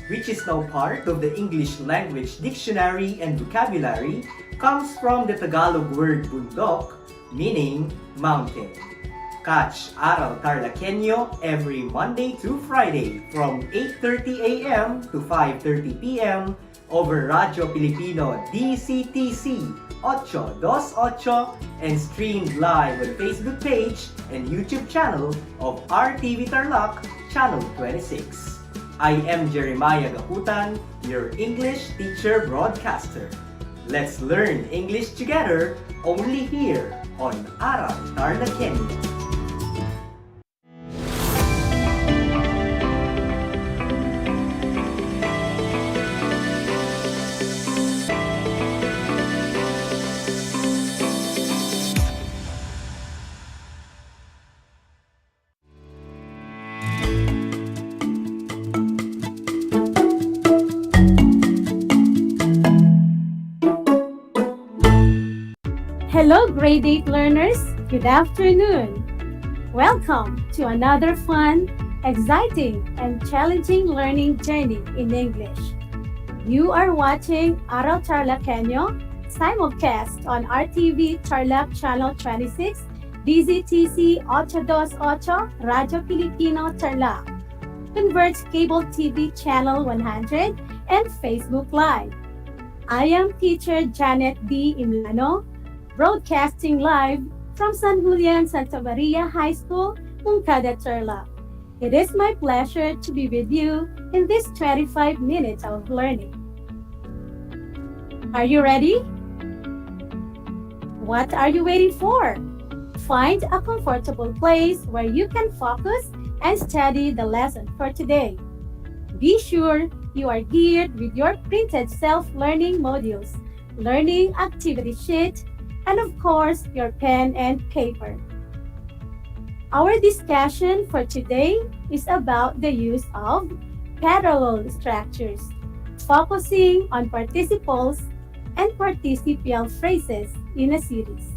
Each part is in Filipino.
which is now part of the English Language Dictionary and Vocabulary, comes from the Tagalog word bundok, meaning mountain. Catch Aral TarlakHenyo every Monday through Friday from 8:30 a.m. to 5:30 p.m. over Radyo Pilipino DCTC 828 and streamed live on Facebook page and YouTube channel of RTV Tarlac, Channel 26. I am Jeremiah Gaputan, your English teacher broadcaster. Let's learn English together only here on Aral TarlakHenyo. Hello, grade 8 learners. Good afternoon. Welcome to another fun, exciting, and challenging learning journey in English. You are watching Aral TarlakHenyo simulcast on RTV Tarlac Channel 26, DZTC 828, Radyo Pilipino Tarlac, Converge Cable TV Channel 100, and Facebook Live. I am teacher Janet D. Imlano, broadcasting live from San Julian Santa Maria High School, Moncada, Tarlac. It is my pleasure to be with you in this 25 minutes of learning. Are you ready? What are you waiting for? Find a comfortable place where you can focus and study the lesson for today. Be sure you are geared with your printed self-learning modules, learning activity sheet, and of course, your pen and paper. Our discussion for today is about the use of parallel structures, focusing on participles and participial phrases in a series.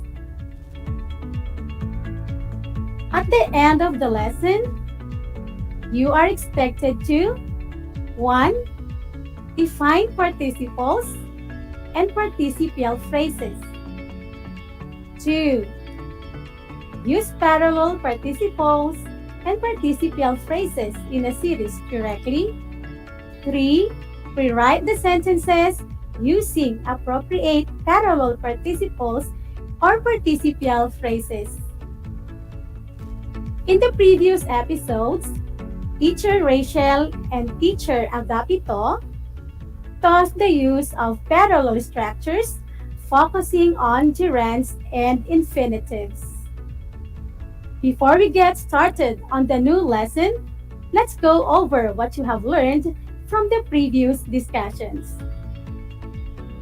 At the end of the lesson, you are expected to 1. Define participles and participial phrases. 2. Use parallel participles and participial phrases in a series correctly. 3. Rewrite the sentences using appropriate parallel participles or participial phrases. In the previous episodes, Teacher Rachel and Teacher Agapito taught the use of parallel structures, focusing on gerunds and infinitives. Before we get started on the new lesson, let's go over what you have learned from the previous discussions.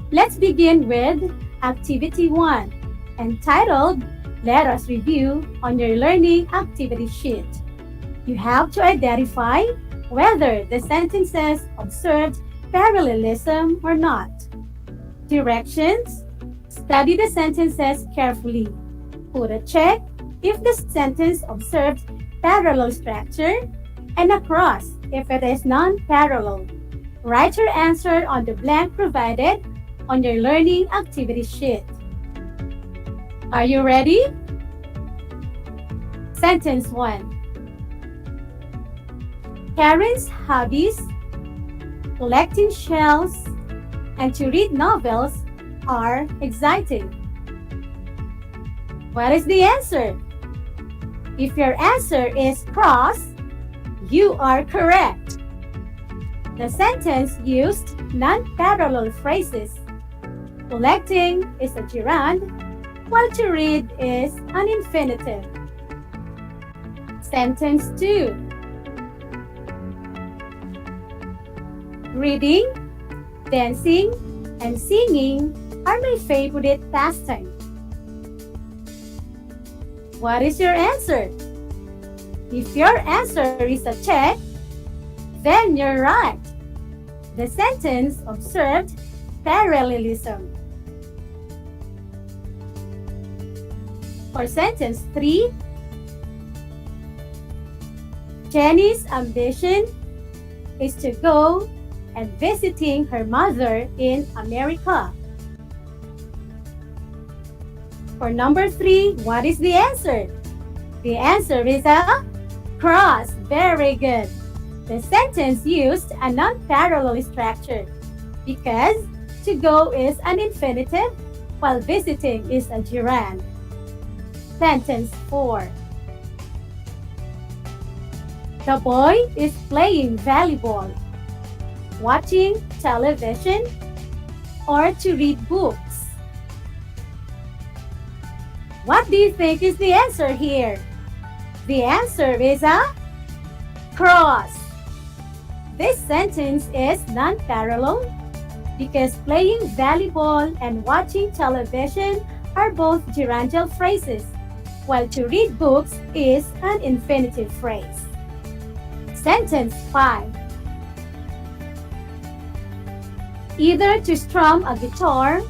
Let's begin with Activity 1, entitled Let Us Review on Your Learning Activity Sheet. You have to identify whether the sentences observed parallelism or not. Directions: study the sentences carefully. Put a check if the sentence observed parallel structure and a cross if it is non-parallel. Write your answer on the blank provided on your learning activity sheet. Are you ready? Sentence 1. Karen's hobbies, collecting shells, and to read novels are exciting. What is the answer? If your answer is cross, you are correct. The sentence used non-parallel phrases. Collecting is a gerund, while to read is an infinitive. Sentence 2. Reading, dancing, and singing are my favorite pastime. What is your answer? If your answer is a check, then you're right. The sentence observed parallelism. For sentence 3, Jenny's ambition is to go and visiting her mother in America. For number 3, what is the answer? The answer is a cross. Very good. The sentence used a non-parallel structure because to go is an infinitive while visiting is a gerund. Sentence 4. The boy is playing volleyball, watching television, or to read books. What do you think is the answer here? The answer is a cross. This sentence is non-parallel because playing volleyball and watching television are both gerundial phrases, while to read books is an infinitive phrase. Sentence 5. Either to strum a guitar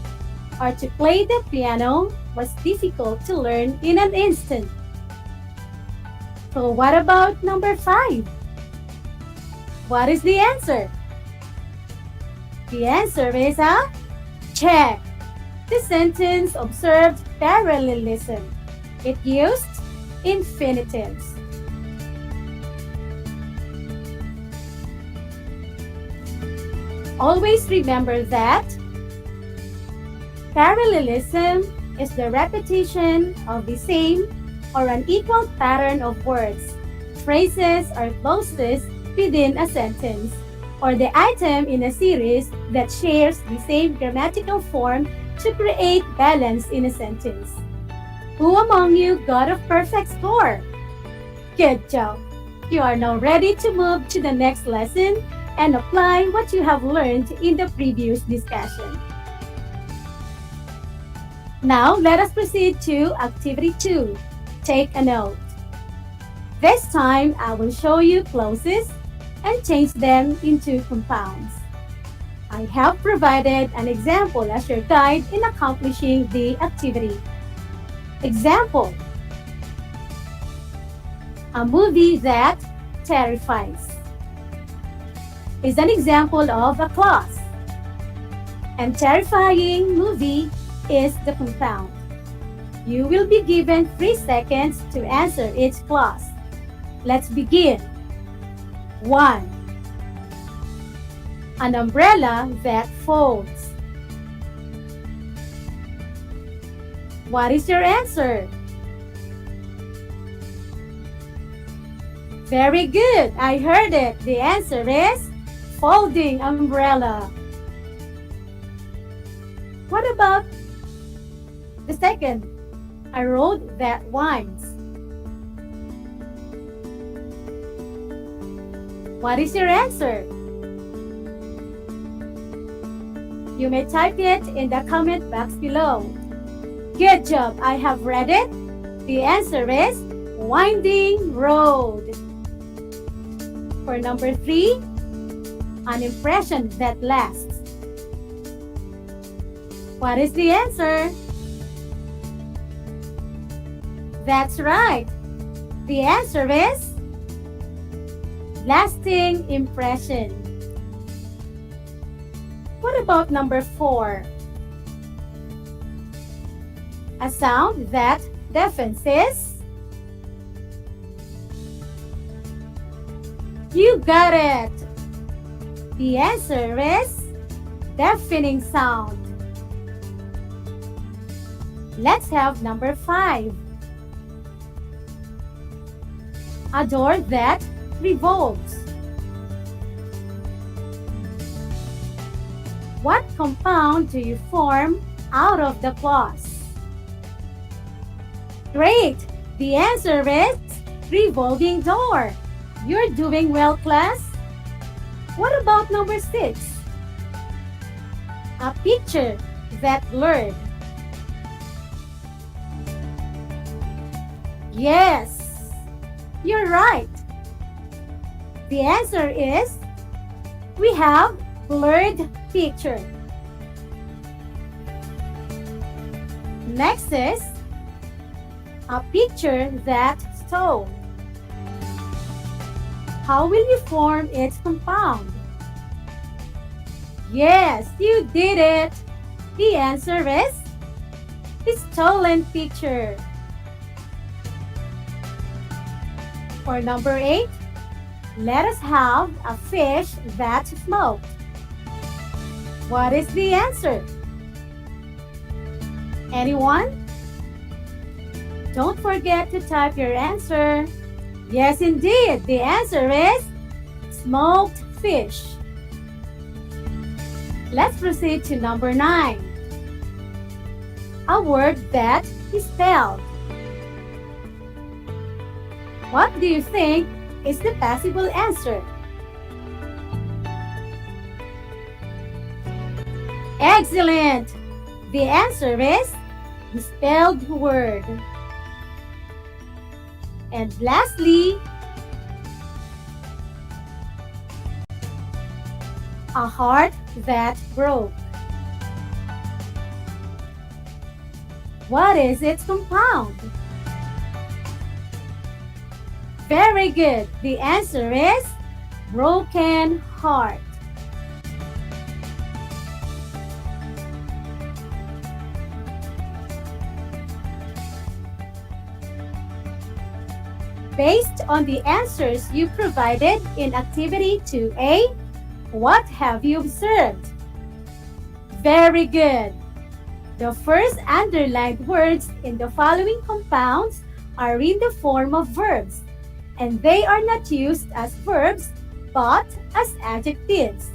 or to play the piano was difficult to learn in an instant. So what about number 5? What is the answer? The answer is a check. The sentence observed parallelism. It used infinitives. Always remember that parallelism is the repetition of the same or an equal pattern of words, phrases, or clauses within a sentence, or the item in a series that shares the same grammatical form to create balance in a sentence. Who among you got a perfect score? Good job! You are now ready to move to the next lesson and apply what you have learned in the previous discussion. Now, let us proceed to Activity 2. Take a note. This time, I will show you clauses and change them into compounds. I have provided an example as your guide in accomplishing the activity. Example: a movie that terrifies is an example of a clause, and terrifying movie is the compound. You will be given 3 seconds to answer each clause. Let's begin. 1. An umbrella that folds. What is your answer? Very good. I heard it. The answer is folding umbrella. What about the second? A road that winds. What is your answer? You may type it in the comment box below. Good job. I have read it. The answer is winding road. For number 3, an impression that lasts. What is the answer? That's right. The answer is lasting impression. What about number 4? A sound that deafens is? You got it! The answer is deafening sound. Let's have number 5. A door that revolves. What compound do you form out of the clause? Great! The answer is revolving door. You're doing well, class. What about number 6? A picture that blurred. Yes, you're right. The answer is we have blurred picture. Next is a picture that stole. How will you form its compound? Yes, you did it! The answer is stolen picture. For number 8, let us have a fish that smoked. What is the answer? Anyone? Don't forget to type your answer. Yes, indeed, the answer is smoked fish. Let's proceed to number 9. A word that is spelled. What do you think is the possible answer? Excellent! The answer is the spelled word. And lastly, a heart that broke. What is its compound? Very good. The answer is broken heart. Based on the answers you provided in Activity 2A, what have you observed? Very good. The first underlined words in the following compounds are in the form of verbs, and they are not used as verbs but as adjectives.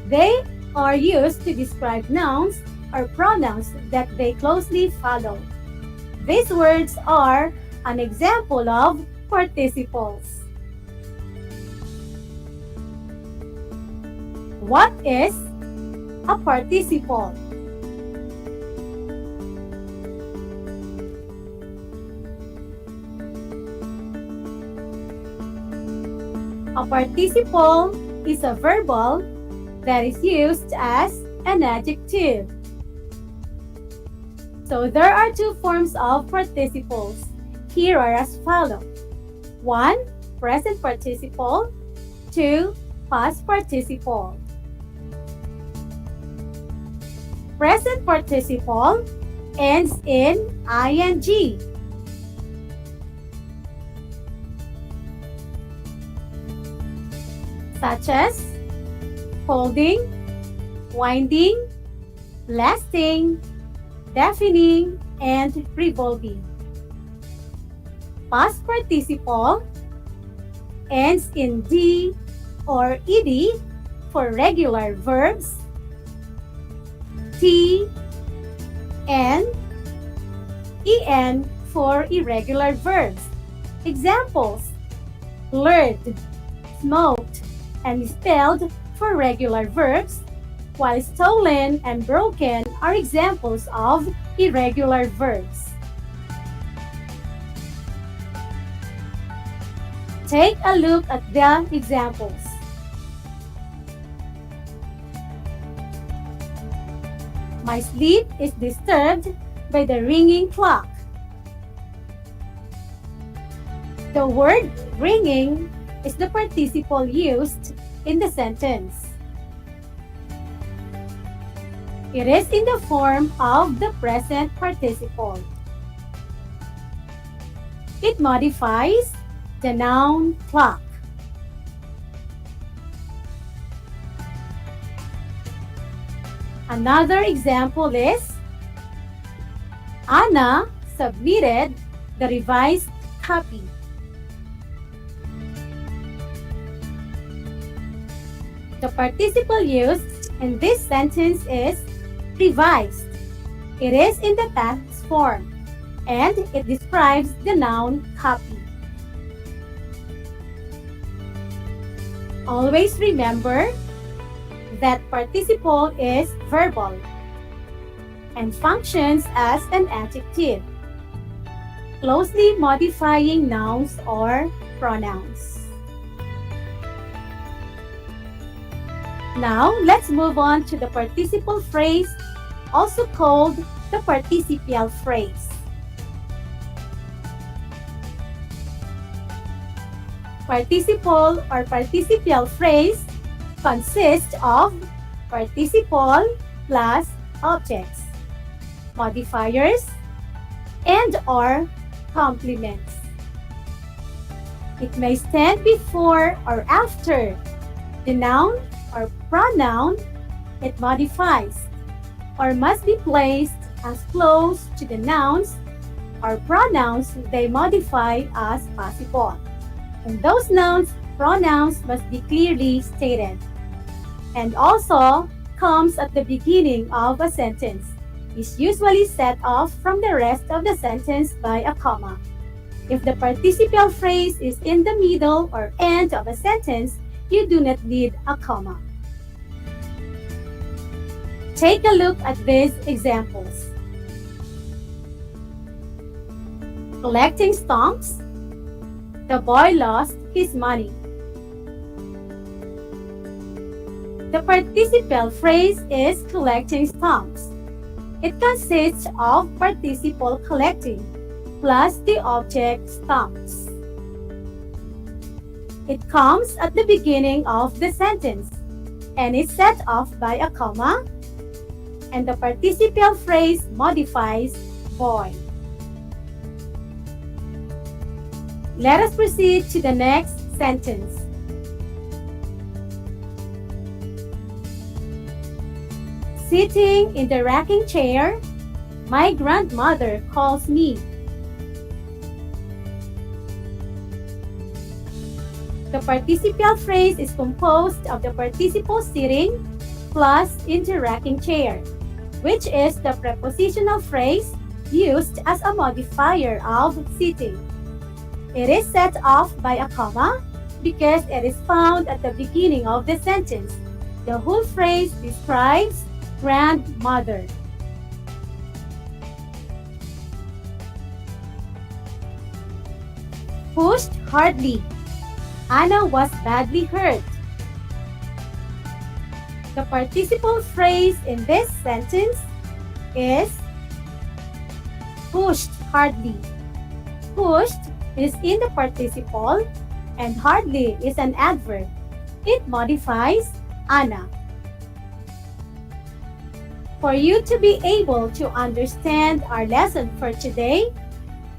They are used to describe nouns or pronouns that they closely follow. These words are an example of participles. What is a participle? A participle is a verbal that is used as an adjective. So there are two forms of participles. Here are as follows. 1. Present participle. 2. Past participle. Present participle ends in ing. Such as holding, winding, lasting, deafening, and revolving. Past participle ends in D or ed for regular verbs, T, N, en for irregular verbs. Examples: lured, smoked, and spelled for regular verbs, while stolen and broken are examples of irregular verbs. Take a look at the examples. My sleep is disturbed by the ringing clock. The word ringing is the participle used in the sentence. It is in the form of the present participle. It modifies the noun clock. Another example is Anna submitted the revised copy. The participle used in this sentence is revised. It is in the past form, and it describes the noun copy. Always remember that participle is verbal and functions as an adjective, closely modifying nouns or pronouns. Now, let's move on to the participle phrase, also called the participial phrase. Participle or participial phrase consists of participle plus objects, modifiers, and or complements. It may stand before or after the noun or pronoun it modifies, or must be placed as close to the nouns or pronouns they modify as possible. And those nouns, pronouns must be clearly stated. And also comes at the beginning of a sentence. Is usually set off from the rest of the sentence by a comma. If the participial phrase is in the middle or end of a sentence, you do not need a comma. Take a look at these examples. Collecting stumps. The boy lost his money. The participial phrase is collecting stumps. It consists of participle collecting plus the object stumps. It comes at the beginning of the sentence and is set off by a comma, and the participial phrase modifies boy. Let us proceed to the next sentence. Sitting in the rocking chair, my grandmother calls me. The participial phrase is composed of the participle sitting plus in the rocking chair, which is the prepositional phrase used as a modifier of sitting. It is set off by a comma because it is found at the beginning of the sentence. The whole phrase describes grandmother. Pushed hardly. Anna was badly hurt. The participle phrase in this sentence is pushed hardly. Pushed is in the participle and hardly is an adverb. It modifies Anna. For you to be able to understand our lesson for today,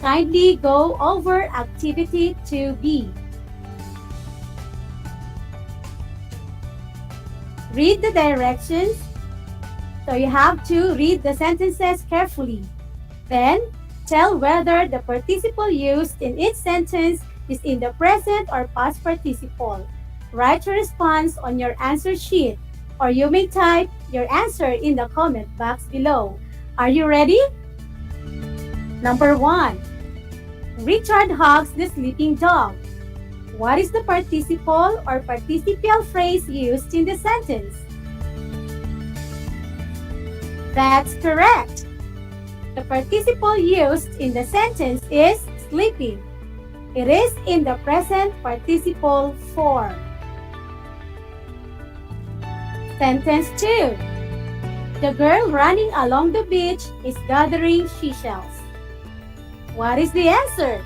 kindly go over activity 2B. Read the directions. So you have to read the sentences carefully. Then, tell whether the participle used in each sentence is in the present or past participle. Write your response on your answer sheet, or you may type your answer in the comment box below. Are you ready? Number 1. Richard hugs the sleeping dog. What is the participle or participial phrase used in the sentence? That's correct. The participle used in the sentence is sleeping. It is in the present participle form. Sentence 2. The girl running along the beach is gathering seashells. What is the answer?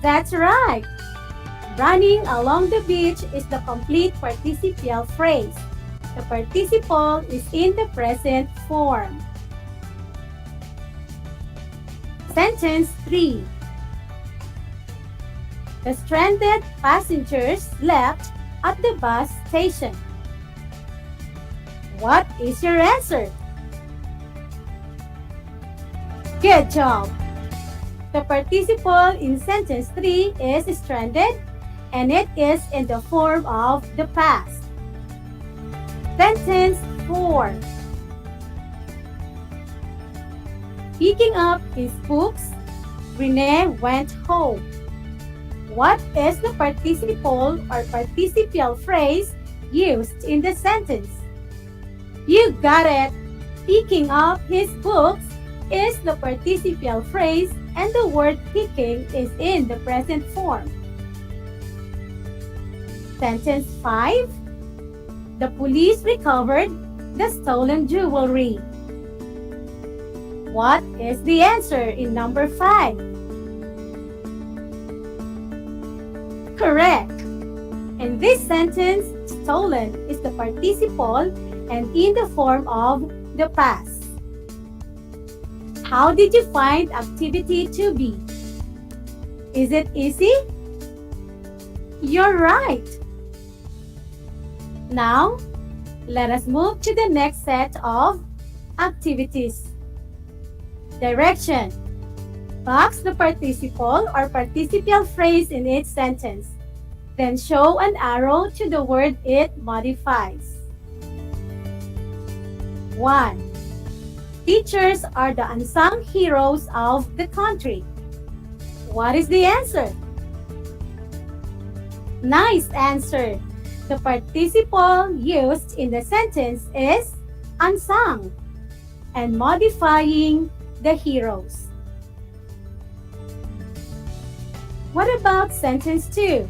That's right. Running along the beach is the complete participial phrase. The participle is in the present form. Sentence 3. The stranded passengers left at the bus station. What is your answer? Good job! The participle in sentence 3 is stranded, and it is in the form of the past. Sentence 4. Picking up his books, Rene went home. What is the participle or participial phrase used in the sentence? You got it! Picking up his books is the participial phrase, and the word picking is in the present form. Sentence 5. The police recovered the stolen jewelry. What is the answer in number 5? Correct! In this sentence, stolen is the participle and in the form of the past. How did you find activity 2B? Is it easy? You're right! Now, let us move to the next set of activities. Direction. Box the participle or participial phrase in each sentence. Then show an arrow to the word it modifies. 1. Teachers are the unsung heroes of the country. What is the answer? Nice answer! The participle used in the sentence is unsung and modifying the heroes. What about sentence 2?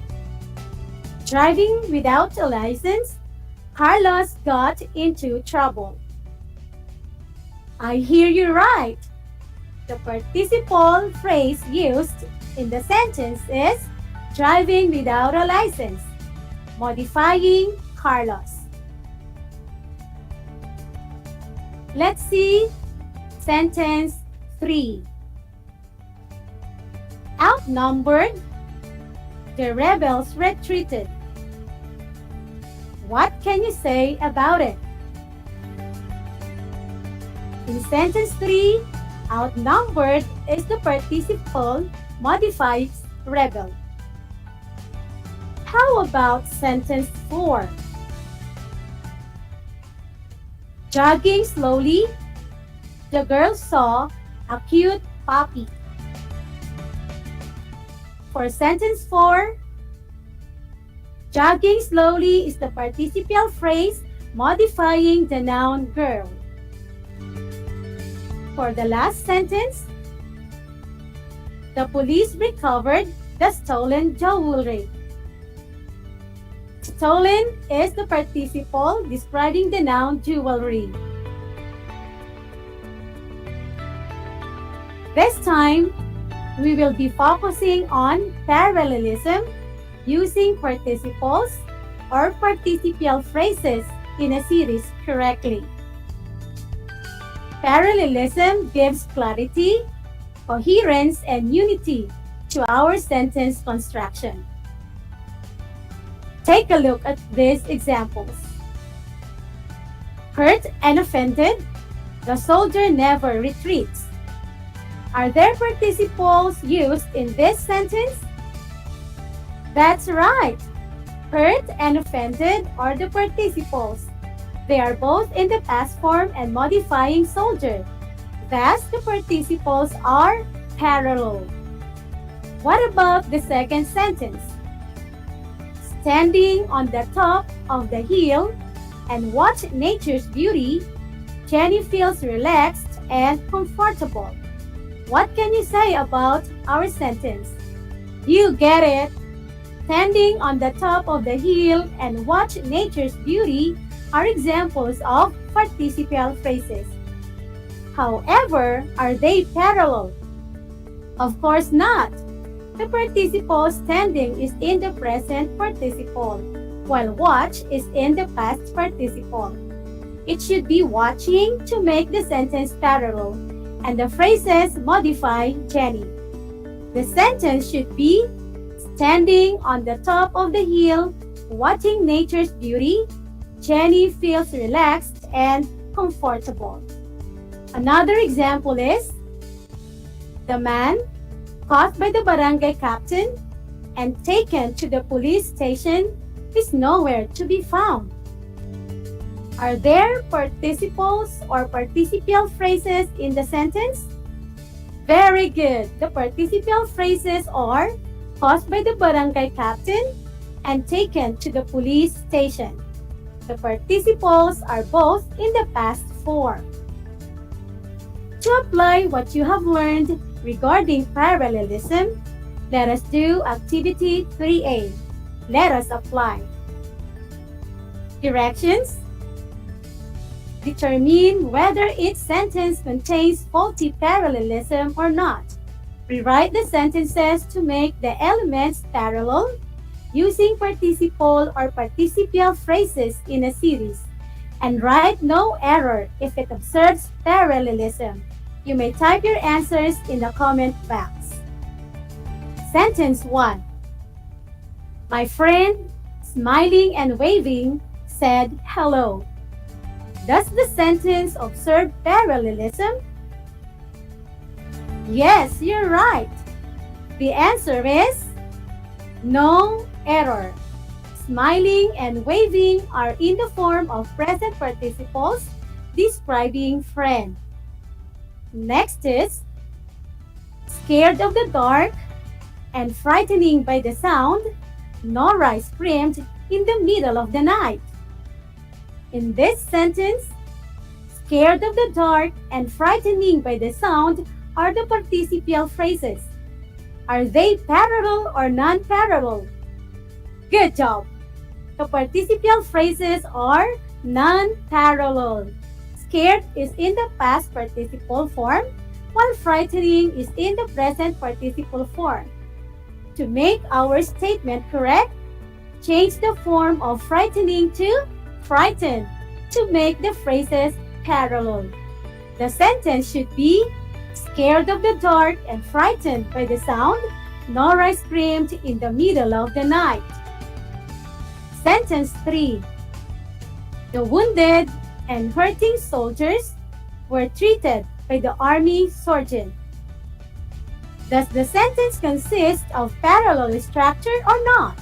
Driving without a license, Carlos got into trouble. I hear you right. The participle phrase used in the sentence is driving without a license, modifying Carlos. Let's see sentence 3. Outnumbered, the rebels retreated. What can you say about it? In sentence 3, outnumbered is the participle modifies rebel. How about sentence 4? Jogging slowly, the girl saw a cute puppy. For sentence 4, jogging slowly is the participial phrase modifying the noun girl. For the last sentence, the police recovered the stolen jewelry. Stolen is the participle describing the noun jewelry. This time, we will be focusing on parallelism using participles or participial phrases in a series correctly. Parallelism gives clarity, coherence, and unity to our sentence construction. Take a look at these examples. Hurt and offended, the soldier never retreats. Are there participles used in this sentence? That's right. Hurt and offended are the participles. They are both in the past form and modifying soldier. Thus, the participles are parallel. What about the second sentence? Standing on the top of the hill and watch nature's beauty, Jenny feels relaxed and comfortable. What can you say about our sentence? You get it! Standing on the top of the hill and watch nature's beauty are examples of participial phrases. However, are they parallel? Of course not. The participle standing is in the present participle, while watch is in the past participle. It should be watching to make the sentence parallel, and the phrases modify Jenny. The sentence should be standing on the top of the hill, watching nature's beauty, Jenny feels relaxed and comfortable. Another example is, the man caught by the barangay captain and taken to the police station is nowhere to be found. Are there participles or participial phrases in the sentence? Very good. The participial phrases are caused by the barangay captain and taken to the police station. The participles are both in the past form. To apply what you have learned regarding parallelism, let us do activity 3A. Let us apply. Directions. Determine whether each sentence contains faulty parallelism or not. Rewrite the sentences to make the elements parallel using participle or participial phrases in a series. and write no error if it observes parallelism. You may type your answers in the comment box. Sentence 1. My friend, smiling and waving, said hello. Does the sentence observe parallelism? Yes, you're right. The answer is no error. Smiling and waving are in the form of present participles describing friend. Next is scared of the dark and frightening by the sound, Nora screamed in the middle of the night. In this sentence, scared of the dark and frightening by the sound are the participial phrases. Are they parallel or non-parallel? Good job! The participial phrases are non-parallel. Scared is in the past participle form, while frightening is in the present participle form. To make our statement correct, change the form of frightening to frightened to make the phrases parallel. The sentence should be scared of the dark and frightened by the sound, Nora screamed in the middle of the night. Sentence 3. The wounded and hurting soldiers were treated by the army surgeon. Does the sentence consist of parallel structure or not?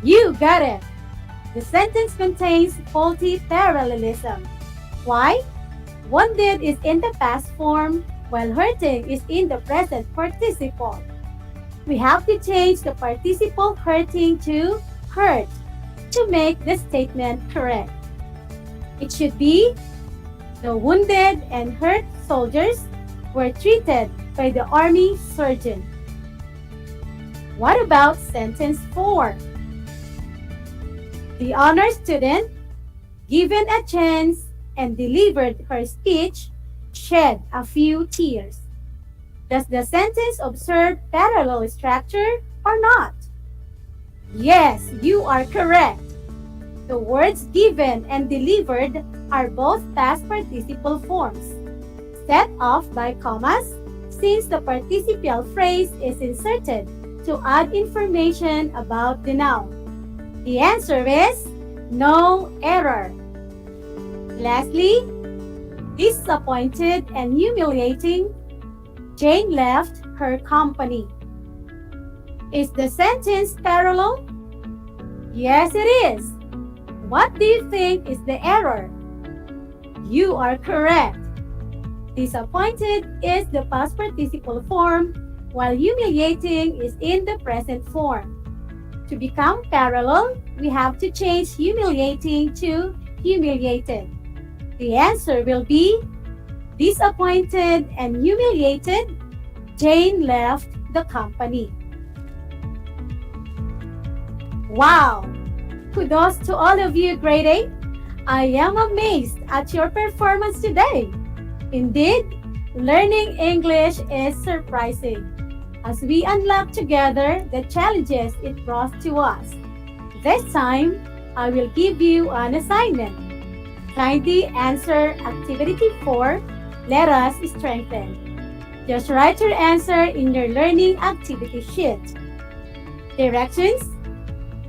You got it! The sentence contains faulty parallelism. Why? Wounded is in the past form, while hurting is in the present participle. We have to change the participle hurting to hurt to make the statement correct. It should be, the wounded and hurt soldiers were treated by the army surgeon. What about sentence 4? The honor student, given a chance and delivered her speech, shed a few tears. Does the sentence observe parallel structure or not? Yes, you are correct. The words given and delivered are both past participle forms, set off by commas since the participial phrase is inserted to add information about the noun. The answer is no error. Lastly, disappointed and humiliating, Jane left her company. Is the sentence parallel? Yes, it is. What do you think is the error? You are correct. Disappointed is the past participle form, while humiliating is in the present form. To become parallel, we have to change humiliating to humiliated. The answer will be disappointed and humiliated, Jane left the company. Wow! Kudos to all of you, grade 8. I am amazed at your performance today. Indeed, learning English is surprising as we unlock together the challenges it brought to us. This time, I will give you an assignment. Kindly answer Activity 4, Let Us Strengthen. Just write your answer in your learning activity sheet. Directions: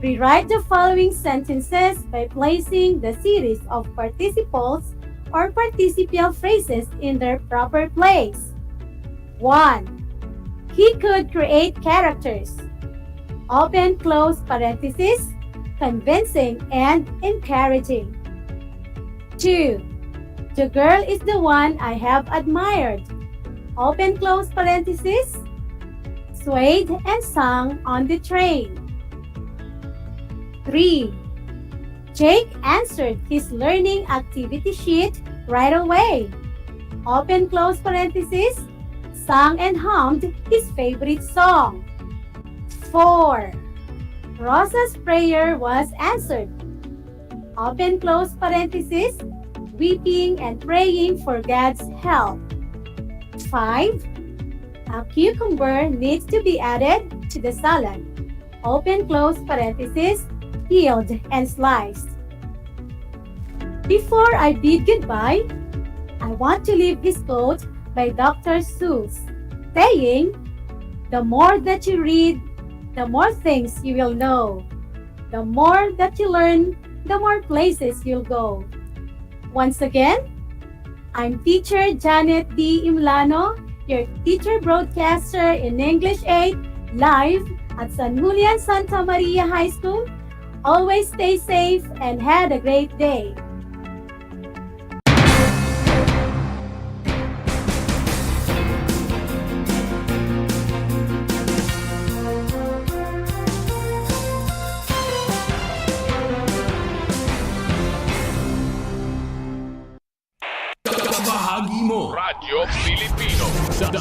rewrite the following sentences by placing the series of participles or participial phrases in their proper place. 1. He could create characters. Open close parenthesis, convincing and encouraging. 2. The girl is the one I have admired. Open close parenthesis, swayed and sung on the train. 3. Jake answered his learning activity sheet right away. Open close parenthesis, sang and hummed his favorite song. 4. Rosa's prayer was answered. Open close parenthesis, weeping and praying for God's help. 5. A cucumber needs to be added to the salad. Open close parenthesis, peeled and sliced. Before I bid goodbye, I want to leave this quote by Dr. Seuss, saying, "The more that you read, the more things you will know. The more that you learn, the more places you'll go." Once again, I'm teacher Janet D. Imlano, your teacher broadcaster in English 8, live at San Julian Santa Maria High School. Always stay safe and have a great day. Bahagi mo Radyo Pilipino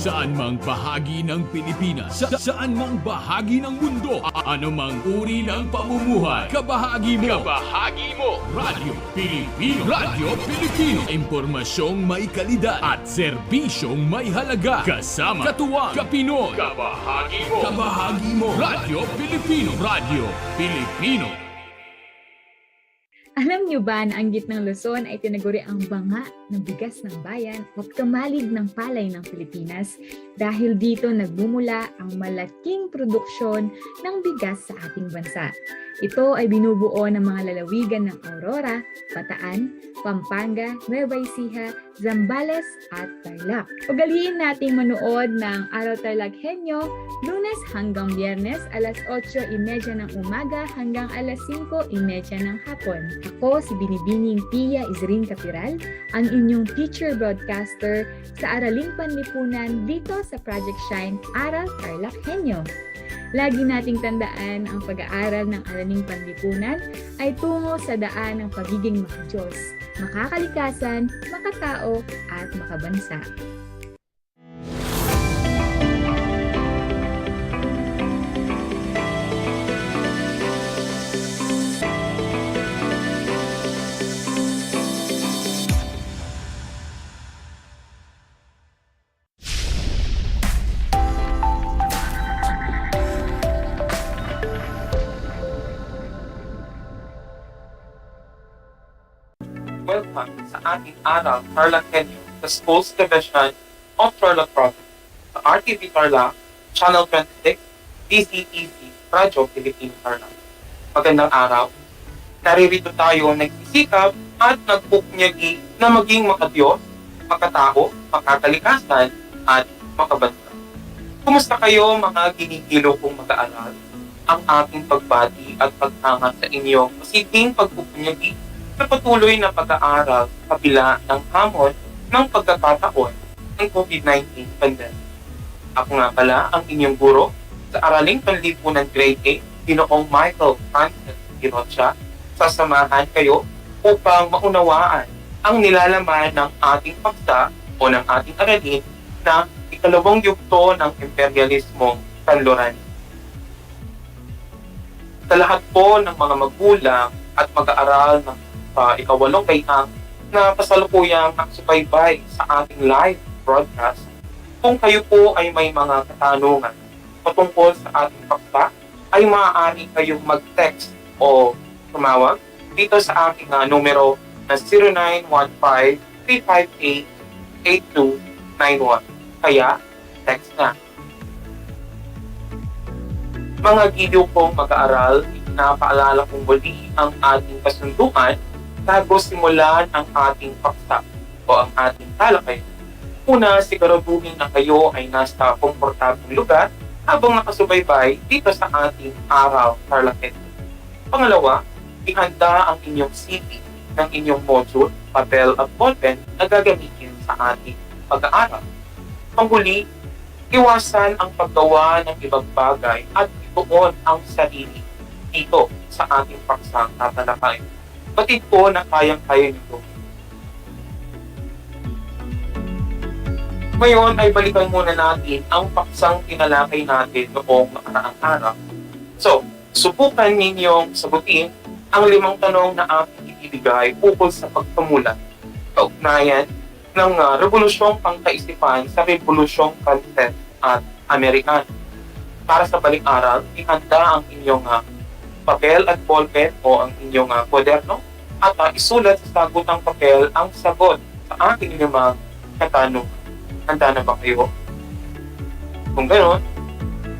saan mang bahagi ng Pilipinas, saan mang bahagi ng mundo, anumang uri ng pamumuhay, kabahagi mo Radyo Pilipino. Radyo Pilipino, impormasyong may kalidad at serbisyong may halaga, kasama, katuwang, kapinoy. Kabahagi mo Radyo Pilipino. Radyo Pilipino. Alam niyo ba na ang gitnang Luzon ay tinaguri ang banga ng bigas ng bayan o kamalig ng palay ng Pilipinas dahil dito nagmumula ang malaking produksyon ng bigas sa ating bansa. Ito ay binubuo ng mga lalawigan ng Aurora, Bataan, Pampanga, Nueva Ecija, Zambales at Tarlac. Ugaliin nating manood ng Aral TarlakHenyo Lunes hanggang Biyernes alas 8:30 ng umaga hanggang alas 5:30 ng hapon. Ako si Binibining Pia Isrin Capiral, ang inyong teacher broadcaster sa Araling Panlipunan dito sa Project Shine Aral TarlakHenyo. Lagi nating tandaan ang pag-aaral ng Araling Panlipunan ay tungo sa daan ng pagiging makadiyos, makakalikasan, makatao at makabansa. Welcome sa ating Aral TarlakHenyo, the Schools Division of Tarlac Province, sa RTV Tarlac, Channel 26, DCEC, Radyo Pilipino Tarlac. Magandang araw. Naririto tayo nagsisikap at nagpupunyagi na maging makadiyos, makatao, makakalikasan, at makabansa. Kumusta kayo mga ginigilo kong mag-aaral? Ang ating pagbati at paghanga sa inyong masiging pagpupunyagi sa patuloy na pag-aaral sa kabila ng hamon ng pagkakataon ng COVID-19 pandemic. Ako nga pala ang inyong guro sa Araling Panlipunan Grade 8, Ginoong Michael Francis Girocha. Sasamahan kayo upang maunawaan ang nilalaman ng ating paksa o ng ating aralin na ikalawang yugto ng imperialismong kanlurani. Sa lahat po ng mga magulang at mag-aaral ng ikawalong kaitang na kasalukuyang nakasubaybay sa ating live broadcast, kung kayo po ay may mga katanungan patungkol sa ating paksa, ay maaari kayong mag-text o tumawag dito sa aking numero na 0915-358-8291. Kaya, text na. Mga giliw kong mag-aaral, pinapaalala kong muli ang ating kasunduan bago simulan ang ating paksa o ang ating talakay. Una, siguraduhin na kayo ay nasa komportableng lugar habang nakasubaybay dito sa ating Aral TarlakHenyo. Pangalawa, ihanda ang inyong CD ng inyong module, papel at ballpen na gagamitin sa ating pag-aaral. Panghuli, iwasan ang paggawa ng ibang bagay at ituon ang sarili dito sa ating paksang tatalakay. Batid ko na kayang-kaya nito. Ngayon ay balikan muna natin ang paksang tinalakay natin noong nakaraang araw. So, subukan ninyong sagutin ang 5 tanong na aking ibibigay ukol sa pagpamulat, kaugnayan ng Rebolusyong Pangkaisipan sa Rebolusyong Francesa at Amerikano. Para sa balik-aral, ihanda ang inyong papel at ballpen o ang inyong kwaderno at isulat sa sagutang papel ang sagot sa ating 5 katanungan. Handa na ba kayo? Kung ganoon,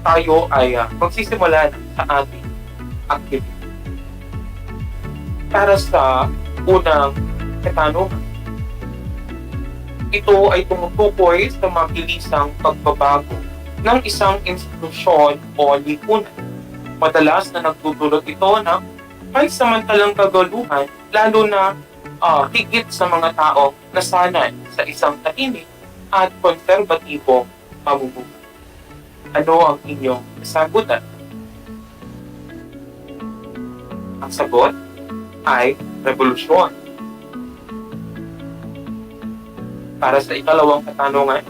tayo ay magsisimula na sa ating activity. Para sa unang katanungan, ito ay tumutukoy sa mabilisang pagbabago ng isang institusyon o lipunan. Madalas na nagdudulot ito ng pansamantalang kaguluhan, lalo na higit sa mga tao na sanay sa isang tahimik at konserbatibong pamumuhay. Ano ang inyong sagutan? Ang sagot ay revolusyon. Para sa ikalawang katanungan,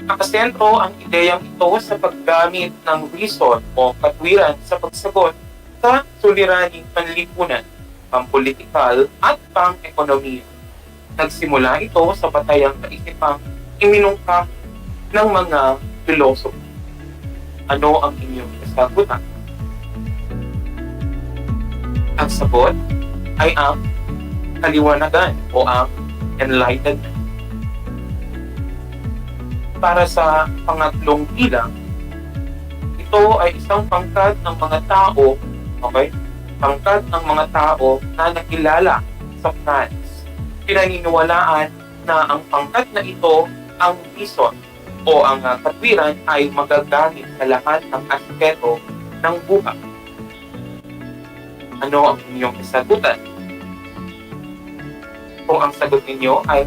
nakasentro ang ideyang ito sa paggamit ng reason o katwiran sa pagsagot sa suliraning panlipunan, pampolitikal at pang-ekonomiya. Nagsimula ito sa batayang kaisipang iminungka ng mga pilosopo. Ano ang inyong kasagutan? Ang sagot ay ang kaliwanagan o ang enlightenment. Para sa pangatlong bilang, ito ay isang pangkat ng mga tao, pangkat ng mga tao na nakilala sa France. Pinaniniwalaan na ang pangkat na ito, ang reason o ang katwiran ay magagamit sa lahat ng aspeto ng buhay. Ano ang inyong kasagutan? Kung ang sagot ninyo ay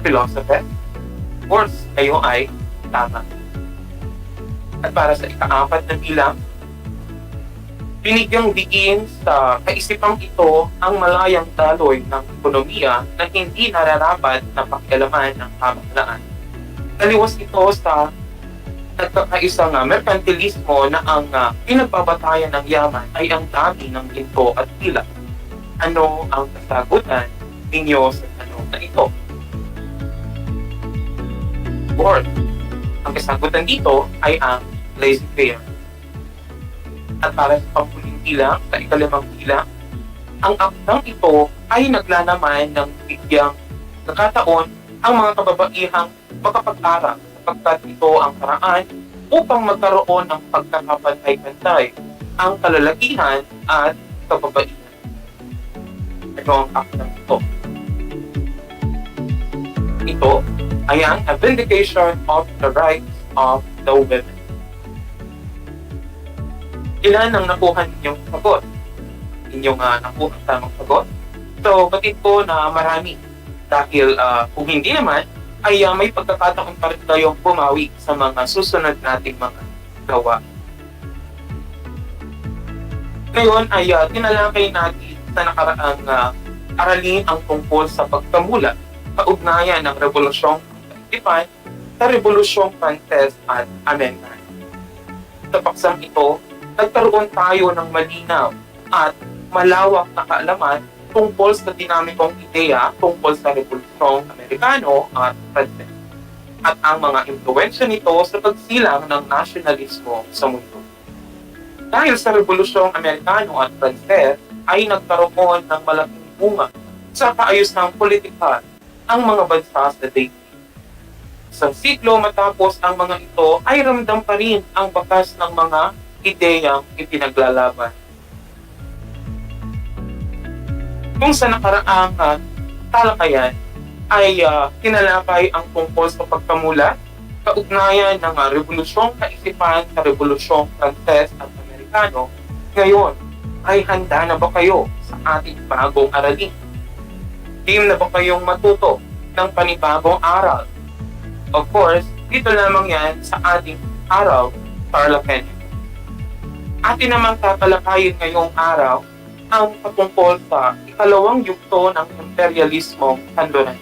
philosopher, of course, kayo ay tama. At para sa ika-4 na bilang, binigyang diin sa kaisipang ito ang malayang daloy ng ekonomiya na hindi nararapat na pakialaman ng pamahalaan. Taliwas ito sa nagkakaisang merkantilismo na ang pinagbabatayan ng yaman ay ang dami ng ginto at tila. Ano ang kasagutan ninyo sa tanong na ito? Fourth, ang kasagutan dito ay ang laissez-faire. At para sa pampuling bilang, sa ika-5 bilang, ang aktang ito ay naglalaman ng bigyang nakataon ang mga kababaihang makapag-aral sapagkat ito ang paraan upang magkaroon ng pagkakapantay-pantay ang kalalakihan at kababaihan. Ito ang aktang ito. Ito ay ang a vindication of the rights of the women. Ilan ang nakuha ninyong sagot? Inyong nakuha tamang sagot? So, batid ko na marami. Dahil kung hindi naman, ay may pagkakataon pa rin tayong pumawi sa mga susunod nating mga gawa. Ngayon ay tinalakay natin sa nakaraang aralin ang tungkol sa pagkamula, kaugnayan ng Rebolusyong Kaisipan sa Rebolusyong Pranses at Amerikano. Sa paksang ito, nagkaroon tayo ng malinaw at malawak na kaalaman tungkol sa dinamikong ideya tungkol sa Rebolusyong Amerikano at Pranses at ang mga impluwensya nito sa pagsilang ng nasyonalismo sa mundo. Dahil sa Rebolusyong Amerikano at Pranses ay nagkaroon ng malaking bunga sa kaayusang politikal ang mga bansa sa daigdig. Isang siklo matapos ang mga ito ay ramdam pa rin ang bakas ng mga ideyang ipinaglalaban. Kung sa nakaraang talakayan ay tinalakay ang tungkol sa pagkamula, kaugnayan ng Rebolusyong Kaisipan sa Rebolusyong Pranses at Amerikano, ngayon ay handa na ba kayo sa ating bagong aralin? Team na ba kayong matuto ng panibagong aral? Of course, dito lamang yan sa ating Aral TarlakHenyo. Atin namang tatalakayin ngayong araw ang patungkol sa ikalawang yugto ng imperialismong kanluran,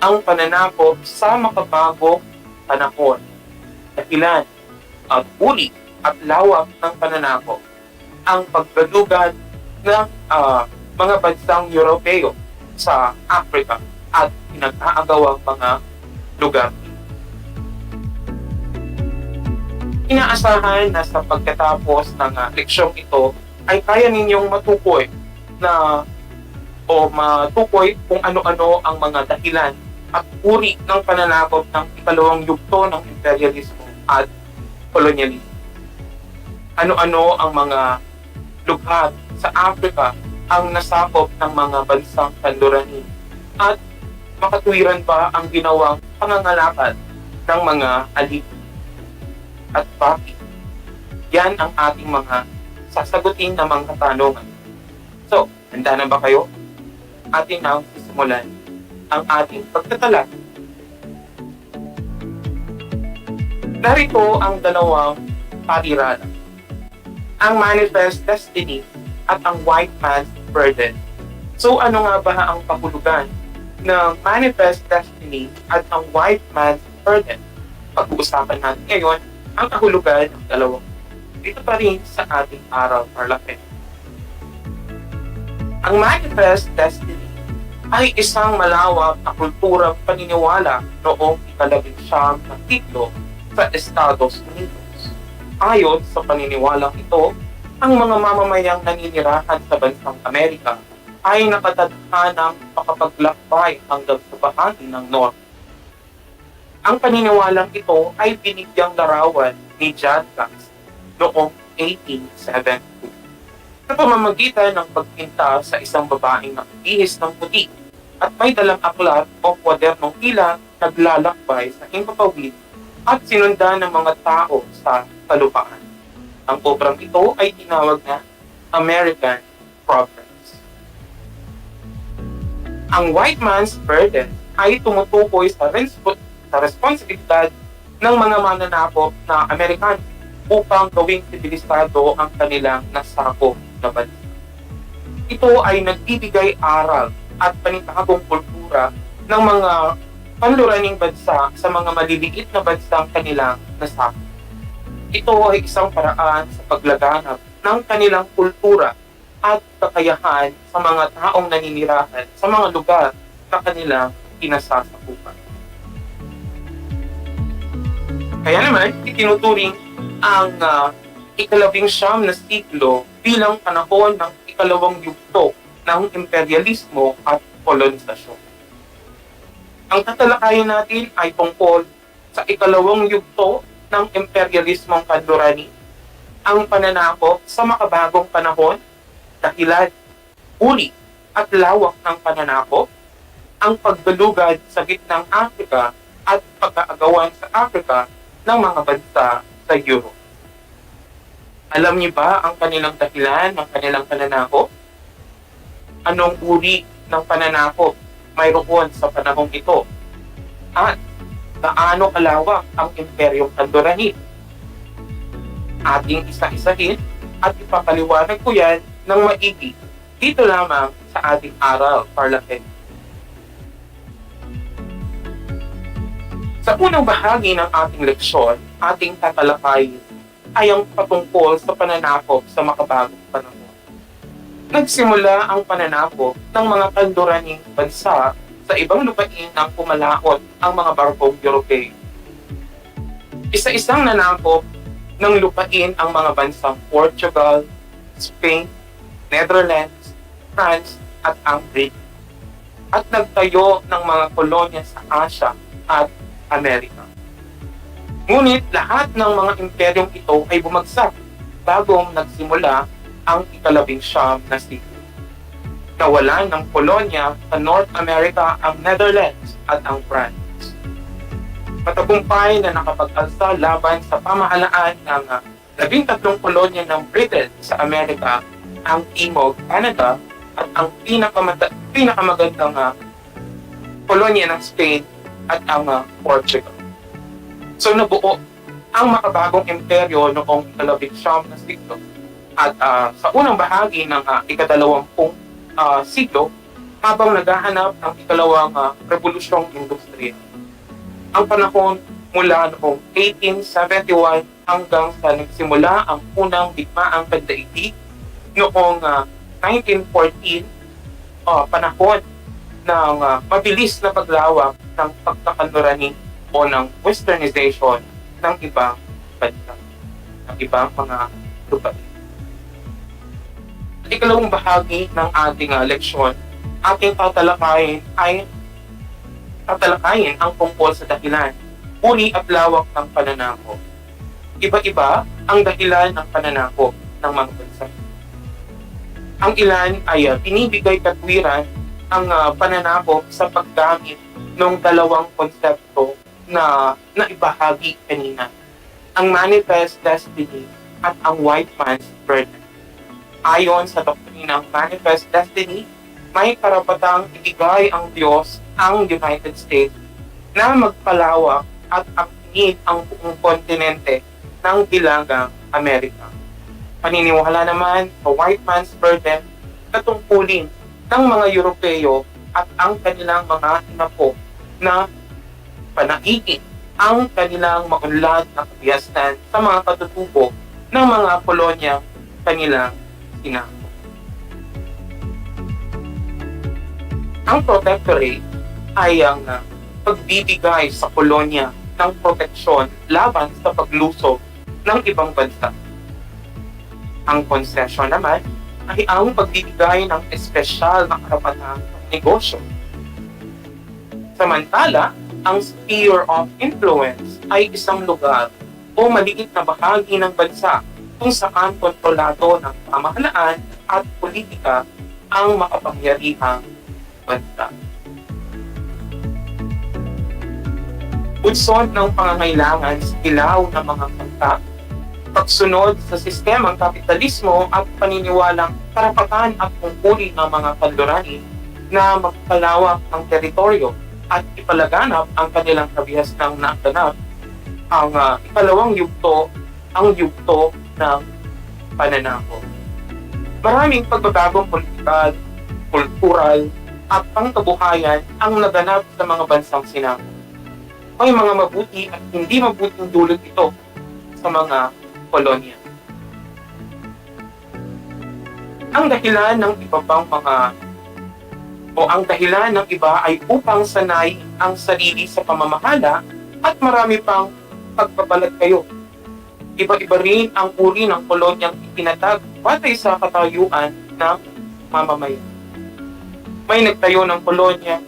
ang pananakop sa makabagong panahon, dahilan at uri at lawak ng pananakop, ang pagbalugad ng mga bansang Europeo sa Africa at pinag-aagawang mga lugar. Inaasahan na sa pagkatapos ng leksyong ito ay kaya ninyong matukoy na o matukoy kung ano-ano ang mga dahilan at uri ng pananakop ng ikalawang yugto ng imperialismo at kolonyalismo. Ano-ano ang mga lugar sa Africa ang nasakop ng mga bansang kanluranin at makatwiran ba ang ginawang pangangalakal ng mga alipin at bakit? Yan ang ating mga sasagutin na mga katanungan. So, handa na ba kayo? Atin nang sisimulan ang ating pagtatala. Narito ang dalawang patiralan. Ang Manifest Destiny at ang White Man's Burden. So ano nga ba ang kahulugan ng Manifest Destiny at ang White Man's Burden? Pag-uusapan natin ngayon ang kahulugan ng dalawang. Dito pa rin sa ating Aral TarlakHenyo. Ang Manifest Destiny ay isang malawak na kulturang paniniwala noong ika-19 na siglo sa Estados Unidos. Ayon sa paniniwalang ito, ang mga mamamayang naninirahan sa bansang Amerika ay nakatadhanang makapaglakbay hanggang sa bahagi ng North. Ang paniniwalang ito ay binigyang larawan ni John Knox noong 1872. Sa pamamagitan ng pagpinta sa isang babaeng nakabihis ng puti at may dalang aklat o kwadernong tila naglalakbay sa himpapawid at sinundan ng mga tao sa kalupaan. Ang obrang ito ay tinawag na American Progress. Ang White Man's Burden ay tumutukoy sa responsibilidad ng mga mananakop na Amerikano upang gawing sibilisado ang kanilang nasakop na bansa. Ito ay nagbibigay aral at panibagong kultura ng mga panluraning bansa sa mga maliliit na bansang kanilang nasakop. Ito ay isang paraan sa paglaganap ng kanilang kultura at kakayahan sa mga taong naninirahan sa mga lugar na kanilang kinasasakupan. Kaya naman, itinuturing ang ika-19 na siglo bilang panahon ng ikalawang yugto ng imperialismo at kolonisasyon. Ang tatalakayin natin ay tungkol sa ikalawang yugto ng imperialismong kanlurani, ang pananakop sa makabagong panahon, dahilan, uri at lawak ng pananakop, ang pagbalugad sa gitnang Afrika at pag-aagawan sa Afrika ng mga bansa sa Europe. Alam niyo ba ang kanilang dahilan ng kanilang pananakop? Anong uri ng pananakop mayroon sa panahong ito? At gaano kalawak ang imperyong kanlurani? Ating isa-isahin at ipapaliwanag ko yan ng maigi dito lamang sa ating Aral TarlakHenyo. Sa unang bahagi ng ating leksyon, ating tatalakayin ay ang patungkol sa pananakop sa makabagong panahon. Nagsimula ang pananakop ng mga kanluraning bansa sa ibang lupain nang pumalaot ang mga barkong Europeo. Isa-isang nanakop ng lupain ang mga bansang Portugal, Spain, Netherlands, France at ang Britain, at nagtayo ng mga kolonya sa Asia at Amerika. Ngunit lahat ng mga imperyong ito ay bumagsak bagong nagsimula ang ika-19 na siglo. Nawalan ng kolonya sa North America ang Netherlands at ang France. Matagumpay na nakapag-alsa laban sa pamahalaan ng 13 kolonya ng Britain sa Amerika, ang Timog Canada at ang pinakamagandang kolonya ng Spain at ang Portugal. So nabuo ang makabagong imperyo noong ika-19 na siglo. At sa unang bahagi ng ika-20 siglo, habang naghahanap ng ikalawang revolusyong industriya. Ang panahon mula noong 1871 hanggang sa nagsimula ang unang digmaang pandaigdig noong 1914, panahon ng mabilis na paglawak ng pagkakanlurani o ng westernization ng ibang bansa, ng ibang mga lupain. Ikalawang bahagi ng ating leksyon ating tatalakayin ang tungkol sa dahilan, uri at lawak ng pananakop. Iba-iba ang dahilan ng pananakop ng mga bansa. Ang ilan ay binibigay katwiran ang pananakop sa paggamit ng dalawang konsepto na naibahagi kanina, ang manifest destiny at ang white man's burden. Ayon sa doktrinang manifest destiny, may karapatang ibigay ang Diyos ang United States na magpalawak at aktihin ang buong kontinente ng Hilagang Amerika. Paniniwala naman sa white man's burden na tungkulin ng mga Europeo at ang kanilang mga inapo na panaigin ang kanilang maunlad na kabiyasan sa mga katutubo ng mga kolonyang kanilang sinako. Ang protectorate ay ang pagbibigay sa kolonya ng proteksyon laban sa paglusob ng ibang bansa. Ang concession naman ay ang pagbibigay ng espesyal na karapatang negosyo. Samantala, ang sphere of influence ay isang lugar o maliit na bahagi ng bansa kung saan kontrolado ng pamahalaan at politika ang makapangyarihang bansa. Udsod ng pangangailangan sa ilaw ng mga bansa, pagsunod sa sistemang kapitalismo at paniniwalang karapatan at tungkulin ng mga kanluranin na magpalawak ang teritoryo at ipalaganap ang kanilang kabihasnang naganap, ang ikalawang yugto, ang yugto ng pananakop. Maraming pagbabagong politikal, kultural, at pangkabuhayan ang naganap sa mga bansang sinako. May mga mabuti at hindi mabuting dulot ito sa mga kolonya. Ang dahilan ng iba pang ang dahilan ng iba ay upang sanay ang sarili sa pamamahala at marami pang pagpapalag kayo. Iba-iba rin ang uri ng kolonyang itinatag batay sa katayuan ng mamamayan. May nagtayo ng kolonya,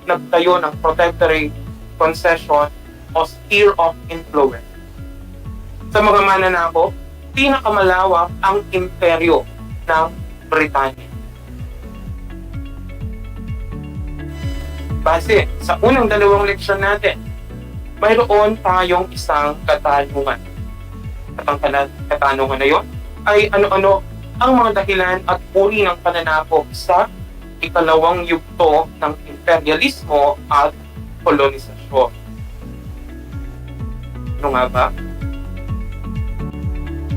nagtayo ng protectorate, concession, o sphere of influence. Sa mga mananakop, pinakamalawak ang imperyo ng Britanya. Base sa unang dalawang leksyon natin, mayroon tayong isang katanungan. At ang katanungan na yon ay ano-ano ang mga dahilan at uri ng pananakop sa ikalawang yugto ng imperialismo at kolonisasyon. Ano nga ba?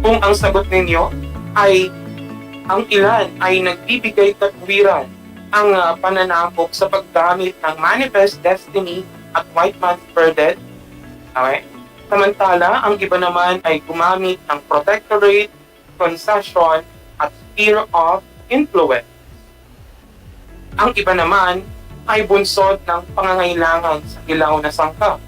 Kung ang sagot ninyo ay ang ilan ay nagbibigay katwiran ang pananakop sa paggamit ng manifest destiny at white man's burden, okay? Samantala, ang iba naman ay gumamit ng protectorate, concession, at sphere of influence. Ang iba naman ay bunsod ng pangangailangan sa ilaw na sangkap,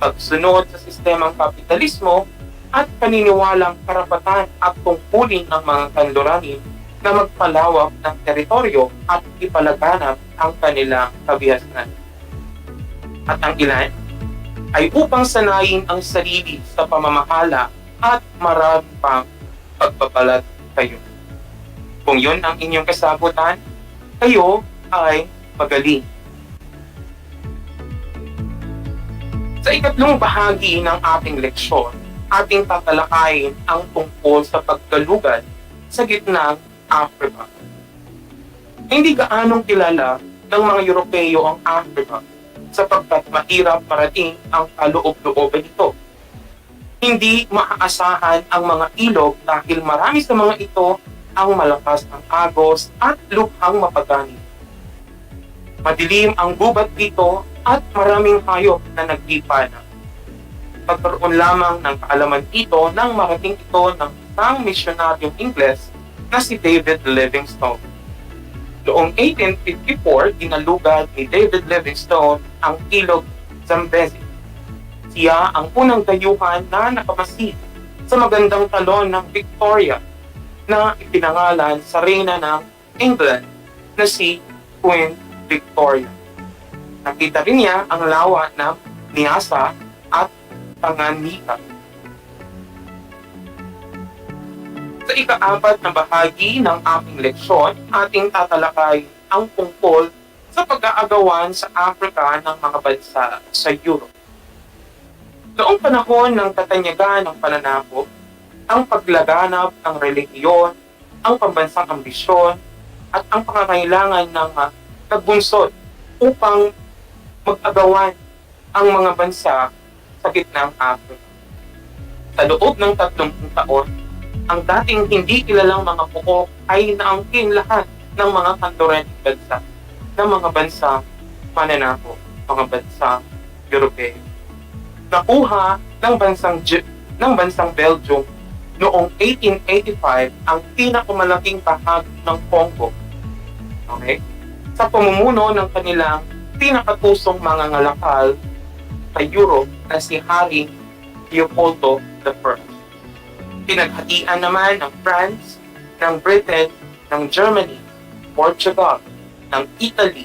pagsunod sa sistemang kapitalismo, at paniniwalang karapatan at tungkulin ng mga kanluranin na magpalawak ng teritoryo at ipalaganap ang kanilang kabihasnan. At ang ilan ay upang sanayin ang sarili sa pamamahala at marami pang pagpapalag kayo. Kung yun ang inyong kasagutan, kayo ay magaling. Sa ikatlong bahagi ng ating leksyon, ating tatalakayin ang tungkol sa paggalugad sa gitnang Africa. Hindi gaanong kilala ng mga Europeo ang Africa sapagkat mahirap parating ang kaloob-looban nito. Hindi maaasahan ang mga ilog dahil marami sa mga ito ang malakas ng agos at lukhang mapagani. Madilim ang gubat dito at maraming hayop na naglipana. Pagkaroon lamang ng kaalaman ito nang marating ito ng isang misyonaryong Ingles na si David Livingstone. Noong 1854, dinalugad ni David Livingstone ang ilog Zambezi. Siya ang unang dayuhan na nakamasid sa magandang talon ng Victoria na ipinangalan sa reyna ng England na si Queen Victoria. Nakita rin niya ang lawa ng Niasa at Tanganyika. Sa ika-4 na bahagi ng aming leksyon, ating tatalakay ang tungkol sa pag-aagawan sa Africa ng mga bansa sa Europe. Noong panahon ng katanyagan ng pananakop, ang paglaganap ng relihiyon, ang pambansang ambisyon, at ang pangangailangan ng nagbunsod upang mag-agawan ang mga bansa sa gitnang Africa. Sa loob ng 30 taon, ang dating hindi kilalang mga puok ay naangkin lahat ng mga kantorening bansa, ng mga bansang mananakop, mga bansang Europeo. Nakuha ng bansang Belgium noong 1885 ang pinakamalaking bahagi ng Congo. Okay? Sa pamumuno ng kanilang pinakatusong mga ngalakal sa Europe na si Haring Leopoldo I. Pinaghatian naman ng France, ng Britain, ng Germany, Portugal, ng Italy,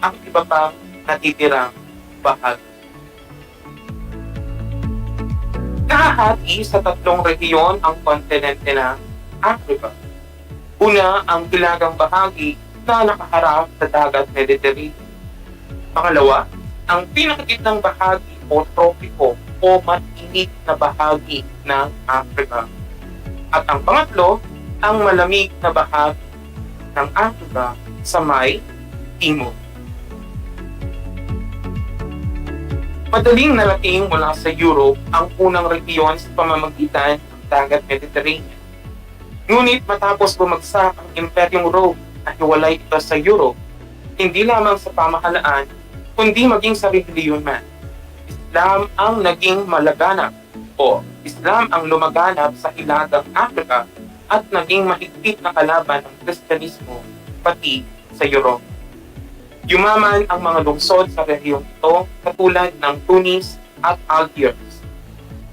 ang iba pang natitirang bahagi. Nahahati sa 3 rehiyon ang kontinente ng Africa. Una, ang hilagang bahagi na nakaharap sa dagat Mediterranean. Pangalawa, ang pinakagitnang bahagi o tropiko o mainit na bahagi ng Africa. At ang pangatlo, ang malamig na bahagi ng Africa sa may timog. Madaling narating mula sa Europe ang unang rehiyon sa pamamagitan ng dagat Mediterranean. Ngunit matapos bumagsak ang Imperyong Rome at hiwalay ito sa Europe, hindi lamang sa pamahalaan, kundi maging sa relihiyon man. Islam ang naging malaganap o Islam ang lumaganap sa hilagang Africa at naging mahigpit na kalaban ng Kristyanismo pati sa Europe. Yumaman ang mga lungsod sa rehiyon ito katulad ng Tunis at Algiers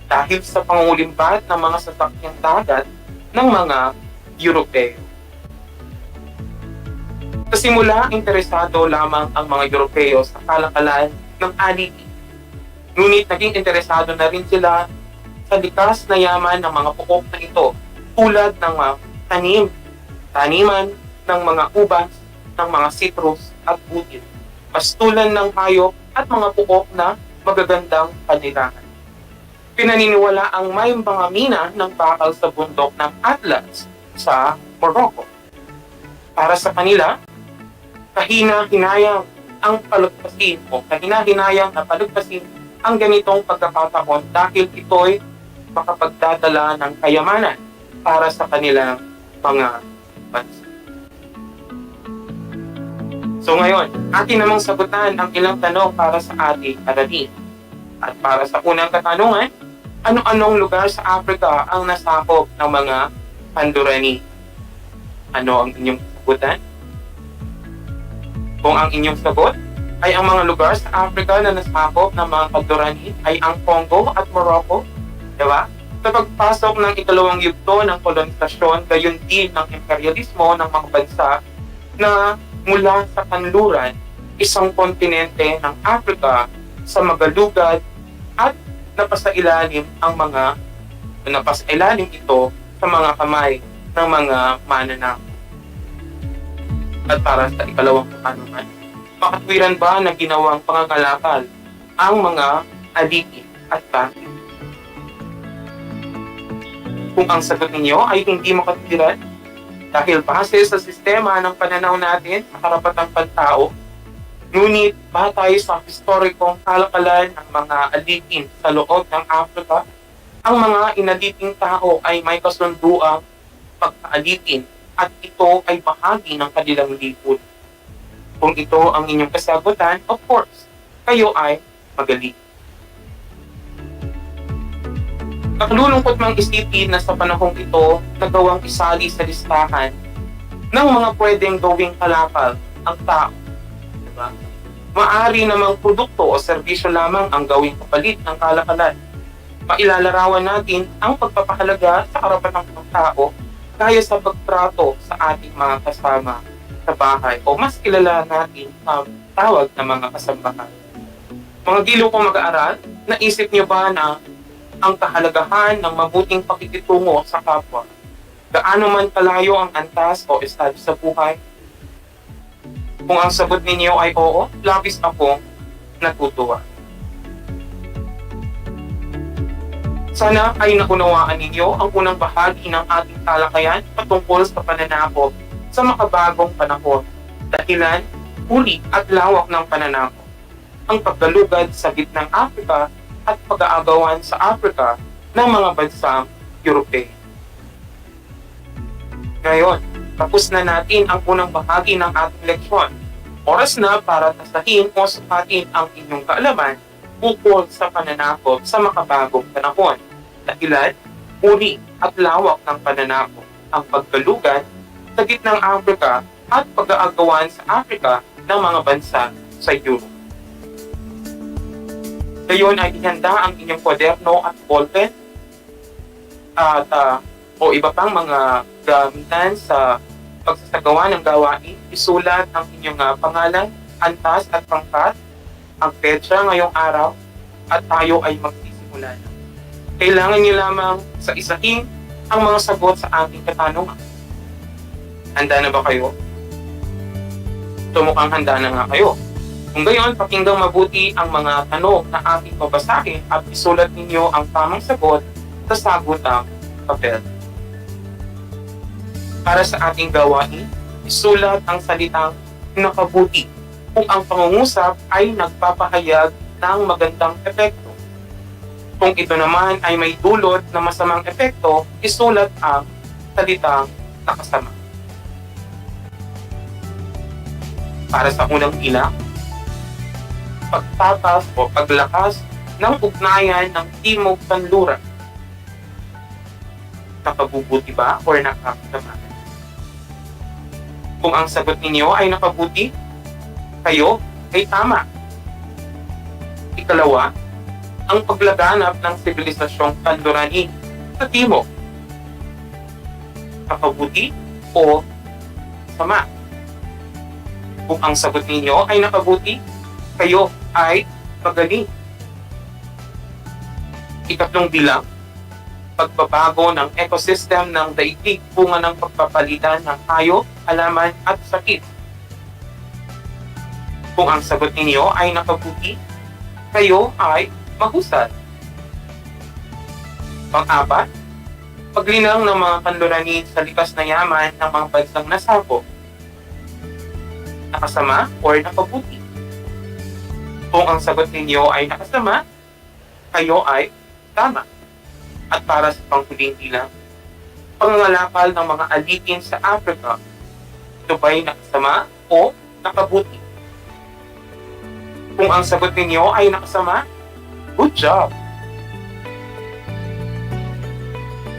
dahil sa pangungulimbat ng mga sasakyang dagat ng mga Europeo. Sa simula, interesado lamang ang mga Europeo sa kalakalan ng alipin. Ngunit naging interesado na rin sila sa likas na yaman ng mga puok na ito tulad ng mga taniman ng mga ubas, ng mga citrus at butil, pastulan ng hayop at mga puok na magagandang panirahan. Pinaniniwala ang may mga mina ng bakal sa bundok ng Atlas sa Morocco. Para sa kanila, kahina-hinayang na palagpasin ang ganitong pagkakataon dahil ito'y makapagdadala ng kayamanan para sa kanilang mga bansa. So ngayon, atin namang sagutan ang ilang tanong para sa ating aralin. At para sa unang katanungan, ano-anong lugar sa Africa ang nasakop ng mga Pandurani? Ano ang inyong sagutan? Kung ang inyong sagot ay ang mga lugar sa Africa na nasakop ng mga Pandurani ay ang Congo at Morocco, diba? Sa pagpasok ng ikalawang yugto ng kolonisasyon, gayon din ng imperialismo ng mga bansa na mula sa kanluran, isang kontinente ng Africa sa magalugad at napasailalim ito sa mga kamay ng mga mananakop. At para sa ikalawang katanungan, makatwiran ba na ginawang pangangalakal ang mga alipin at bakit? Kung ang sagot ninyo ay hindi makatwiran, dahil base sa sistema ng pananaw natin sa karapatang pantao, ngunit batay sa historikong kalakalan ng mga alipin sa loob ng Africa, ang mga inaliping tao ay may kasunduang pagkaalipin at ito ay bahagi ng kanilang lipod. Kung ito ang inyong kasagutan, of course, kayo ay magaling. Nakalulungkot mang isipin na sa panahong ito, nagawang isali sa listahan ng mga pwedeng gawing kalakal ang tao. Diba? Maari namang produkto o serbisyo lamang ang gawing kapalit ng kalakalan. Mailalarawan natin ang pagpapahalaga sa karapatang tao gaya sa pagtrato sa ating mga kasama sa bahay o mas kilala natin sa tawag na mga kasambahay. Mga giliw kong mag-aaral, naisip niyo ba na ang kahalagahan ng mabuting pakikitungo sa kapwa, gaano man kalayo ang antas o estado sa buhay? Kung ang sagot ninyo ay oo, labis akong natutuwa. Sana ay naunawaan ninyo ang unang bahagi ng ating talakayan patungkol sa pananakop sa makabagong panahon, dahilan, uri at lawak ng pananakop, ang paggalugad sa gitnang Afrika at pag-aagawan sa Afrika ng mga bansang Europeo. Ngayon, tapos na natin ang unang bahagi ng ating leksyon. Oras na para tasahin o sukatin ang inyong kaalaman ukol sa pananakop sa makabagong panahon, dahilan, uri at lawak ng pananakop, ang paggalugad sa gitnang Afrika at pag-aagawan sa Afrika ng mga bansa sa Europe. Ngayon ay ihanda ang inyong kwaderno at ballpen at o iba pang mga gamitan sa pagsasagawa ng gawain. Isulat ang inyong pangalan, antas at pangkat, ang petsa ngayong araw, at tayo ay magsisimula na. Kailangan niyo lamang sa isahin ang mga sagot sa ating katanungan. Handa na ba kayo? Mukhang handa na nga kayo. Kung gayon, pakinggang mabuti ang mga tanong na ating babasahin at isulat ninyo ang tamang sagot sa sagutang papel. Para sa ating gawain, isulat ang salitang nakabuti kung ang pangungusap ay nagpapahayag ng magandang epekto. Kung ito naman ay may dulot na masamang epekto, isulat ang salitang nakasama. Para sa unang bilang, pagtatas o paglakas ng ugnayan ng Timog Kanluran. Nakabubuti ba o nakakasama? Kung ang sagot ninyo ay nakabuti, kayo ay tama. Ikalawa, ang paglaganap ng sibilisasyong Kanlurani sa Timog. Nakabuti o sama? Kung ang sagot ninyo ay nakabuti, kayo ay magaling. Ikatlong bilang, pagbabago ng ecosystem ng daigdig bunga ng pagpapalitan ng hayop, halaman at sakit. Kung ang sagot ninyo ay nakabuti, kayo ay mahusay. Pang-apat, paglinang ng mga kanlurani sa likas na yaman ng mga bansang nasako. Nakasama o nakabuti? Kung ang sagot ninyo ay nakasama, kayo ay tama. At para sa panghuling bilang, pangangalakal ng mga alipin sa Africa, ito ba'y nakasama o nakabuti? Kung ang sagot ninyo ay nakasama, good job!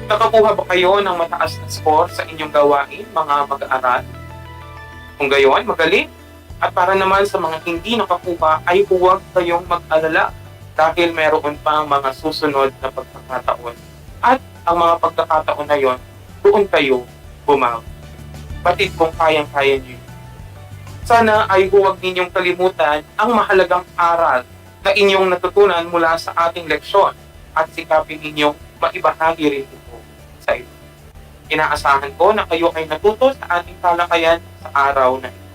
Nakakuha ba kayo ng mataas na score sa inyong gawain, mga mag-aaral? Kung gayon, magaling! At para naman sa mga hindi nakakuha ay huwag kayong mag-alala dahil mayroon pa mga susunod na pagkakataon. At ang mga pagkakataon na yon, doon kayo bumawi. Batid kung kayang-kaya nyo. Sana ay huwag ninyong kalimutan ang mahalagang aral na inyong natutunan mula sa ating leksyon at sikapin ninyong maibahagi rin ito sa iyo. Inaasahan ko na kayo ay natuto sa ating talakayan sa araw na ito.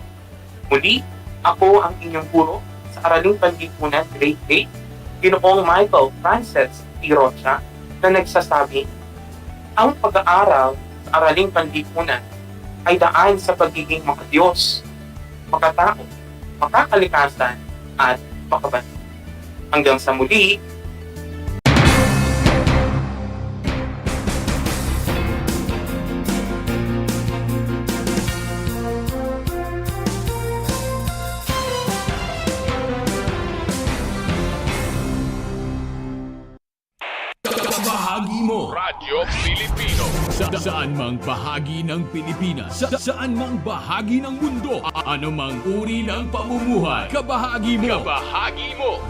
Muli, ako ang inyong guro sa Araling Panlipunan Grade 8, Ginoong Michael Francis T. Rocha, na nagsasabi, ang pag-aaral sa Araling Panlipunan ay daan sa pagiging makadiyos, makatao, makakalikasan, at makabanto. Hanggang sa muli, Kabahagi mo. Radyo Pilipino. Saan mang bahagi ng Pilipinas, saan mang bahagi ng mundo, anumang uri ng pamumuhay, kabahagi mo.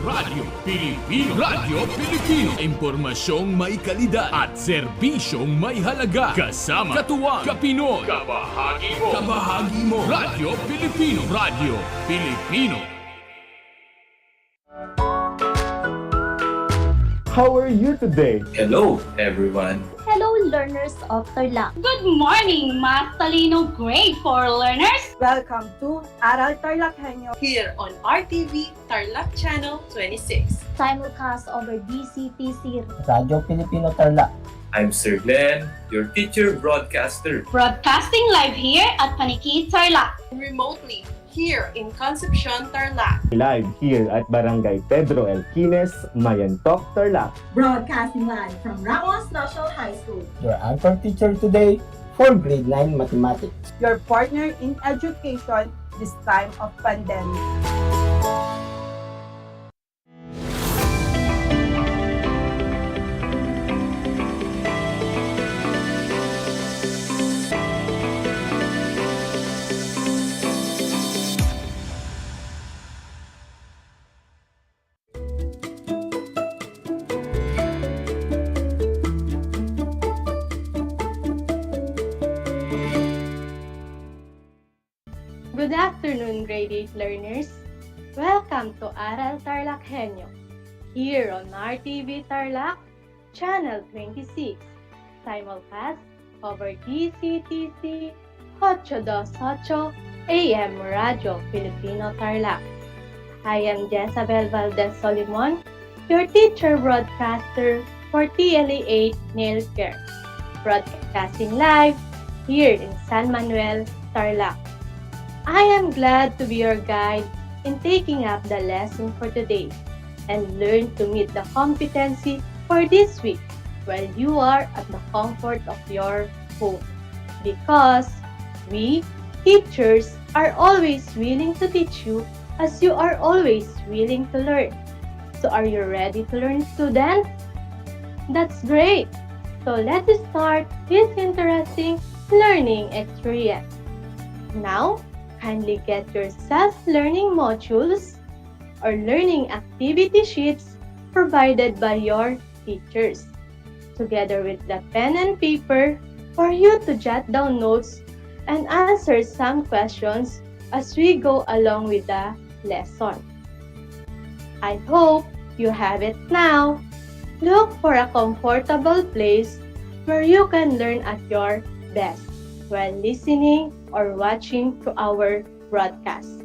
Radyo Pilipino. Radyo Pilipino. Impormasyong may kalidad at serbisyong may halaga. Kasama, katuwang, kapinoy. Kabahagi mo. Radyo Pilipino. Radyo Pilipino. How are you today? Hello, everyone. Hello, learners of Tarlac. Good morning, Math Talino Grade 4 learners! Welcome to Aral TarlakHenyo here on RTV Tarlac Channel 26. Simulcast over DCTC Radyo Pilipino Tarlac. I'm Sir Glenn, your teacher broadcaster. Broadcasting live here at Paniki Tarlac. Remotely here in Concepcion, Tarlac. Live here at Barangay Pedro Elquines, Mayantok, Tarlac. Broadcasting live from Ramos National High School. Your anchor teacher today for grade 9 mathematics. Your partner in education this time of pandemic. Good afternoon, grade 8 learners. Welcome to Aral TarlakHenyo, here on RTV Tarlac, Channel 26, simulcast over DCTC 828 AM Radio Filipino Tarlac. I am Jezabel Valdez Solimon, your teacher broadcaster for TLE 8 Nail Care, broadcasting live here in San Manuel, Tarlac. I am glad to be your guide in taking up the lesson for today and learn to meet the competency for this week while you are at the comfort of your home. Because we, teachers, are always willing to teach you as you are always willing to learn. So are you ready to learn, students? That's great! So let's start this interesting learning experience. Now, kindly get your self-learning modules or learning activity sheets provided by your teachers, together with the pen and paper for you to jot down notes and answer some questions as we go along with the lesson. I hope you have it now. Look for a comfortable place where you can learn at your best while listening or watching to our broadcast.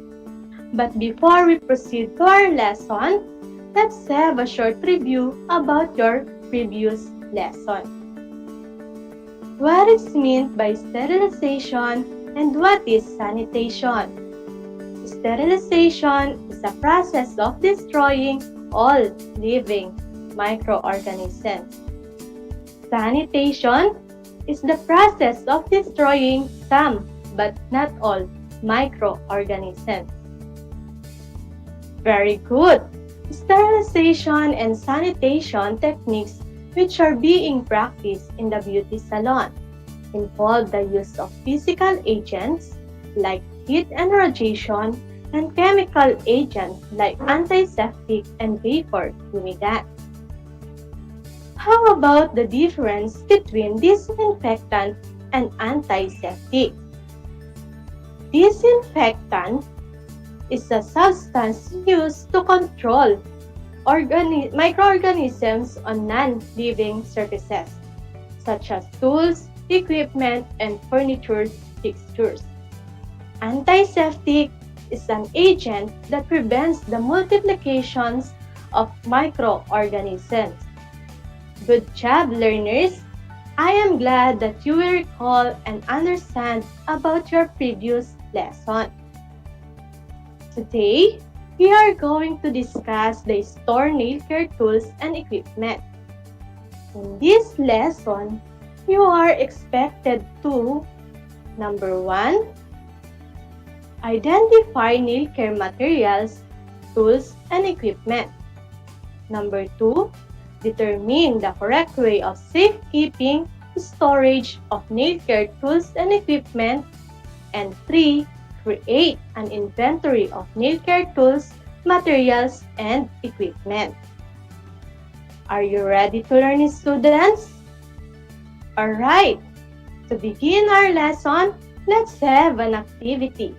But before we proceed to our lesson, let's have a short review about your previous lesson. What is meant by sterilization and what is sanitation? Sterilization is a process of destroying all living microorganisms. Sanitation is the process of destroying some but not all microorganisms. Very good! Sterilization and sanitation techniques which are being practiced in the beauty salon involve the use of physical agents like heat and radiation and chemical agents like antiseptic and vapor fumigant. How about the difference between disinfectant and antiseptic? Disinfectant is a substance used to control microorganisms on non-living surfaces, such as tools, equipment, and furniture fixtures. Antiseptic is an agent that prevents the multiplications of microorganisms. Good job, learners! I am glad that you will recall and understand about your previous lesson. Today, we are going to discuss the store nail care tools and equipment. In this lesson, you are expected to number 1, identify nail care materials, tools, and equipment. Number 2, determine the correct way of safekeeping storage of nail care tools and equipment. And 3. Create an inventory of nail care tools, materials, and equipment. Are you ready to learn, students? Alright, to begin our lesson, let's have an activity.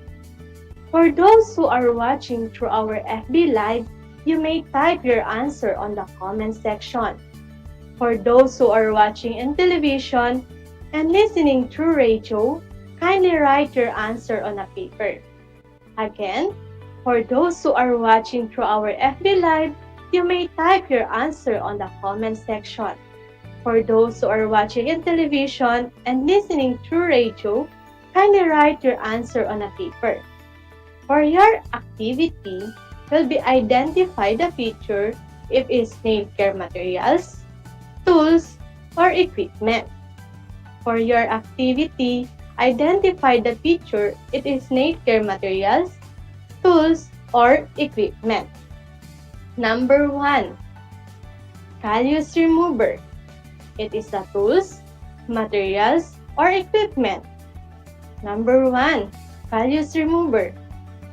For those who are watching through our FB Live, you may type your answer on the comment section. For those who are watching in television and listening through radio, kindly write your answer on a paper. Again, for those who are watching through our FB Live, you may type your answer on the comment section. For those who are watching in television and listening through radio, kindly write your answer on a paper. For your activity, will be identify the feature if it's nail care materials, tools, or equipment. For your activity, identify the feature it is nail care materials, tools, or equipment. Number 1. Callus remover. It is a tools, materials, or equipment. Number 1. Callus remover.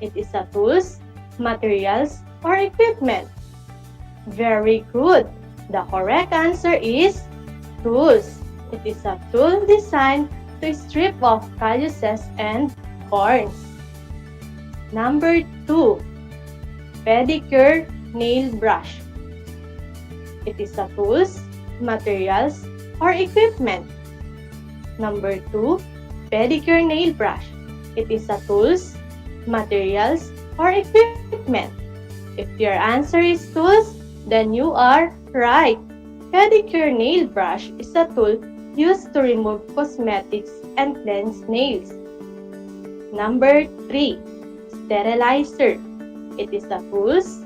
It is a tools, materials, or equipment. Very good. The correct answer is tools. It is a tool designed to strip off calluses and corns. Number 2. Pedicure nail brush. It is a tools, materials, or equipment. Number 2. Pedicure nail brush. It is a tools, materials, or equipment. If your answer is tools, then you are right. Pedicure nail brush is a tool used to remove cosmetics and cleanse nails. Number 3. Sterilizer. It is a tools,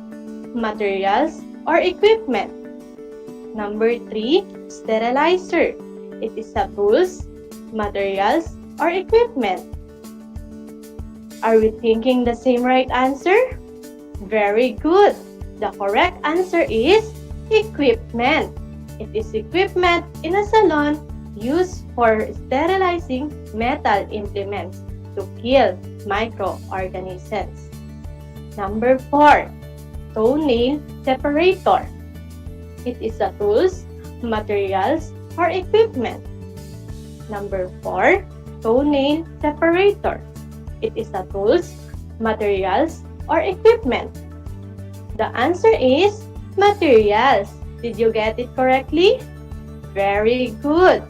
materials, or equipment. Number 3. Sterilizer. It is a tools, materials, or equipment. Are we thinking the same right answer? Very good. The correct answer is equipment. It is equipment in a salon used for sterilizing metal implements to kill microorganisms. Number 4. Toenail separator. It is a tools, materials, or equipment. Number 4. Toenail separator. It is a tools, materials, or equipment. The answer is materials. Did you get it correctly? Very good.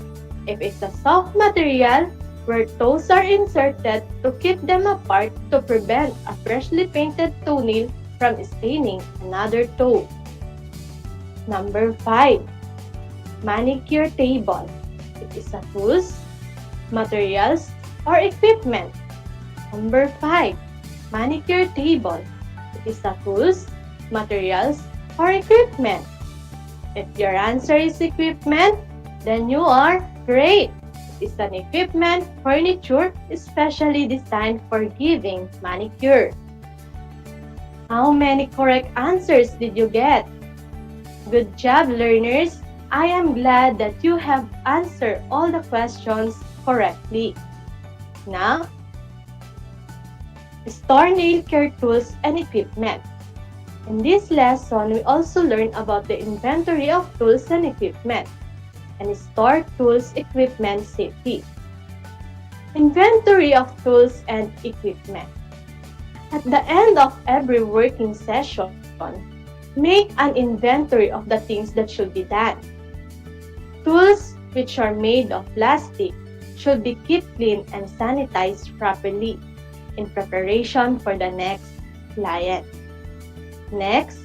If it's a soft material where toes are inserted to keep them apart to prevent a freshly painted toenail from staining another toe. Number 5. Manicure table. It is a tools, materials, or equipment. Number 5. Manicure table. It is a tools, materials, or equipment. If your answer is equipment, then you are great. It is an equipment furniture especially designed for giving manicure. How many correct answers did you get? Good job, learners. I am glad that you have answered all the questions correctly. Now, store nail care tools and equipment. In this lesson, we also learn about the inventory of tools and equipment and store tools equipment safety. Inventory of tools and equipment. At the end of every working session, make an inventory of the things that should be done. Tools which are made of plastic should be kept clean and sanitized properly in preparation for the next client. Next,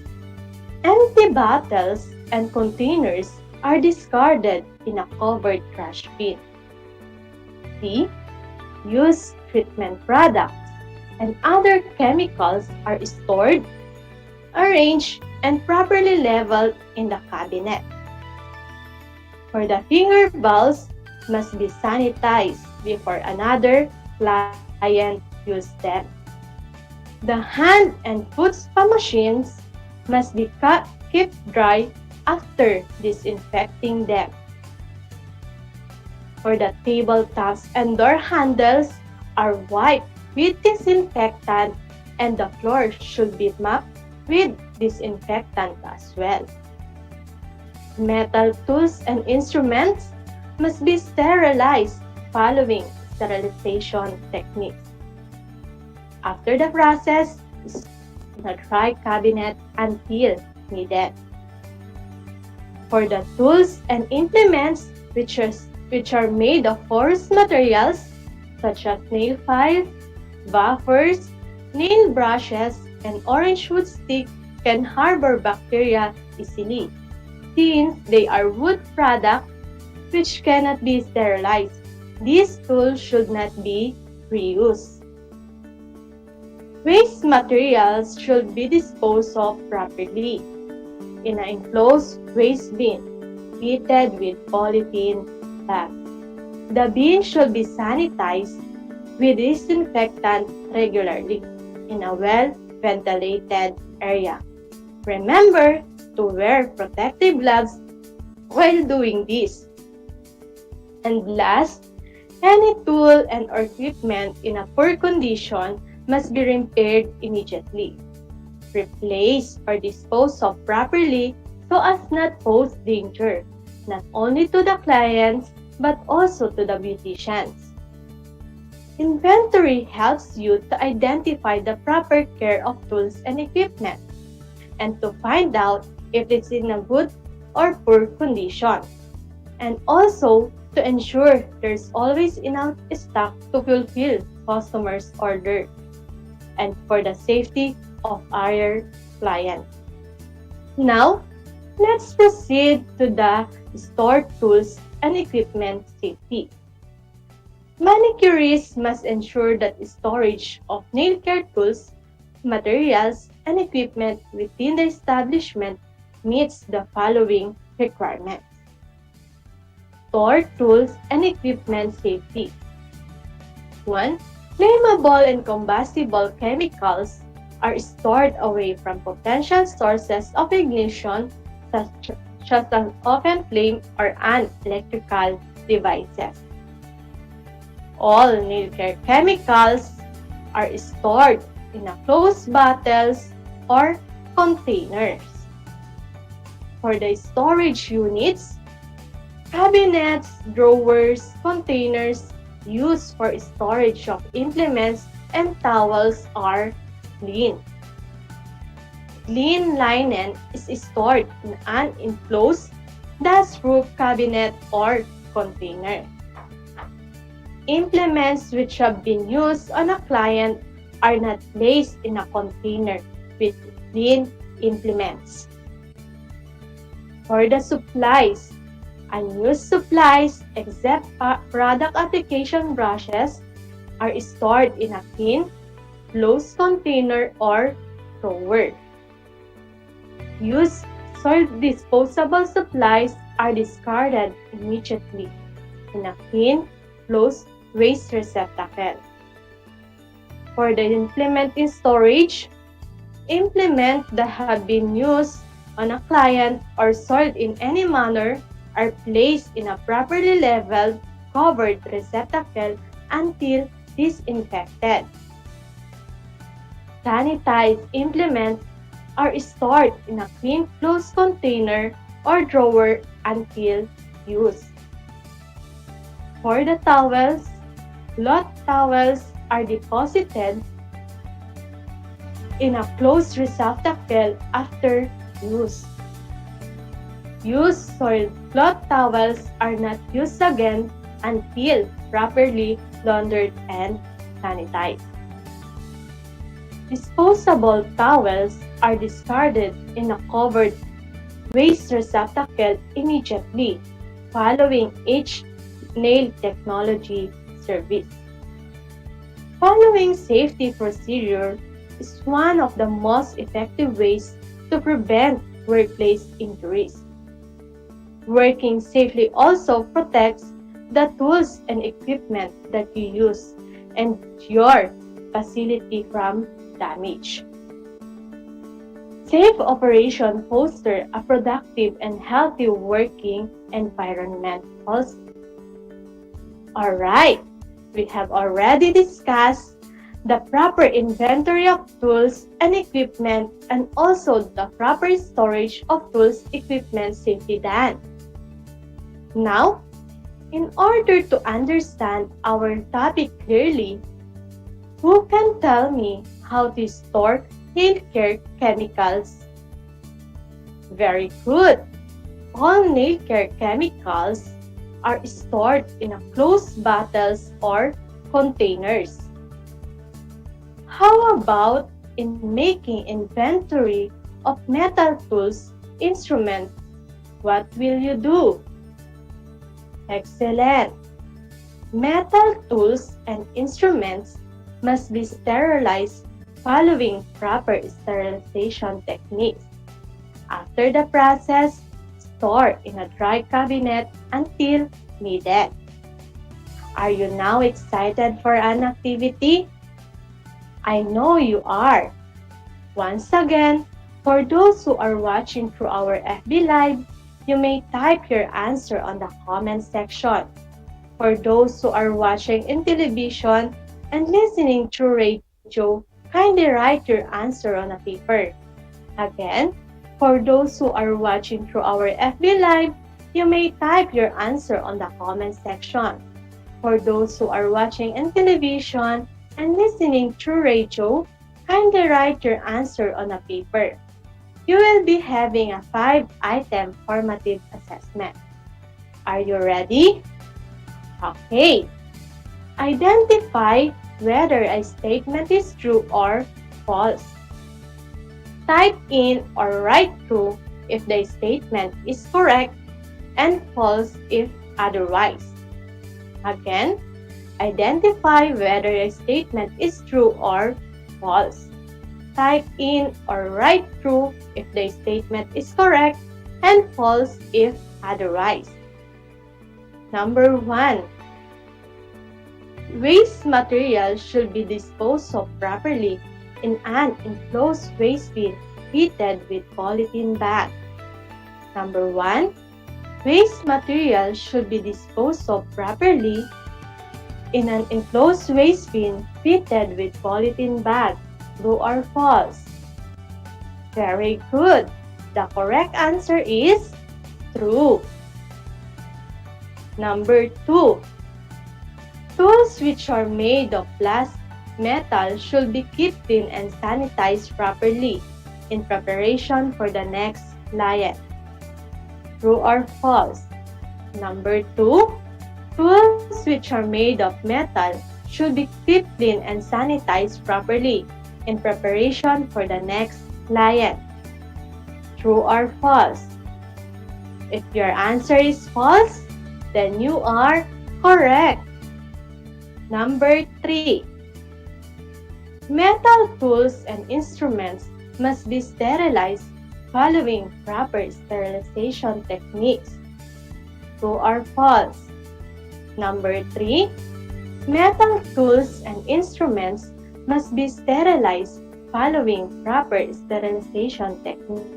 empty bottles and containers are discarded in a covered trash bin. C. Used treatment products and other chemicals are stored, arranged, and properly leveled in the cabinet. For the finger bowls must be sanitized before another client uses them. The hand and foot spa machines must be kept dry after disinfecting them. For the tabletops and door handles are wiped with disinfectant and the floor should be mopped with disinfectant as well. Metal tools and instruments must be sterilized following sterilization techniques. After the process, in a dry cabinet until needed. For the tools and implements which are made of porous materials such as nail files, buffers, nail brushes, and orange wood stick can harbor bacteria easily since they are wood products which cannot be sterilized. These tools should not be reused. Waste materials should be disposed of properly in an enclosed waste bin fitted with polythene bag. The bin should be sanitized with disinfectant regularly in a well-ventilated area. Remember to wear protective gloves while doing this. And last, any tool and or equipment in a poor condition must be repaired immediately, replaced or disposed of properly so as not pose danger, not only to the clients but also to the beauticians. Inventory helps you to identify the proper care of tools and equipment and to find out if it's in a good or poor condition, and also to ensure there's always enough stock to fulfill customers' order and for the safety of our clients. Now, let's proceed to the stored tools and equipment safety. Manicurists must ensure that storage of nail care tools, materials, and equipment within the establishment meets the following requirements. Stored tools and equipment safety. 1. Flammable and combustible chemicals are stored away from potential sources of ignition such as an open flame or an electrical devices. All nail care chemicals are stored in a closed bottles or containers. For the storage units, cabinets, drawers, containers used for storage of implements and towels are clean. Clean linen is stored in an enclosed dust-proof cabinet or container. Implements which have been used on a client are not placed in a container with clean implements. For the supplies, unused supplies except product application brushes are stored in a clean, closed container or drawer. Used disposable supplies are discarded immediately in a clean, closed waste receptacle. For the implement in storage, implements that have been used on a client or sold in any manner are placed in a properly leveled, covered receptacle until disinfected. Sanitized implements are stored in a clean closed container or drawer until used. For the towels, cloth towels are deposited in a closed receptacle after use. Used soiled cloth towels are not used again until properly laundered and sanitized. Disposable towels are discarded in a covered waste receptacle immediately following each nail technology service. Following safety procedure is one of the most effective ways to prevent workplace injuries. Working safely also protects the tools and equipment that you use and your facility from damage. Safe operation fosters a productive and healthy working environment also. Alright, we have already discussed the proper inventory of tools and equipment and also the proper storage of tools, equipment safely done. Now, in order to understand our topic clearly, who can tell me how to store healthcare chemicals? Very good. All nail care chemicals are stored in a closed bottles or containers. How about in making inventory of metal tools, instruments? What will you do? Excellent! Metal tools and instruments must be sterilized following proper sterilization techniques. After the process, store in a dry cabinet until needed. Are you now excited for an activity? I know you are. Once again, for those who are watching through our FB Live, you may type your answer on the comment section. For those who are watching in television and listening through radio, kindly write your answer on a paper. Again, for those who are watching through our FB Live, you may type your answer on the comment section. For those who are watching in television and listening through radio, kindly write your answer on a paper. You will be having a 5-item formative assessment. Are you ready? Okay. Identify whether a statement is true or false. Type in or write true if the statement is correct and false if otherwise. Again, identify whether a statement is true or false. Type in or write true if the statement is correct and false if otherwise. Number 1. Waste material should be disposed of properly in an enclosed waste bin fitted with polythene bag. Number 1. Waste material should be disposed of properly in an enclosed waste bin fitted with polythene bag. True or false? Very good. The correct answer is true. Number 2. Tools which are made of glass metal should be kept clean and sanitized properly in preparation for the next client. True or false? Number 2. Tools which are made of metal should be kept clean and sanitized properly in preparation for the next client. True or false? If your answer is false, then you are correct. Number 3. Metal tools and instruments must be sterilized following proper sterilization techniques. True or false? Number 3. Metal tools and instruments must be sterilized following proper sterilization techniques.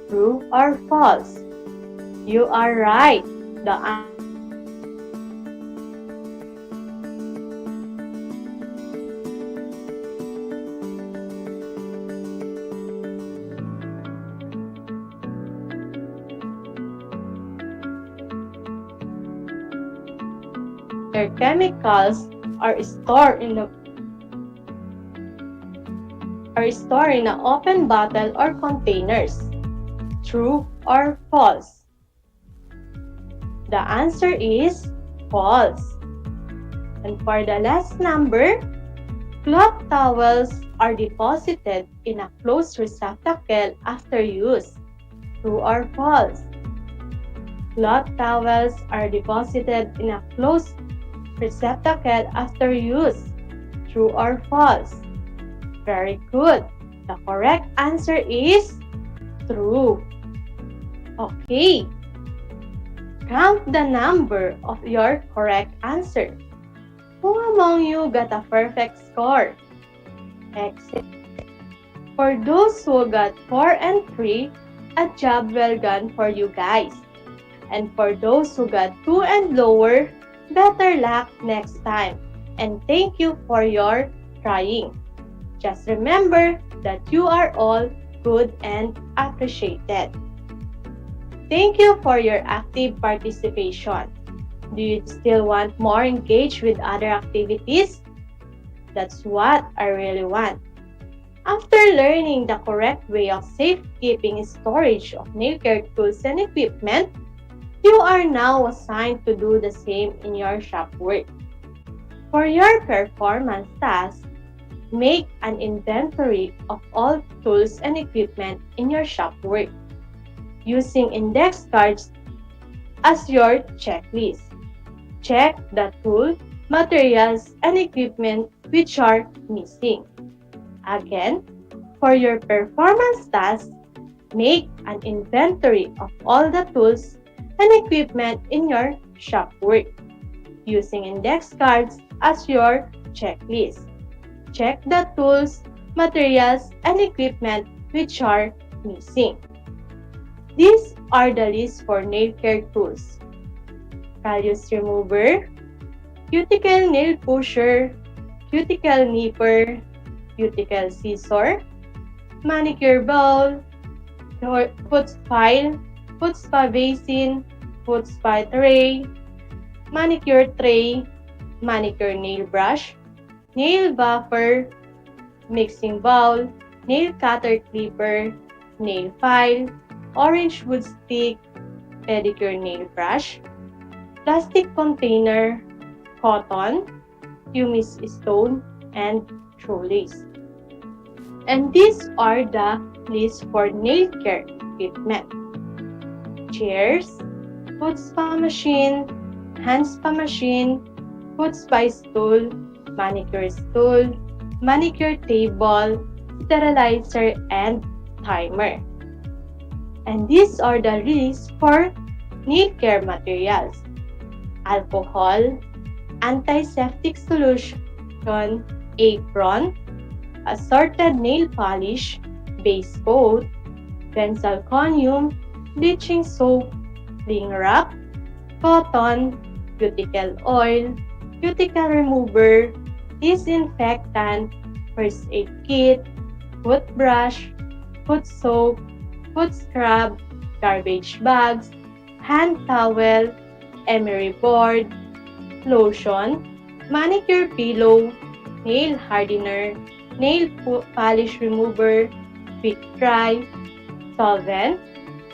True or false? You are right. The chemicals are stored in an open bottle or containers. True or false? The answer is false. And for the last number, cloth towels are deposited in a closed receptacle after use. True or false? Cloth towels are deposited in a closed receptacle after use. True or false? Very good. The correct answer is true. Okay. Count the number of your correct answer. Who among you got a perfect score? Excellent. For those who got 4 and 3, a job well done for you guys. And for those who got 2 and lower, Better luck next time, and thank you for your trying. Just remember that you are all good and appreciated. Thank you for your active participation. Do you still want more engaged with other activities? That's what I really want. After learning the correct way of safekeeping storage of nail care tools and equipment, you are now assigned to do the same in your shop work. For your performance task, make an inventory of all tools and equipment in your shop work, using index cards as your checklist. Check the tool, materials, and equipment which are missing. Again, for your performance task, make an inventory of all the tools and equipment in your shop work, using index cards as your checklist. Check the tools, materials, and equipment which are missing. These are the lists for nail care tools: callus remover, cuticle nail pusher, cuticle nipper, cuticle scissor, manicure bowl, foot file, foot spa basin, foot spa tray, manicure tray, manicure nail brush, nail buffer, mixing bowl, nail cutter clipper, nail file, orange wood stick, pedicure nail brush, plastic container, cotton, pumice stone, and shoelace. And these are the lists for nail care equipment: chairs, foot spa machine, hand spa machine, foot spa stool, manicure stool, manicure table, sterilizer, and timer. And these are the lists for nail care materials: alcohol, antiseptic solution, apron, assorted nail polish, base coat, benzalconium, bleaching soap, cling wrap, cotton, cuticle oil, cuticle remover, disinfectant, first aid kit, foot brush, foot soap, foot scrub, garbage bags, hand towel, emery board, lotion, manicure pillow, nail hardener, nail polish remover, quick dry, solvent,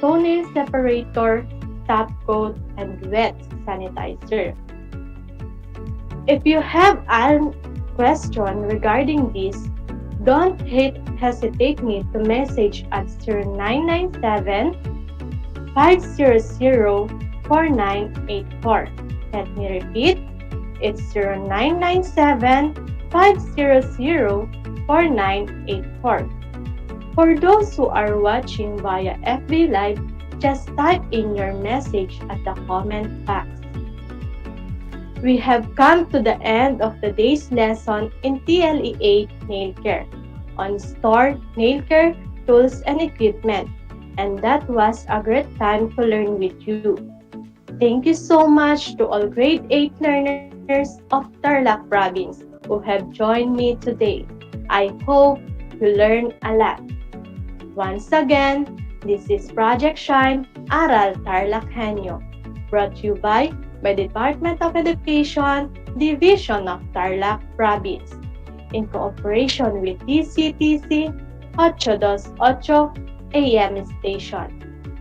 toenail separator, top coat, and wet sanitizer. If you have a question regarding this, don't hesitate me to message at 0997 500 4984. Let me repeat, it's 0997 500 4984. For those who are watching via FB Live, just type in your message at the comment box. We have come to the end of the day's lesson in TLE 8 Nail Care on Store Nail Care Tools and Equipment, and that was a great time to learn with you. Thank you so much to all grade 8 learners of Tarlac Province who have joined me today. I hope you learned a lot. Once again, this is Project Shine Aral TarlakHenyo, brought to you by Department of Education, Division of Tarlac Province, in cooperation with DCTC 828 AM Station.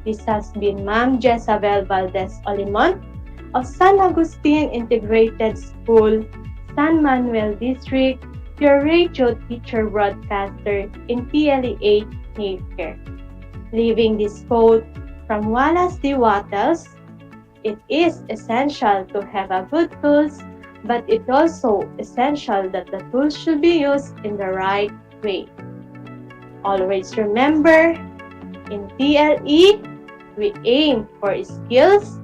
This has been Ma'am Jezabel Valdez Olimon of San Agustin Integrated School, San Manuel District, your radio teacher broadcaster in TLE 8 Nail Care. Leaving this quote from Wallace D. Wattles: it is essential to have a good tools, but it's also essential that the tools should be used in the right way. Always remember, in TLE, we aim for skills,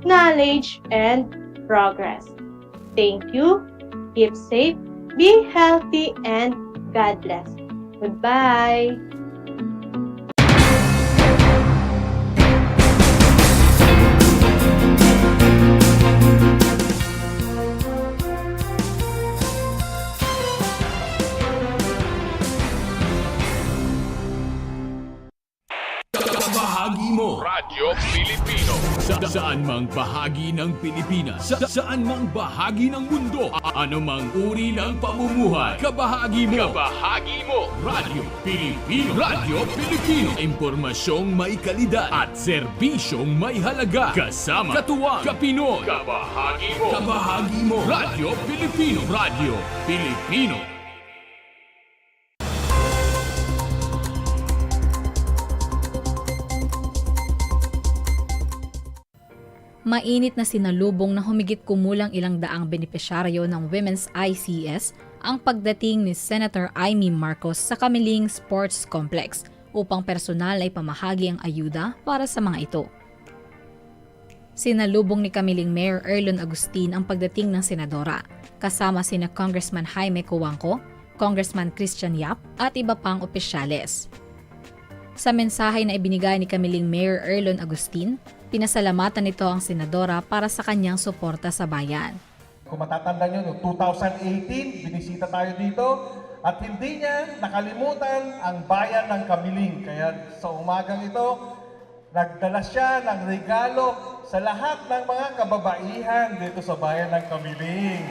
knowledge, and progress. Thank you, keep safe, be healthy, and God bless. Goodbye! Pilipino. Saan mang bahagi ng Pilipinas, saan mang bahagi ng mundo, anumang uri ng pamumuhay, kabahagi mo. Radyo Pilipino. Radyo Pilipino. Impormasyong may kalidad at serbisyong may halaga. Kasama, katuwang, kapinoy. Kabahagi mo. Radyo Pilipino. Radyo Pilipino. Mainit na sinalubong na humigit kumulang ilang daang benepisyaryo ng Women's ICS ang pagdating ni Senator Amy Marcos sa Kamiling Sports Complex upang personal ay pamahagi ang ayuda para sa mga ito. Sinalubong ni Kamiling Mayor Erlon Agustin ang pagdating ng senadora, kasama sina Congressman Jaime Cuangco, Congressman Christian Yap at iba pang opisyales. Sa mensahe na ibinigay ni Kamiling Mayor Erlon Agustin, pinasalamatan nito ang senadora para sa kanyang suporta sa bayan. Kung matatanda nyo, noong 2018, binisita tayo dito at hindi niya nakalimutan ang bayan ng Kamiling. Kaya sa umagang ito, nagdala siya ng regalo sa lahat ng mga kababaihan dito sa bayan ng Kamiling.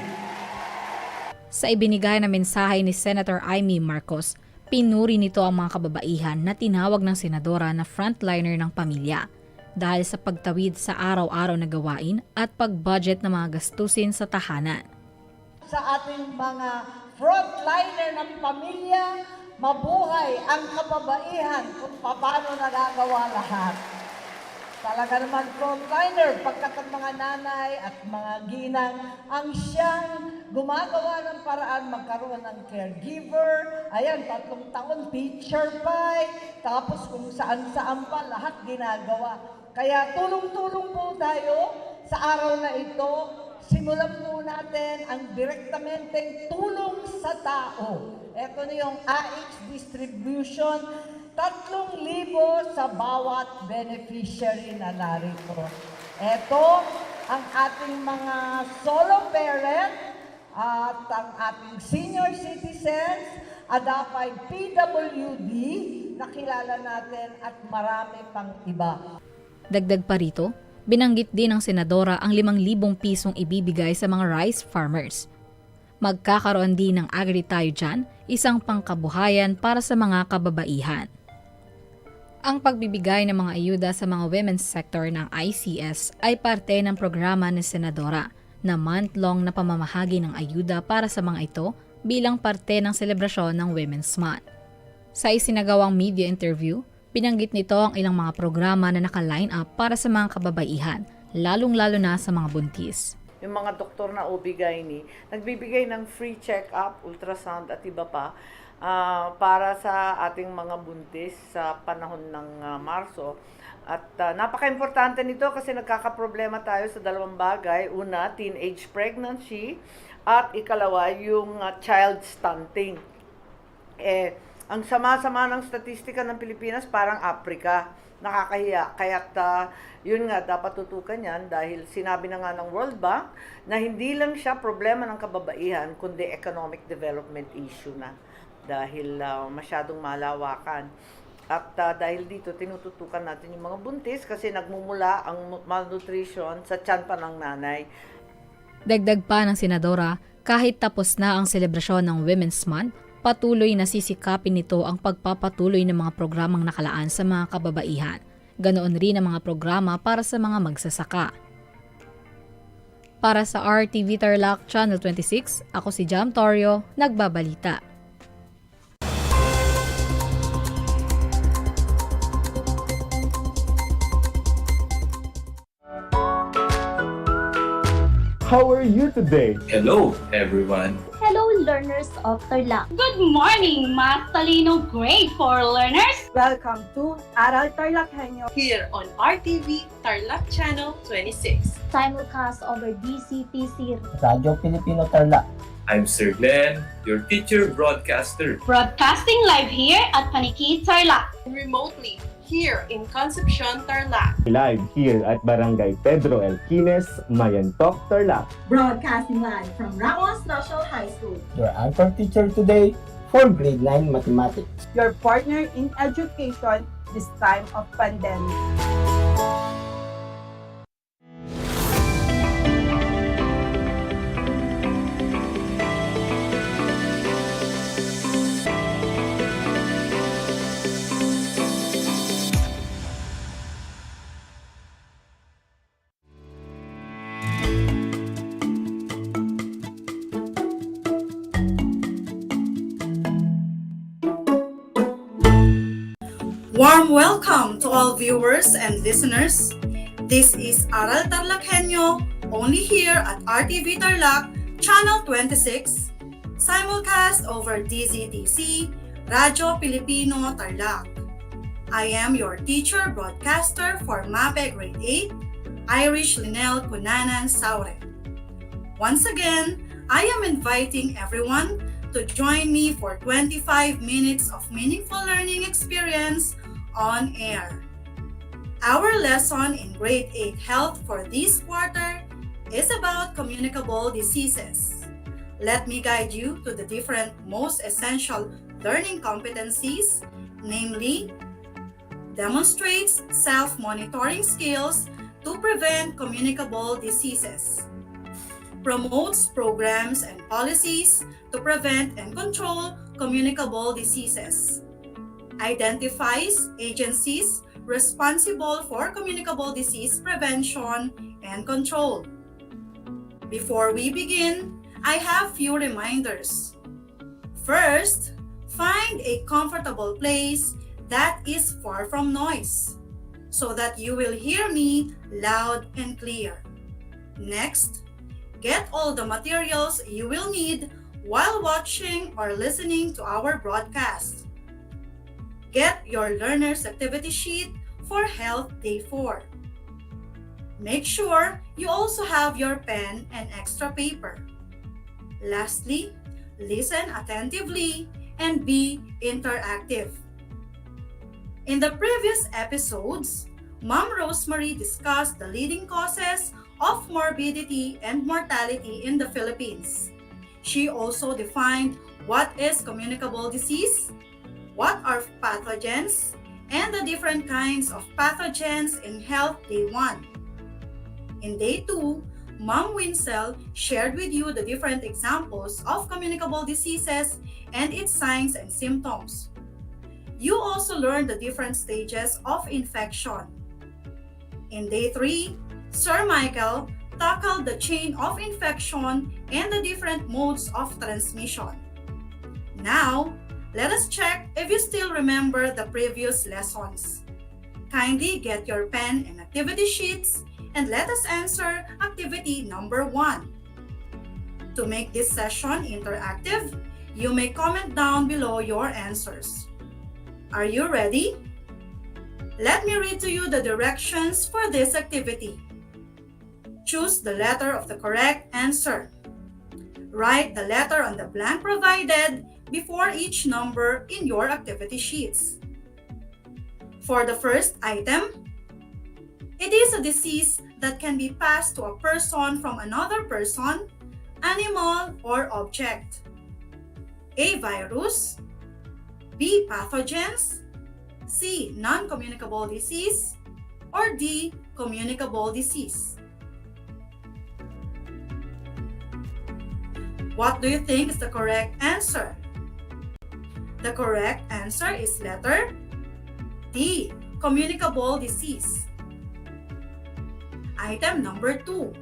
Sa ibinigay na mensahe ni Senator Amy Marcos, pinuri nito ang mga kababaihan na tinawag ng senadora na frontliner ng pamilya dahil sa pagtawid sa araw-araw na gawain at pag-budget ng mga gastusin sa tahanan. Sa ating mga frontliner ng pamilya, mabuhay ang kababaihan kung paano nagagawa lahat. Talaga naman frontliner, pagkat ang mga nanay at mga ginang ang siyang gumagawa ng paraan magkaroon ng caregiver. Ayan, 3 taon, teacher pa, tapos kung saan-saan pa, lahat ginagawa. Kaya tulong-tulong po tayo sa araw na ito. Simulan po natin ang direktamenteng tulong sa tao. Ito na yung AX distribution, 3,000 sa bawat beneficiary na narito. Ito ang ating mga solo parent at ang ating senior citizens, adapay PWD, nakilala natin at marami pang iba. Dagdag pa rito, binanggit din ng senadora ang 5,000 pisong ibibigay sa mga rice farmers. Magkakaroon din ng Agri Tayo Dyan, isang pangkabuhayan para sa mga kababaihan. Ang pagbibigay ng mga ayuda sa mga women's sector ng ICS ay parte ng programa ni senadora na month-long na pamamahagi ng ayuda para sa mga ito bilang parte ng selebrasyon ng Women's Month. Sa isinagawang media interview, binanggit nito ang ilang mga programa na naka-line up para sa mga kababaihan, lalong-lalo na sa mga buntis. Yung mga doktor na OB-GYN, nagbibigay ng free check-up, ultrasound at iba pa para sa ating mga buntis sa panahon ng Marso. At napaka-importante nito kasi nagkakaproblema tayo sa 2 bagay. Una, teenage pregnancy at ikalawa, yung child stunting. Ang sama-sama ng statistika ng Pilipinas parang Africa. Nakakahiya. Kaya't yun nga, dapat tutukan yan dahil sinabi na nga ng World Bank na hindi lang siya problema ng kababaihan, kundi economic development issue na. Dahil masyadong malawakan. At dahil dito, tinututukan natin yung mga buntis kasi nagmumula ang malnutrition sa tiyan pa ng nanay. Dagdag pa ng senadora, kahit tapos na ang selebrasyon ng Women's Month, patuloy na sisikapin nito ang pagpapatuloy ng mga programang nakalaan sa mga kababaihan. Ganoon rin ang mga programa para sa mga magsasaka. Para sa RTV Tarlac Channel 26, ako si Jam Torio, nagbabalita. How are you today? Hello, everyone. Hello, learners of Tarlac. Good morning, Math Talino Grade 4 learners! Welcome to Aral TarlakHenyo Here on RTV Tarlac Channel 26. Simulcast over DCTC. Radyo Pilipino Tarlac. I'm Sir Glenn, your teacher broadcaster. Broadcasting live here at Paniki, Tarlac. Remotely here in Concepcion, Tarlac. Live here at Barangay Pedro Elquines, Mayantok, Tarlac. Broadcasting live from Ramos National High School. Your anchor teacher today for grade 9 mathematics. your partner in education this time of pandemic. Warm welcome to all viewers and listeners. This is Aral TarlakHenyo, only here at RTV Tarlac, Channel 26, simulcast over DZTC, Radyo Pilipino Tarlac. I am your teacher broadcaster for MAPE Grade 8, Irish Linel Cunanan Saure. Once again, I am inviting everyone to join me for 25 minutes of meaningful learning experience on air. Our lesson in Grade 8 Health for this quarter is about communicable diseases. Let me guide you to the different most essential learning competencies, namely, demonstrates self-monitoring skills to prevent communicable diseases, promotes programs and policies to prevent and control communicable diseases, identifies agencies responsible for communicable disease prevention and control. Before we begin, I have few reminders. First, find a comfortable place that is far from noise so that you will hear me loud and clear. Next, get all the materials you will need while watching or listening to our broadcast. Get your learner's activity sheet for Health Day 4. Make sure you also have your pen and extra paper. Lastly, listen attentively and be interactive. In the previous episodes, Ma'am Rosemary discussed the leading causes of morbidity and mortality in the Philippines. She also defined what is communicable disease, what are pathogens, and the different kinds of pathogens in Health Day 1. In Day 2, Ma'am Winsel shared with you the different examples of communicable diseases and its signs and symptoms. You also learned the different stages of infection. In Day 3, Sir Michael tackled the chain of infection and the different modes of transmission. Now, let us check if you still remember the previous lessons. Kindly get your pen and activity sheets and let us answer activity number 1. To make this session interactive, you may comment down below your answers. Are you ready? Let me read to you the directions for this activity. Choose the letter of the correct answer. Write the letter on the blank provided before each number in your activity sheets. For the first item, it is a disease that can be passed to a person from another person, animal, or object. A. Virus. B. Pathogens. C. Non-communicable disease. Or D. Communicable disease. What do you think is the correct answer? The correct answer is letter D. Communicable disease. Item number 2.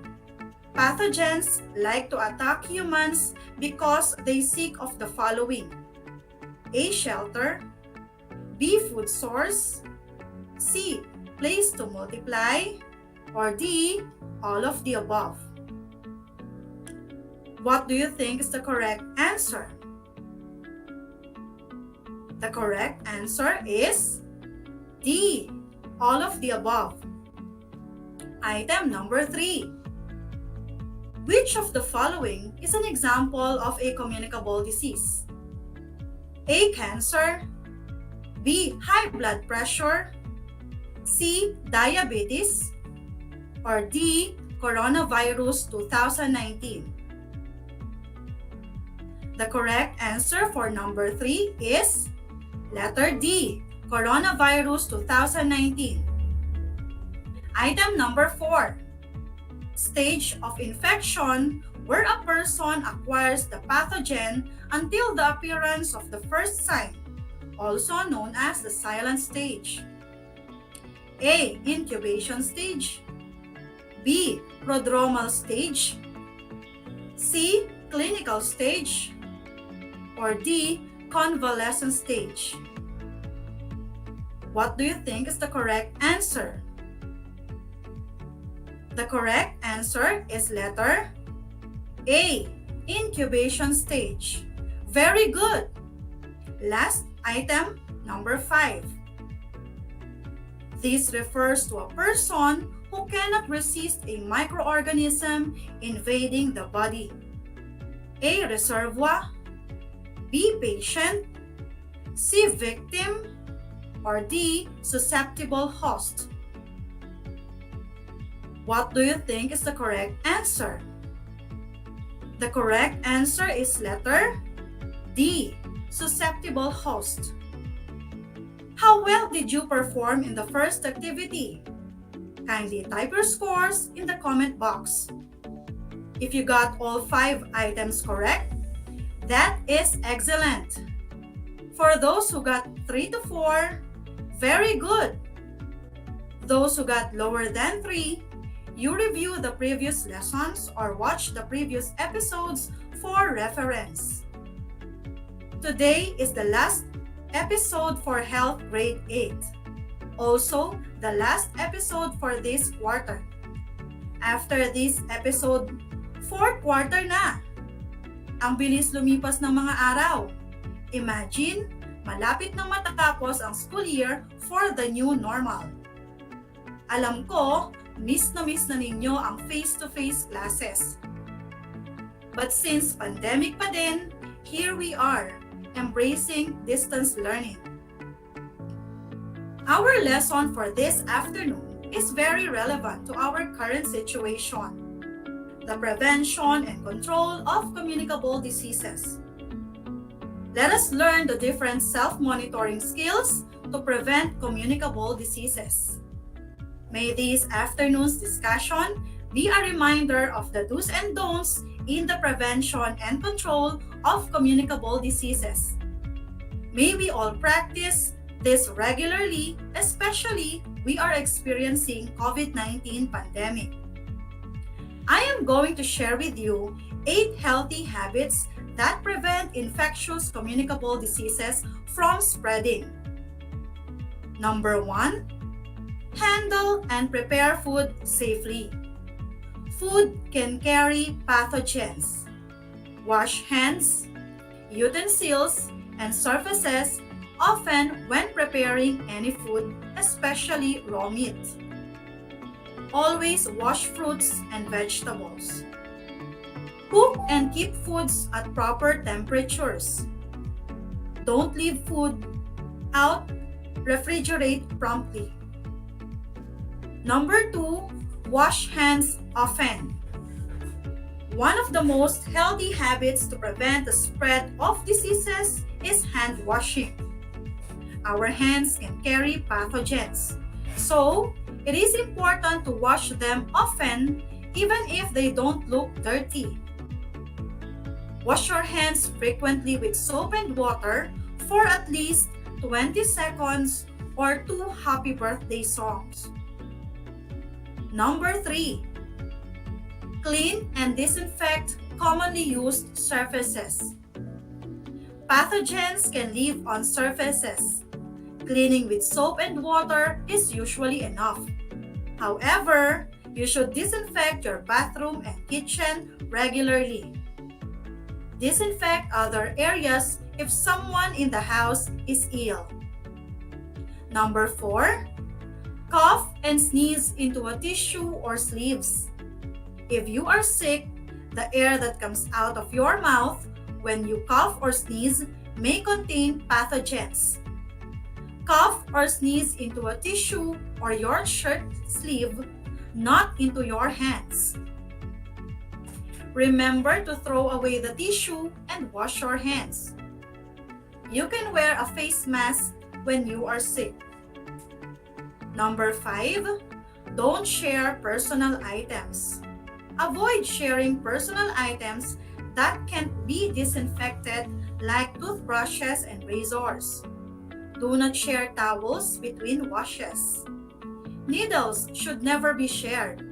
Pathogens like to attack humans because they seek of the following: A. Shelter. B. Food source. C. Place to multiply. Or D. All of the above. What do you think is the correct answer? The correct answer is D. All of the above. Item number 3. Which of the following is an example of a communicable disease? A. Cancer. B. High blood pressure. C. Diabetes. Or D. Coronavirus 2019. The correct answer for number 3 is letter D. Coronavirus 2019. Item number 4. Stage of infection where a person acquires the pathogen until the appearance of the first sign, also known as the silent stage. A. Incubation stage. B. Prodromal stage. C. Clinical stage. Or D. Convalescent stage. What do you think is the correct answer? The correct answer is letter A, incubation stage. Very good. Last item, number 5. This refers to a person who cannot resist a microorganism invading the body. A, reservoir, B, patient, C, victim, or D, susceptible host. What do you think is the correct answer? The correct answer is letter D, susceptible host. How well did you perform in the first activity? Kindly type your scores in the comment box. If you got all 5 items correct, that is excellent. For those who got 3 to 4, very good. Those who got lower than 3, you review the previous lessons or watch the previous episodes for reference. Today is the last episode for Health Grade 8. Also, the last episode for this quarter. After this episode, 4th quarter na. Ang bilis lumipas ng mga araw. Imagine, malapit nang matatapos ang school year for the new normal. Alam ko, miss na ninyo ang face-to-face classes. But since pandemic pa din, here we are, embracing distance learning. Our lesson for this afternoon is very relevant to our current situation, the prevention and control of communicable diseases. Let us learn the different self-monitoring skills to prevent communicable diseases. May this afternoon's discussion be a reminder of the do's and don'ts in the prevention and control of communicable diseases. May we all practice this regularly, especially we are experiencing COVID-19 pandemic. I am going to share with you 8 healthy habits that prevent infectious communicable diseases from spreading. Number 1, handle and prepare food safely. Food can carry pathogens. Wash hands, utensils, and surfaces often when preparing any food, especially raw meat. Always wash fruits and vegetables. Cook and keep foods at proper temperatures. Don't leave food out, refrigerate promptly. Number 2, wash hands often. One of the most healthy habits to prevent the spread of diseases is hand washing. Our hands can carry pathogens, so it is important to wash them often even if they don't look dirty. Wash your hands frequently with soap and water for at least 20 seconds or 2 happy birthday songs. Number 3, clean and disinfect commonly used surfaces. Pathogens can live on surfaces. Cleaning with soap and water is usually enough. However, you should disinfect your bathroom and kitchen regularly. Disinfect other areas if someone in the house is ill. Number 4, cough and sneeze into a tissue or sleeves. If you are sick, the air that comes out of your mouth when you cough or sneeze may contain pathogens. Cough or sneeze into a tissue or your shirt sleeve, not into your hands. Remember to throw away the tissue and wash your hands. You can wear a face mask when you are sick. Number 5, don't share personal items. Avoid sharing personal items that can't be disinfected like toothbrushes and razors. Do not share towels between washes. Needles should never be shared.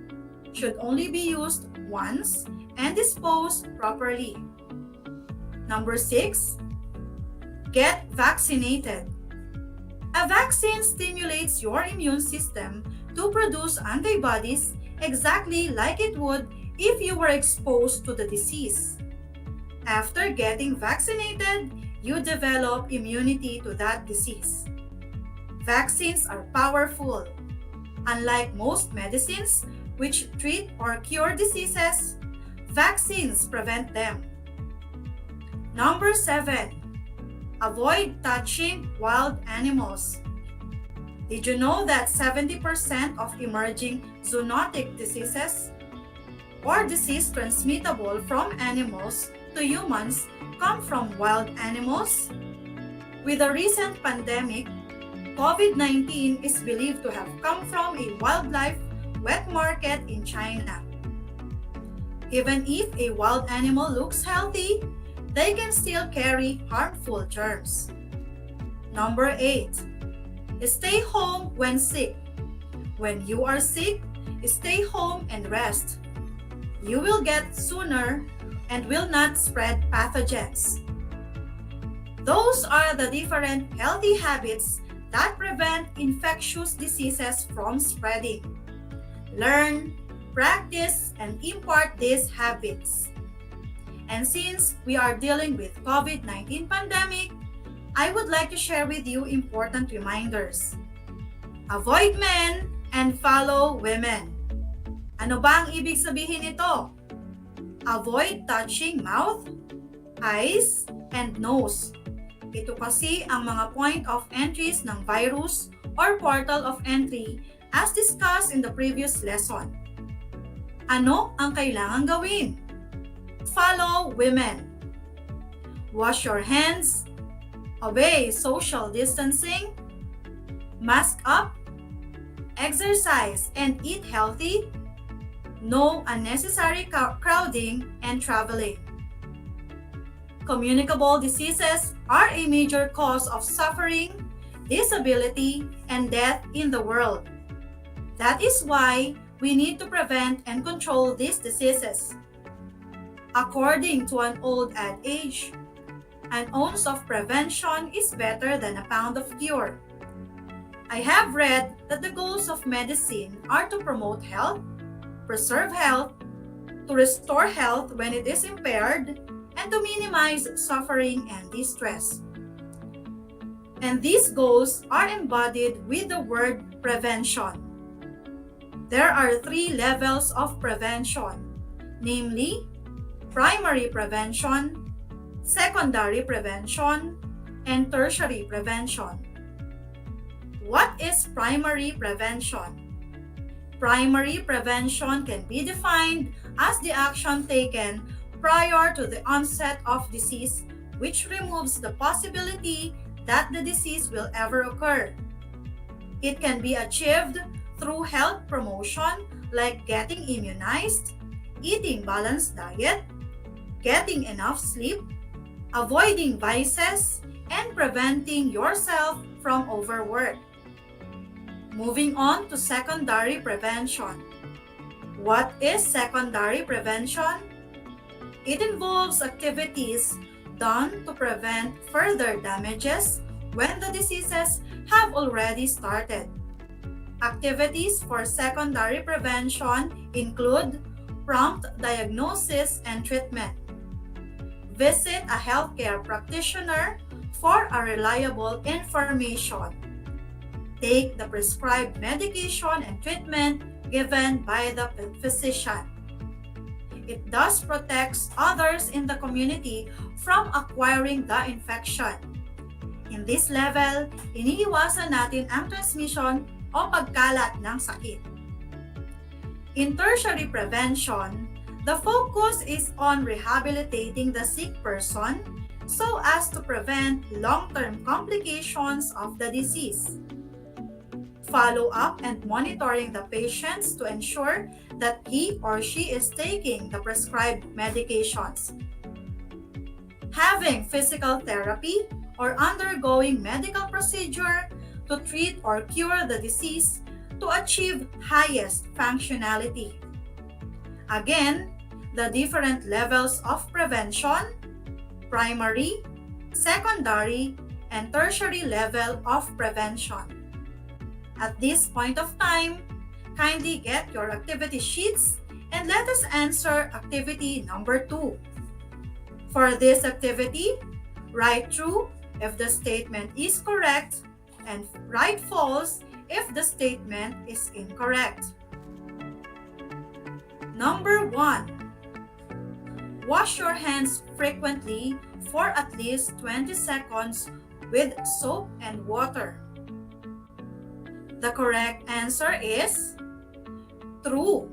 Should only be used once and disposed properly. Number 6, get vaccinated. A vaccine stimulates your immune system to produce antibodies exactly like it would if you were exposed to the disease. After getting vaccinated, you develop immunity to that disease. Vaccines are powerful. Unlike most medicines, which treat or cure diseases, vaccines prevent them. Number 7. Avoid touching wild animals. Did you know that 70% of emerging zoonotic diseases or disease transmittable from animals to humans come from wild animals? With the recent pandemic, COVID-19 is believed to have come from a wildlife wet market in China. Even if a wild animal looks healthy, they can still carry harmful germs. Number 8. Stay home when sick. When you are sick, stay home and rest. You will get sooner and will not spread pathogens. Those are the different healthy habits that prevent infectious diseases from spreading. Learn, practice, and impart these habits. And since we are dealing with COVID-19 pandemic, I would like to share with you important reminders. Avoid men and follow women. Ano ba ang ibig sabihin nito? Avoid touching mouth, eyes, and nose. Ito kasi ang mga point of entries ng virus or portal of entry as discussed in the previous lesson. Ano ang kailangan gawin? Follow women. Wash your hands. Obey social distancing. Mask up. Exercise and eat healthy. No unnecessary crowding and traveling. Communicable diseases are a major cause of suffering, disability, and death in the world. That is why we need to prevent and control these diseases. According to an old adage, an ounce of prevention is better than a pound of cure. I have read that the goals of medicine are to promote health, preserve health, to restore health when it is impaired, and to minimize suffering and distress. And these goals are embodied with the word prevention. There are 3 levels of prevention, namely, primary prevention, secondary prevention, and tertiary prevention. What is primary prevention? Primary prevention can be defined as the action taken prior to the onset of disease, which removes the possibility that the disease will ever occur. It can be achieved through health promotion like getting immunized, eating balanced diet, getting enough sleep, avoiding vices, and preventing yourself from overwork. Moving on to secondary prevention. What is secondary prevention? It involves activities done to prevent further damages when the diseases have already started. Activities for secondary prevention include prompt diagnosis and treatment. Visit a healthcare practitioner for a reliable information. Take the prescribed medication and treatment given by the physician. It thus protects others in the community from acquiring the infection. In this level, iniiwasan natin ang transmission o pagkalat ng sakit. In tertiary prevention, the focus is on rehabilitating the sick person so as to prevent long-term complications of the disease. Follow up and monitoring the patients to ensure that he or she is taking the prescribed medications. Having physical therapy or undergoing medical procedure to treat or cure the disease to achieve highest functionality. Again, the different levels of prevention, primary, secondary, and tertiary level of prevention. At this point of time, kindly get your activity sheets and let us answer activity number 2. For this activity, write true if the statement is correct and write false if the statement is incorrect. Number 1. Wash your hands frequently for at least 20 seconds with soap and water. The correct answer is true.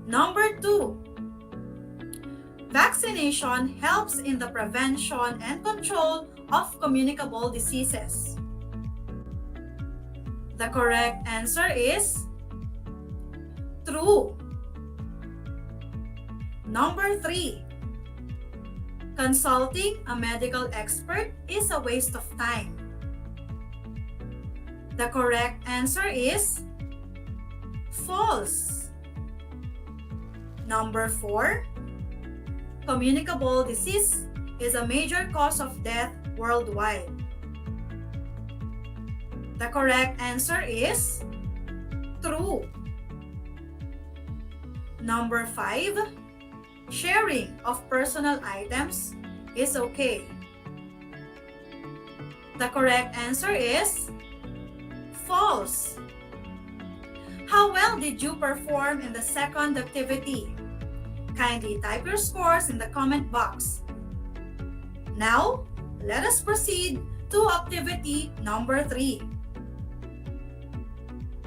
Number 2. Vaccination helps in the prevention and control of communicable diseases. The correct answer is true. Number 3. Consulting a medical expert is a waste of time. The correct answer is false. Number 4. Communicable disease is a major cause of death worldwide. The correct answer is true. Number 5. Sharing of personal items is okay. The correct answer is false. How well did you perform in the second activity? Kindly type your scores in the comment box. Now, let us proceed to activity number 3.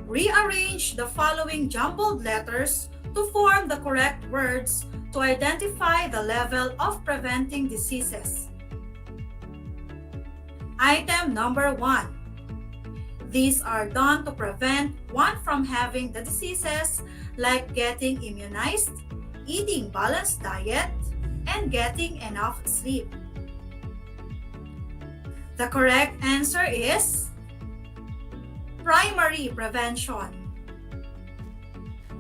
Rearrange the following jumbled letters to form the correct words to identify the level of preventing diseases. Item number 1. These are done to prevent one from having the diseases like getting immunized, eating balanced diet, and getting enough sleep. The correct answer is primary prevention.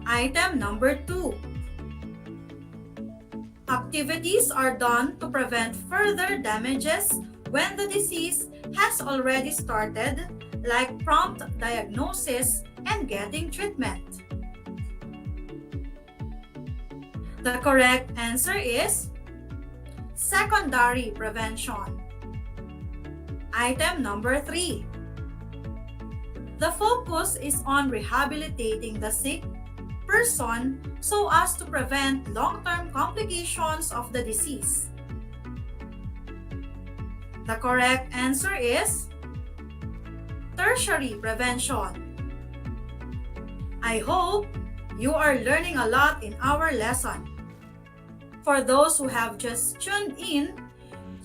Item number 2. Activities are done to prevent further damages when the disease has already started, like prompt diagnosis and getting treatment. The correct answer is secondary prevention. Item number 3. The focus is on rehabilitating the sick person so as to prevent long-term complications of the disease. The correct answer is tertiary prevention. I hope you are learning a lot in our lesson. For those who have just tuned in,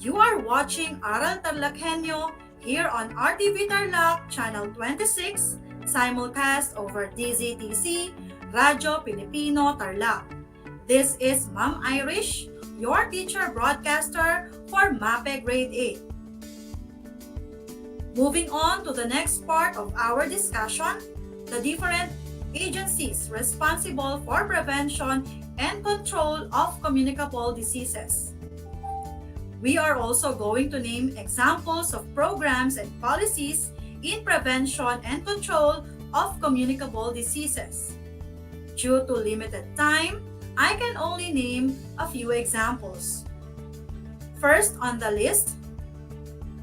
you are watching Aral TarlakHenyo here on RTV Tarlac, Channel 26, simulcast over DZTC, Radyo Pilipino Tarlac. This is Ma'am Irish, your teacher broadcaster for MAPE Grade 8. Moving on to the next part of our discussion, the different agencies responsible for prevention and control of communicable diseases. We are also going to name examples of programs and policies in prevention and control of communicable diseases. Due to limited time, I can only name a few examples. First on the list,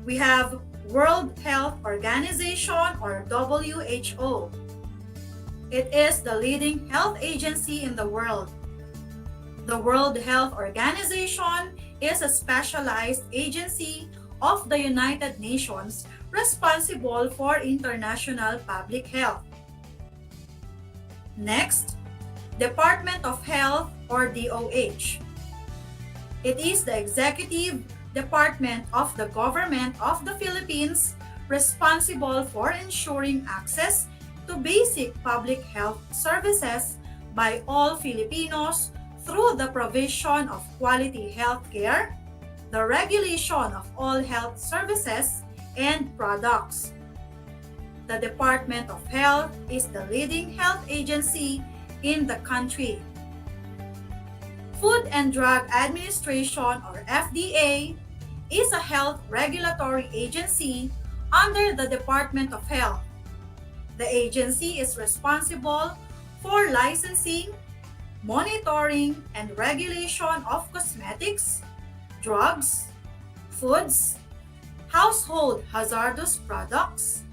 we have World Health Organization or WHO. It is the leading health agency in the world. The World Health Organization is a specialized agency of the United Nations responsible for international public health. Next, Department of Health or DOH. It is the executive department of the government of the Philippines responsible for ensuring access to basic public health services by all Filipinos through the provision of quality health care, the regulation of all health services and products. The Department of Health is the leading health agency in the country. Food and Drug Administration or FDA is a health regulatory agency under the Department of Health. The agency is responsible for licensing, monitoring, and regulation of cosmetics, drugs, foods, household hazardous products,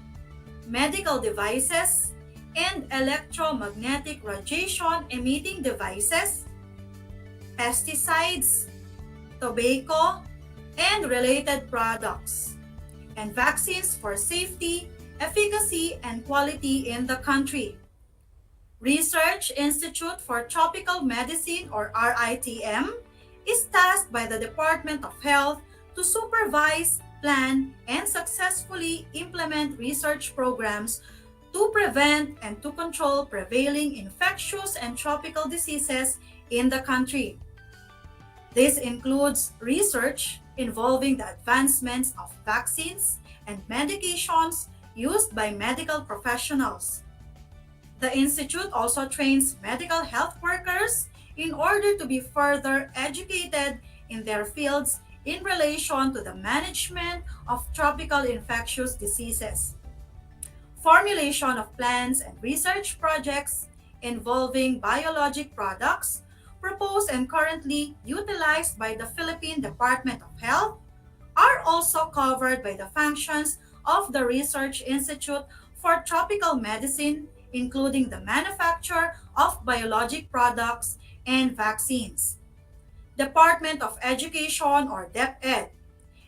medical devices, and electromagnetic radiation emitting devices, pesticides, tobacco, and related products, and vaccines for safety, efficacy, and quality in the country. Research Institute for Tropical Medicine, or RITM, is tasked by the Department of Health to supervise, plan, and successfully implement research programs to prevent and to control prevailing infectious and tropical diseases in the country. This includes research involving the advancements of vaccines and medications used by medical professionals. The Institute also trains medical health workers in order to be further educated in their fields in relation to the management of tropical infectious diseases. Formulation of plans and research projects involving biologic products proposed and currently utilized by the Philippine Department of Health are also covered by the functions of the Research Institute for Tropical Medicine, including the manufacture of biologic products and vaccines. Department of Education, or DEPED.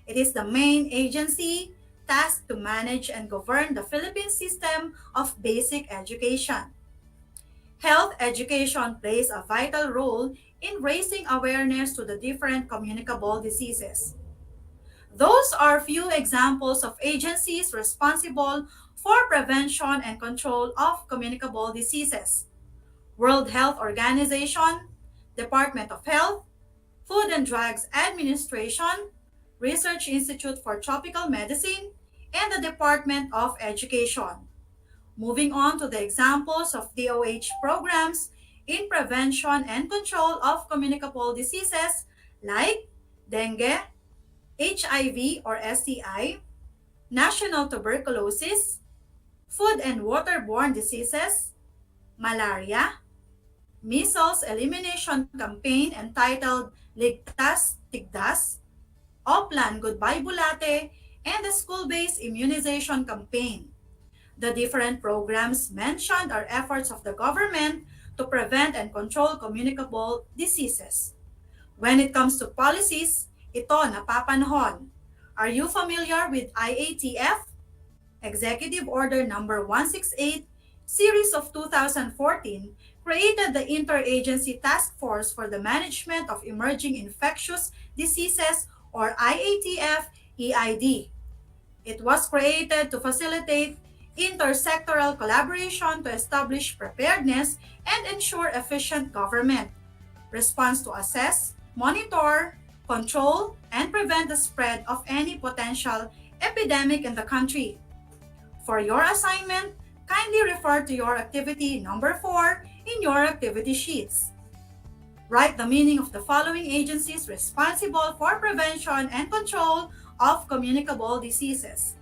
It is the main agency tasked to manage and govern the Philippine system of basic education. Health education plays a vital role in raising awareness to the different communicable diseases. Those are few examples of agencies responsible for prevention and control of communicable diseases: World Health Organization, Department of Health, Food and Drugs Administration, Research Institute for Tropical Medicine, and the Department of Education. Moving on to the examples of DOH programs in prevention and control of communicable diseases like dengue, HIV or STI, national tuberculosis, food and waterborne diseases, malaria, measles elimination campaign entitled Ligtas Tigdas, Oplan Goodbye Bulate, and the school-based immunization campaign. The different programs mentioned are efforts of the government to prevent and control communicable diseases. When it comes to policies, ito napapanahon. Are you familiar with IATF? Executive Order Number 168, Series of 2014, created the Interagency Task Force for the Management of Emerging Infectious Diseases, or IATF-EID. It was created to facilitate intersectoral collaboration to establish preparedness and ensure efficient government response to assess, monitor, control, and prevent the spread of any potential epidemic in the country. For your assignment, kindly refer to your activity number 4 in your activity sheets. Write the meaning of the following agencies responsible for prevention and control of communicable diseases.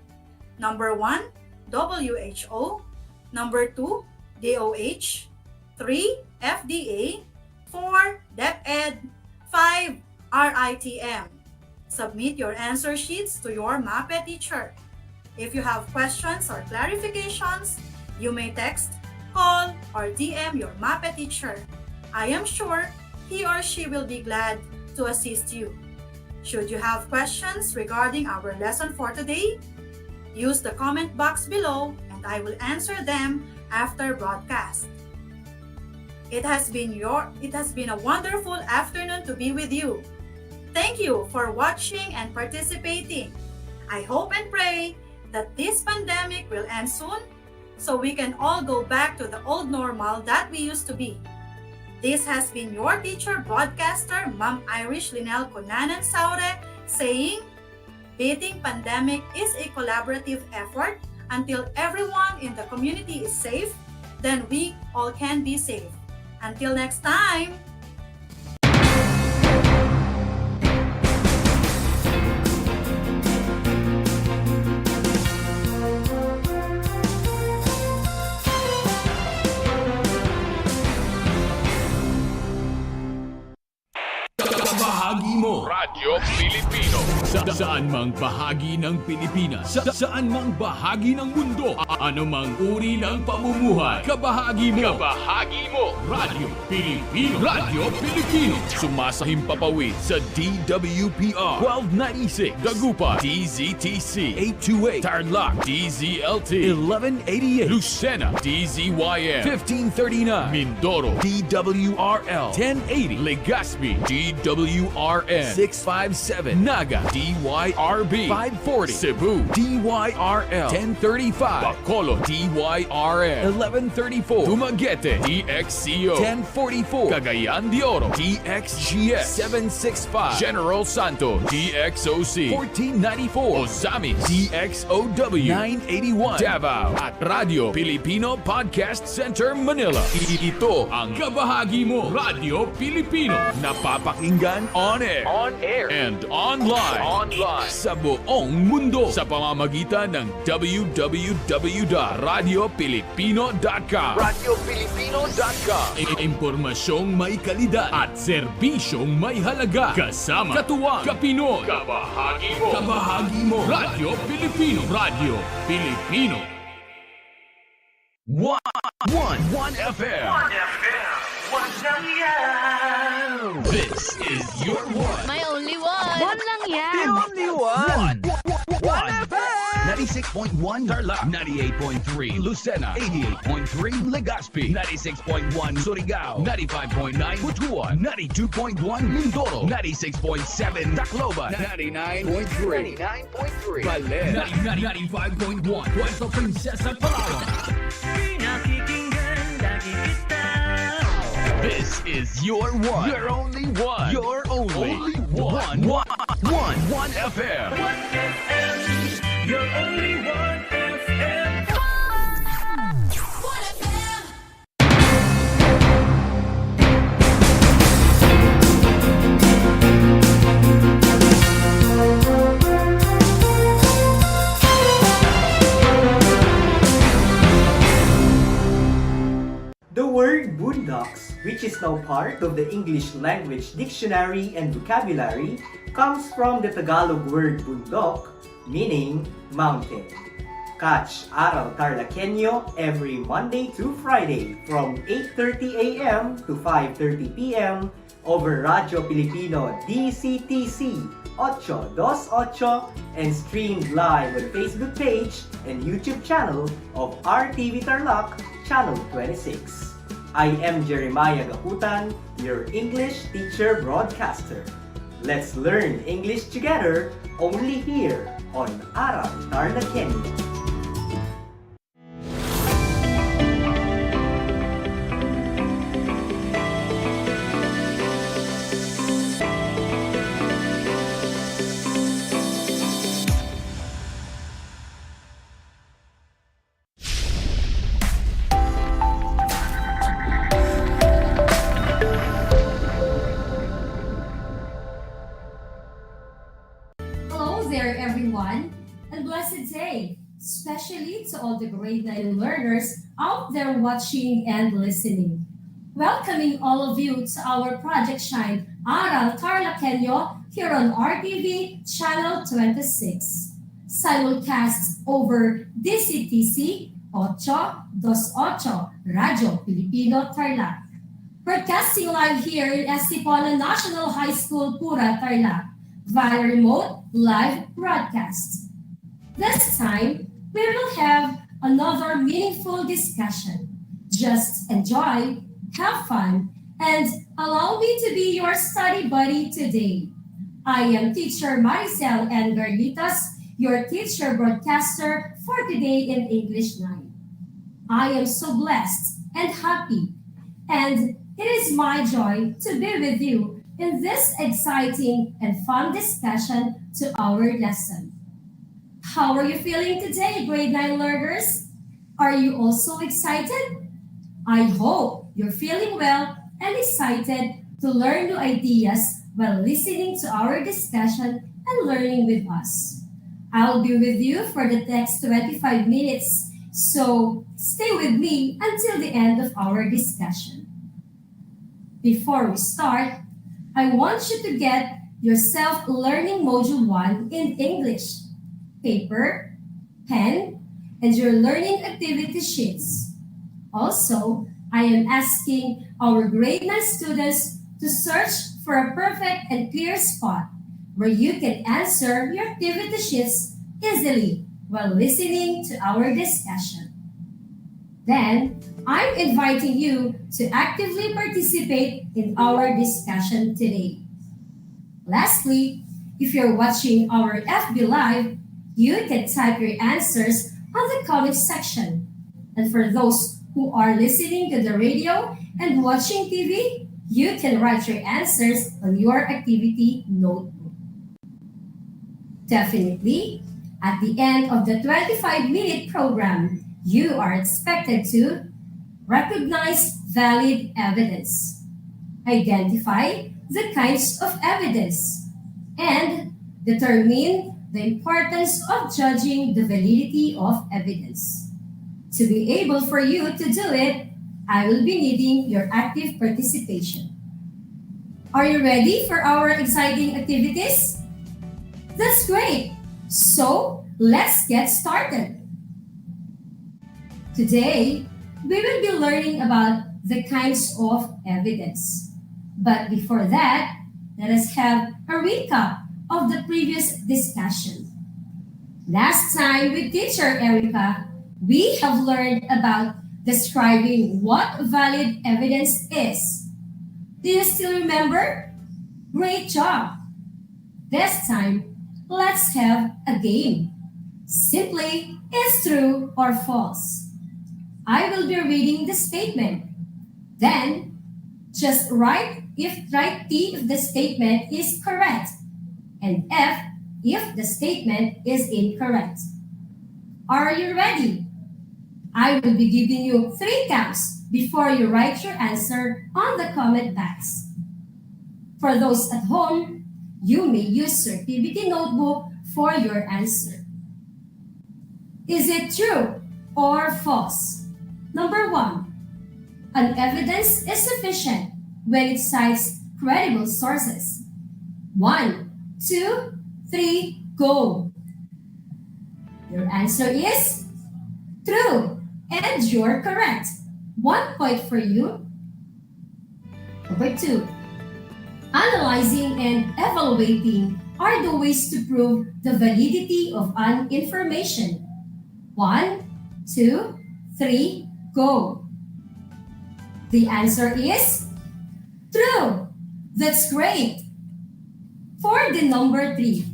Number 1, WHO. Number 2, DOH. 3, FDA. 4, DEPED. 5, RITM. Submit your answer sheets to your MAPE teacher. If you have questions or clarifications, you may text, call, or DM your MAPE teacher. I am sure he or she will be glad to assist you. Should you have questions regarding our lesson for today, use the comment box below and I will answer them after broadcast. It has been a wonderful afternoon to be with you. Thank you for watching and participating. I hope and pray that this pandemic will end soon so we can all go back to the old normal that we used to be. This has been your teacher broadcaster, Ma'am Irish Linel Conanan Saure, saying, beating pandemic is a collaborative effort. Until everyone in the community is safe, then we all can be safe. Until next time! kabahagi mo. Radyo Pilipino. Saan mang bahagi ng Pilipinas. Saan mang bahagi ng mundo. Anumang uri ng pamumuhay. Kabahagi mo. Kabahagi mo. Radyo Pilipino. Radyo Pilipino. Sumasahimpapawid sa DWPR 1296. Dagupan. DZTC 828. Tarlac. DZLT 1188. Lucena. DZYM 1539. Mindoro. DWRL 1080. Legazpi. DWRN 657. Naga. DYRB 540. Cebu. DYRL 1035. Bacolod. DYRN 1134. Dumaguete. DXCO 1044. Cagayan de Oro. DXGS 765. General Santos. DXOC 1494. Ozamis. DXOW 981. Davao. At Radio Filipino Podcast Center Manila. Ito ang kabahagi mo. Radio Filipino. Napapakinggan on air, and online, sa buong mundo sa pamamagitan ng www.radiopilipino.com. Radiopilipino.com. Impormasyong may kalidad at serbisyong may halaga. Kasama, katuwang, kapinoy. Kabahagi mo. Kabahagi mo. Radio Filipino. Radio Filipino. One FM. This is your one. My only one. One lang yan. The only one. One FM. 96.1 Tarlac. 98.3 Lucena. 88.3 Legazpi. 96.1 Surigao. 95.9 Butuan. 92.1 Mindoro. 96.7 Tacloban. 99.3 Baler. 95.1 Puerto Princesa, Palawan. This is your one. Your only one. Your only one. One FM. One FM. Your only one FM. One FM. The word boondocks, which is now part of the English Language Dictionary and Vocabulary, comes from the Tagalog word bundok, meaning mountain. Catch Aral TarlakHenyo every Monday to Friday from 8:30 a.m. to 5:30 p.m. over Radio Filipino DCTC 828 and streamed live on Facebook page and YouTube channel of RTV Tarlac, Channel 26. I am Jeremiah Gaputan, your English teacher broadcaster. Let's learn English together only here on Aral TarlakHenyo. there, everyone, and blessed day, especially to all the grade 9 learners out there watching and listening. Welcoming all of you to our Project Shine Aral TarlakHenyo here on RTV Channel 26. Simulcast over DCTC 828 Radio Filipino Tarlac. Broadcasting live here in Estipola National High School, Pura, Tarlac, via remote live broadcast. This time, we will have another meaningful discussion. Just enjoy, have fun, and allow me to be your study buddy today. I am teacher Maricel N. Garlitas, your teacher broadcaster for today in English 9. I am so blessed and happy, and it is my joy to be with you in this exciting and fun discussion to our lesson. How are you feeling today, grade 9 learners? Are you also excited? I hope you're feeling well and excited to learn new ideas while listening to our discussion and learning with us. I'll be with you for the next 25 minutes, so stay with me until the end of our discussion. Before we start, I want you to get your self-learning Module 1 in English, paper, pen, and your learning activity sheets. Also, I am asking our grade 9 students to search for a perfect and clear spot where you can answer your activity sheets easily while listening to our discussion. Then, I'm inviting you to actively participate in our discussion today. Lastly, if you're watching our FB Live, you can type your answers on the comment section. And for those who are listening to the radio and watching TV, you can write your answers on your activity notebook. Definitely, at the end of the 25-minute program, you are expected to recognize valid evidence, identify the kinds of evidence, and determine the importance of judging the validity of evidence. To be able for you to do it, I will be needing your active participation. Are you ready for our exciting activities? That's great! So, let's get started. Today, we will be learning about the kinds of evidence. But before that, let us have a recap of the previous discussion. Last time with Teacher Erica, we have learned about describing what valid evidence is. Do you still remember? Great job! This time, let's have a game. Simply, it's true or false. I will be reading the statement. Then, just write T if the statement is correct, and F if the statement is incorrect. Are you ready? I will be giving you 3 counts before you write your answer on the comment box. For those at home, you may use your activity notebook for your answer. Is it true or false? Number 1, an evidence is sufficient when it cites credible sources. 1, 2, 3, go. Your answer is true, and you're correct. 1 point for you. Number 2, analyzing and evaluating are the ways to prove the validity of an information. 1, 2, 3, go. The answer is true. That's great. For the number 3,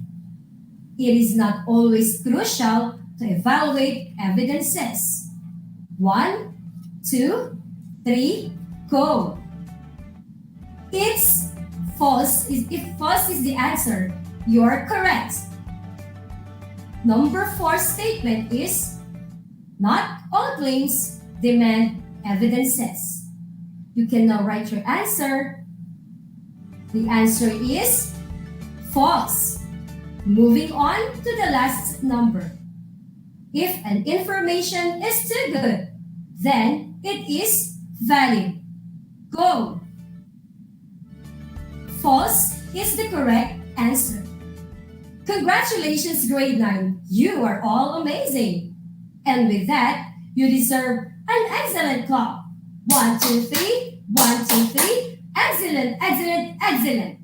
it is not always crucial to evaluate evidences. 1, 2, 3, go. It's false. If false is the answer, you're correct. Number 4 statement is, not all claims demand evidences. You can now write your answer. The answer is false. Moving on to the last number. If an information is too good, then it is valid. Go. False is the correct answer. Congratulations, grade 9. You are all amazing. And with that, you deserve an excellent clap. 1, 2, 3. 1, 2, 3. Excellent, excellent, excellent.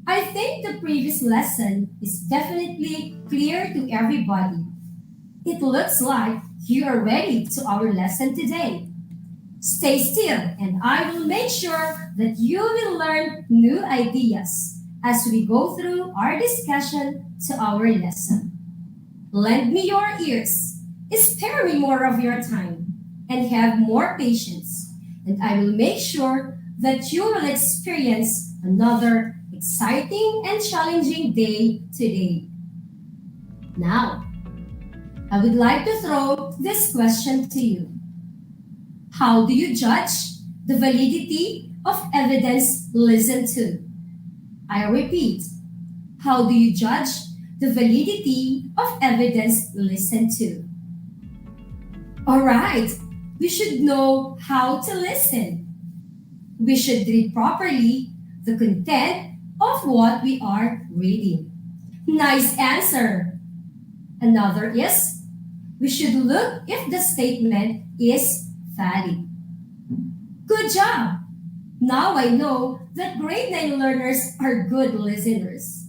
I think the previous lesson is definitely clear to everybody. It looks like you are ready to our lesson today. Stay still, and I will make sure that you will learn new ideas as we go through our discussion to our lesson. Lend me your ears, spare me more of your time, and have more patience, and I will make sure that you will experience another exciting and challenging day today. Now, I would like to throw this question to you. How do you judge the validity of evidence listened to? I repeat, how do you judge the validity of evidence listened to? All right, we should know how to listen. We should read properly the the content of what we are reading. Nice answer. Another is, we should look if the statement is valid. Good job! Now I know that grade 9 learners are good listeners.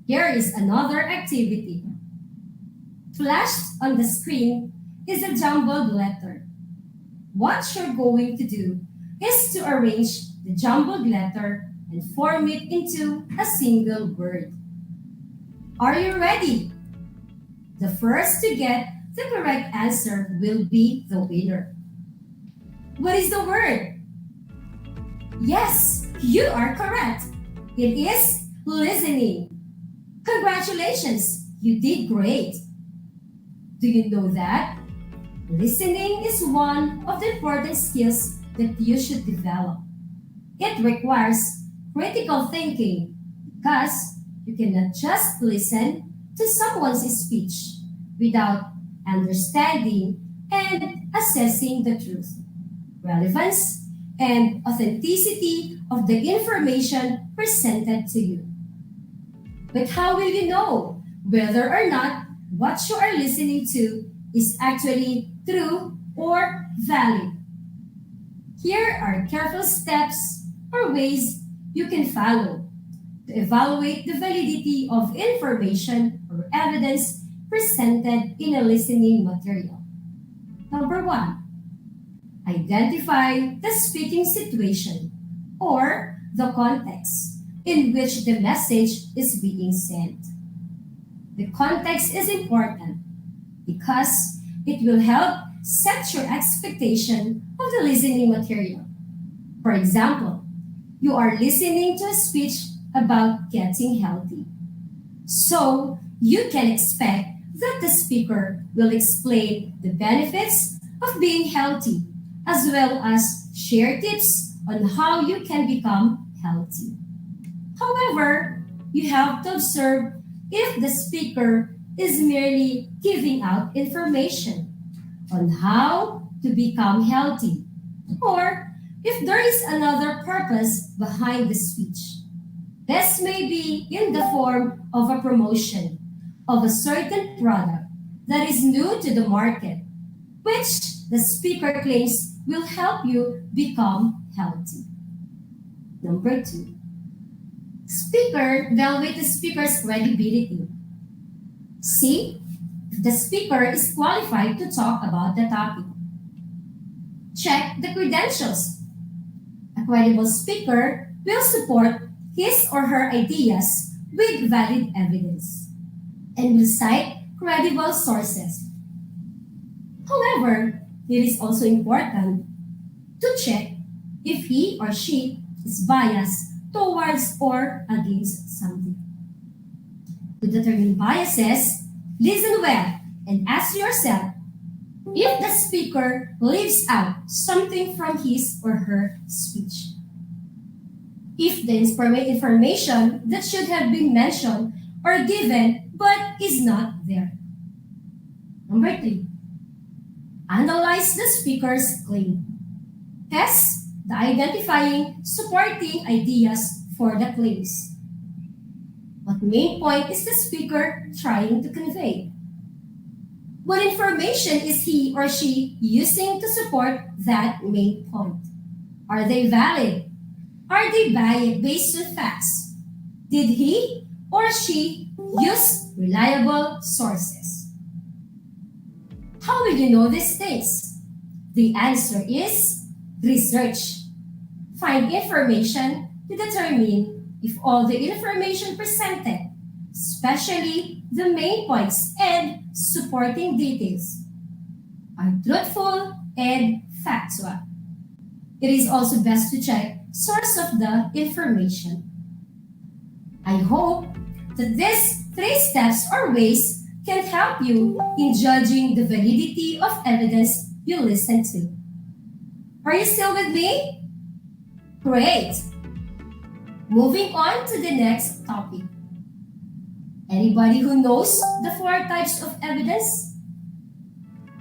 Here is another activity. Flashed on the screen is a jumbled letter. What you're going to do is to arrange the jumbled letter and form it into a single word. Are you ready? The first to get the correct answer will be the winner. What is the word? Yes, you are correct. It is listening. Congratulations, you did great. Do you know that? Listening is one of the important skills that you should develop. It requires critical thinking because you cannot just listen to someone's speech without understanding and assessing the truth, relevance, and authenticity of the information presented to you. But how will you know whether or not what you are listening to is actually true or valid? Here are careful steps or ways you can follow to evaluate the validity of information or evidence presented in a listening material. Number 1, identify the speaking situation or the context in which the message is being sent. The context is important because it will help set your expectation of the listening material. For example, you are listening to a speech about getting healthy. So, you can expect that the speaker will explain the benefits of being healthy as well as share tips on how you can become healthy. However, you have to observe if the speaker is merely giving out information on how to become healthy, or if there is another purpose behind the speech. This may be in the form of a promotion of a certain product that is new to the market, which the speaker claims will help you become healthy. Number 2, evaluate the speaker's credibility. See if the speaker is qualified to talk about the topic. Check the credentials. A credible speaker will support his or her ideas with valid evidence and will cite credible sources. However, it is also important to check if he or she is biased towards or against something. To determine biases, listen well and ask yourself if the speaker leaves out something from his or her speech. If the information that should have been mentioned or given but is not there. Number 3, analyze the speaker's claim. Test the identifying supporting ideas for the claims. What main point is the speaker trying to convey? What information is he or she using to support that main point? Are they valid? Are they based on facts? Did he or she use reliable sources? How will you know these things? The answer is research. Find information to determine if all the information presented, especially the main points and supporting details, are truthful and factual. It is also best to check source of the information. I hope that these 3 steps or ways can help you in judging the validity of evidence you listen to. Are you still with me? Great! Moving on to the next topic. Anybody who knows the 4 types of evidence?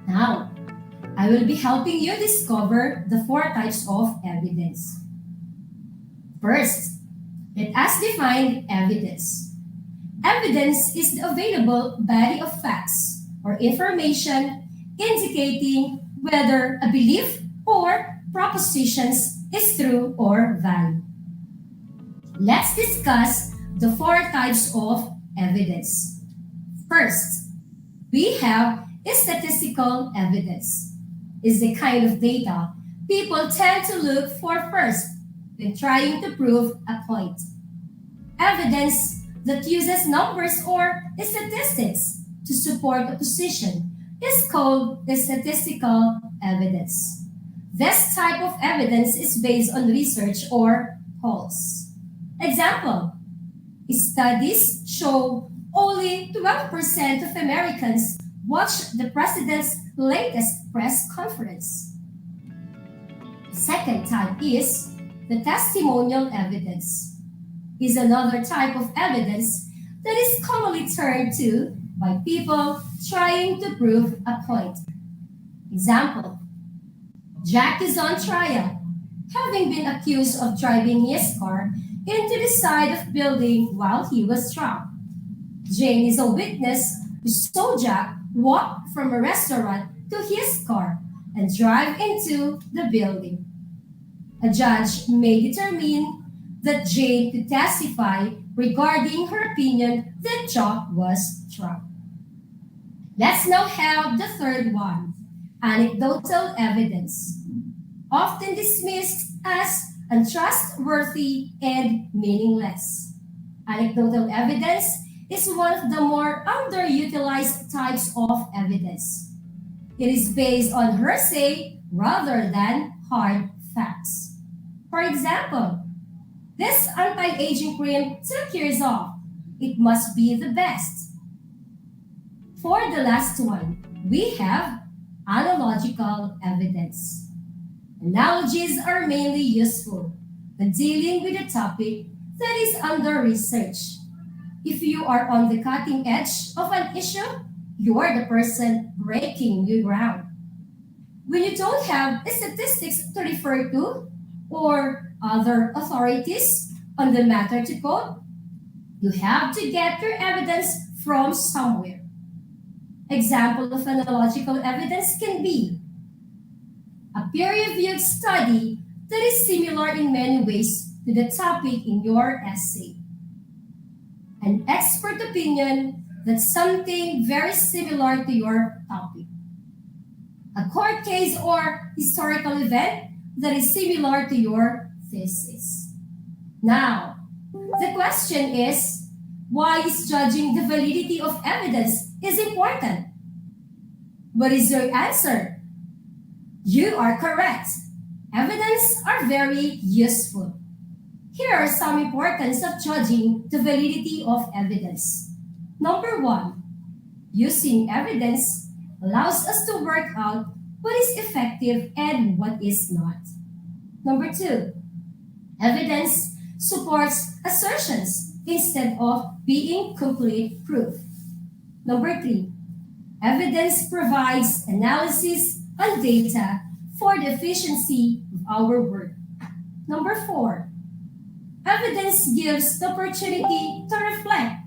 Now, I will be helping you discover the 4 types of evidence. First, Let us define evidence. Evidence is the available body of facts or information indicating whether a belief or propositions is true or valid. Let's discuss the four types of evidence. First, we have statistical evidence. It's the kind of data people tend to look for first when trying to prove a point. Evidence that uses numbers or statistics to support a position is called statistical evidence. This type of evidence is based on research or polls. Example, studies show only 12% of Americans watch the president's latest press conference. The second type is the testimonial evidence. Is another type of evidence that is commonly turned to by people trying to prove a point. Example, Jack is on trial, having been accused of driving his car into the side of building while he was drunk. Jane is a witness who saw Jack walk from a restaurant to his car and drive into the building. A judge may determine that Jane could testify regarding her opinion that Jack was drunk. Let's now have the third one, anecdotal evidence, often dismissed as untrustworthy and meaningless. Anecdotal evidence is one of the more underutilized types of evidence. It is based on hearsay rather than hard facts. For example, this anti-aging cream took years off. It must be the best. For the last one, we have analogical evidence. Analogies are mainly useful when dealing with a topic that is under research. If you are on the cutting edge of an issue, you are the person breaking new ground. When you don't have statistics to refer to or other authorities on the matter to quote, you have to get your evidence from somewhere. Example of analogical evidence can be a peer-reviewed study that is similar in many ways to the topic in your essay. An expert opinion that's something very similar to your topic. A court case or historical event that is similar to your thesis. Now, the question is, why is judging the validity of evidence is important? What is your answer? You are correct. Evidence are very useful. Here are some importance of judging the validity of evidence. Number one, using evidence allows us to work out what is effective and what is not. Number two, evidence supports assertions instead of being complete proof. Number three, evidence provides analysis and data for the efficiency of our work. Number four, evidence gives the opportunity to reflect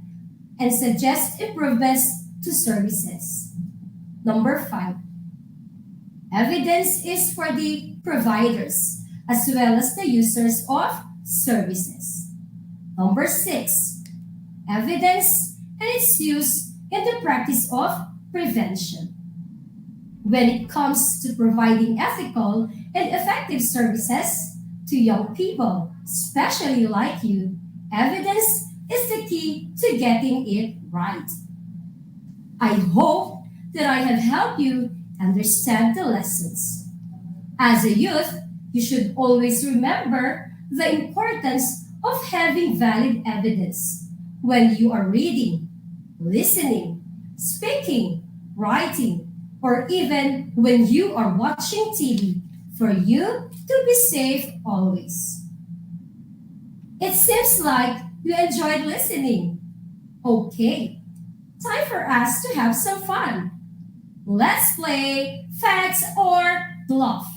and suggest improvements to services. Number five, evidence is for the providers as well as the users of services. Number six, evidence and its use in the practice of prevention. When it comes to providing ethical and effective services to young people, especially like you, evidence is the key to getting it right. I hope that I have helped you understand the lessons. As a youth, you should always remember the importance of having valid evidence when you are reading, listening, speaking, writing, or even when you are watching TV for you to be safe always. It seems like you enjoyed listening. Okay, time for us to have some fun. Let's play Facts or Bluff.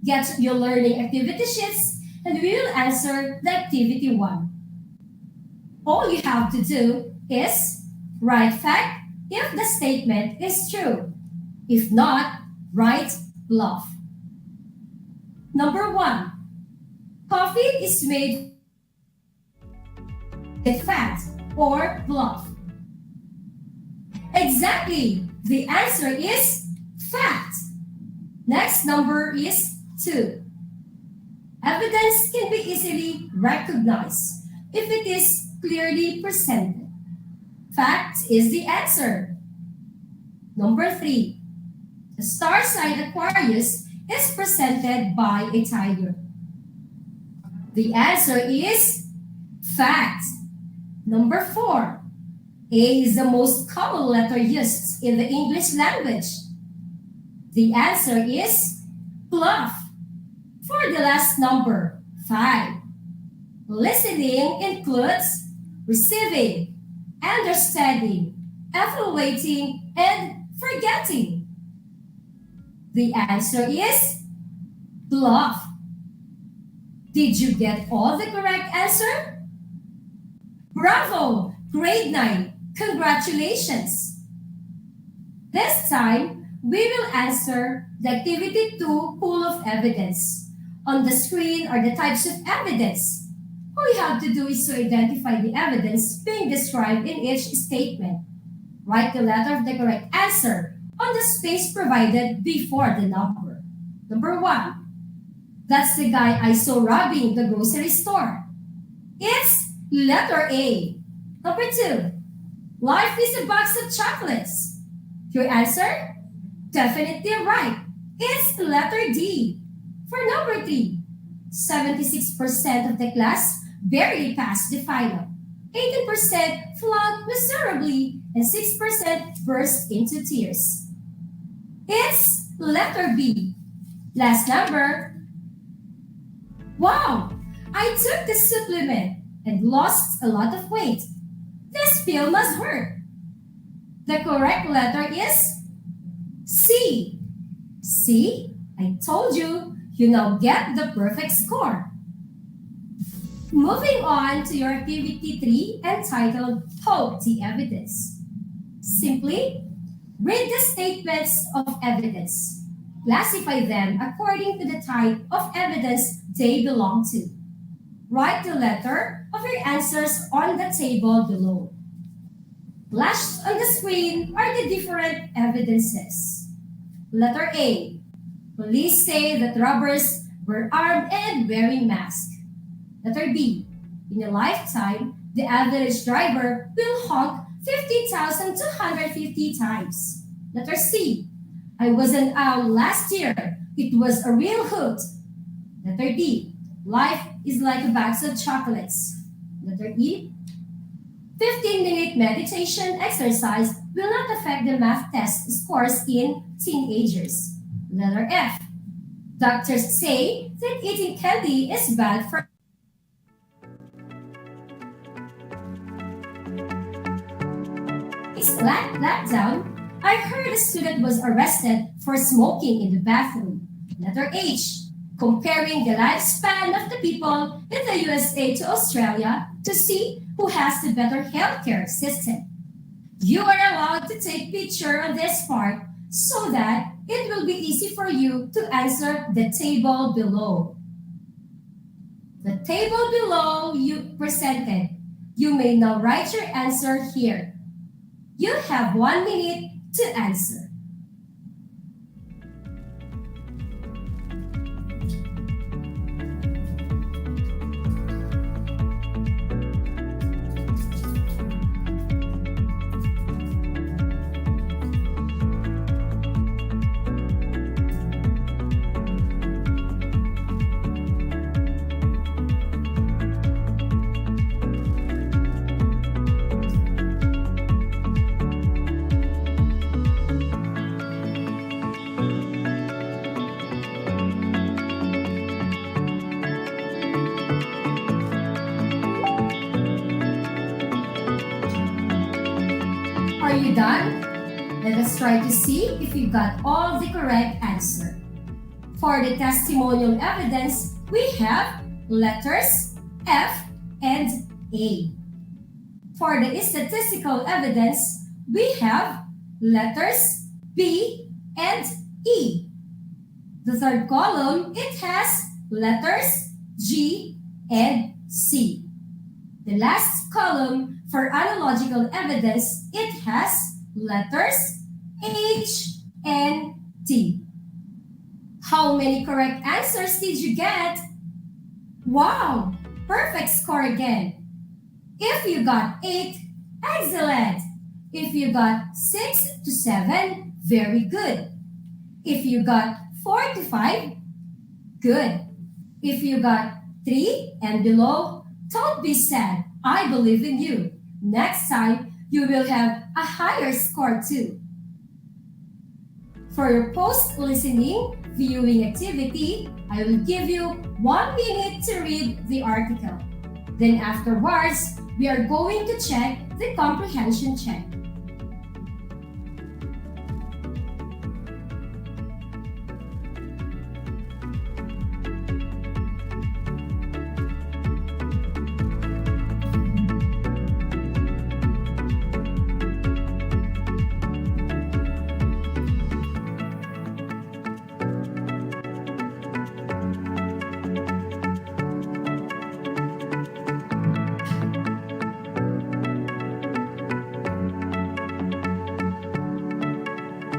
Get your learning activity sheets and we will answer the activity 1. All you have to do is write fact if the statement is true. If not, write bluff. Number 1. Coffee is made with fat or bluff. Exactly. The answer is fact. Next number is 2. Evidence can be easily recognized if it is clearly presented. Fact is the answer. Number 3. The star sign Aquarius is presented by a tiger. The answer is fact. Number 4. A is the most common letter used in the English language. The answer is bluff. For the last number, 5. Listening includes receiving, understanding, evaluating, and forgetting. The answer is bluff. Did you get all the correct answer? Bravo! Grade 9, congratulations! This time, we will answer the activity 2, pool of evidence. On the screen are the types of evidence. All you have to do is to identify the evidence being described in each statement. Write the letter of the correct answer on the space provided before the number. Number 1. That's the guy I saw robbing the grocery store. It's letter A. Number 2. Life is a box of chocolates. Your answer? Definitely right. It's letter D. For number 3, 76% of the class barely passed the final. 18% flunked miserably, and 6% burst into tears. It's letter B. Last number. Wow! I took the supplement and lost a lot of weight. This pill must work. The correct letter is C. See? I told you, you now get the perfect score. Moving on to your activity 3 entitled Poke the Evidence. Simply, read the statements of evidence. Classify them according to the type of evidence they belong to. Write the letter of your answers on the table below. Flashed on the screen are the different evidences. Letter A. Police say that robbers were armed and wearing masks. Letter B. In a lifetime, the average driver will honk 50,250 times. Letter C. I was an owl last year. It was a real hoot. Letter D. Life is like a box of chocolates. Letter E. 15-minute meditation exercise will not affect the math test scores in teenagers. Letter F. Doctors say that eating candy is bad for lockdown. I heard a student was arrested for smoking in the bathroom. Letter H. Comparing the lifespan of the people in the USA to Australia to see who has the better healthcare system. You are allowed to take picture on this part so that it will be easy for you to answer the table below. The table below you presented. You may now write your answer here. You have 1 minute to answer. Are you done? Let us try to see if you got all the correct answer. For the testimonial evidence, we have letters F and A. For the statistical evidence, we have letters B and E. The third column, it has letters G and C. The last column, for analogical evidence, it has letters H and T. How many correct answers did you get? Wow! Perfect score again. If you got 8, excellent. If you got 6 to 7, very good. If you got 4 to 5, good. If you got 3 and below, don't be sad. I believe in you. Next time, you will have a higher score too. For your post-listening viewing activity, I will give you 1 minute to read the article. Then afterwards, we are going to check the comprehension check.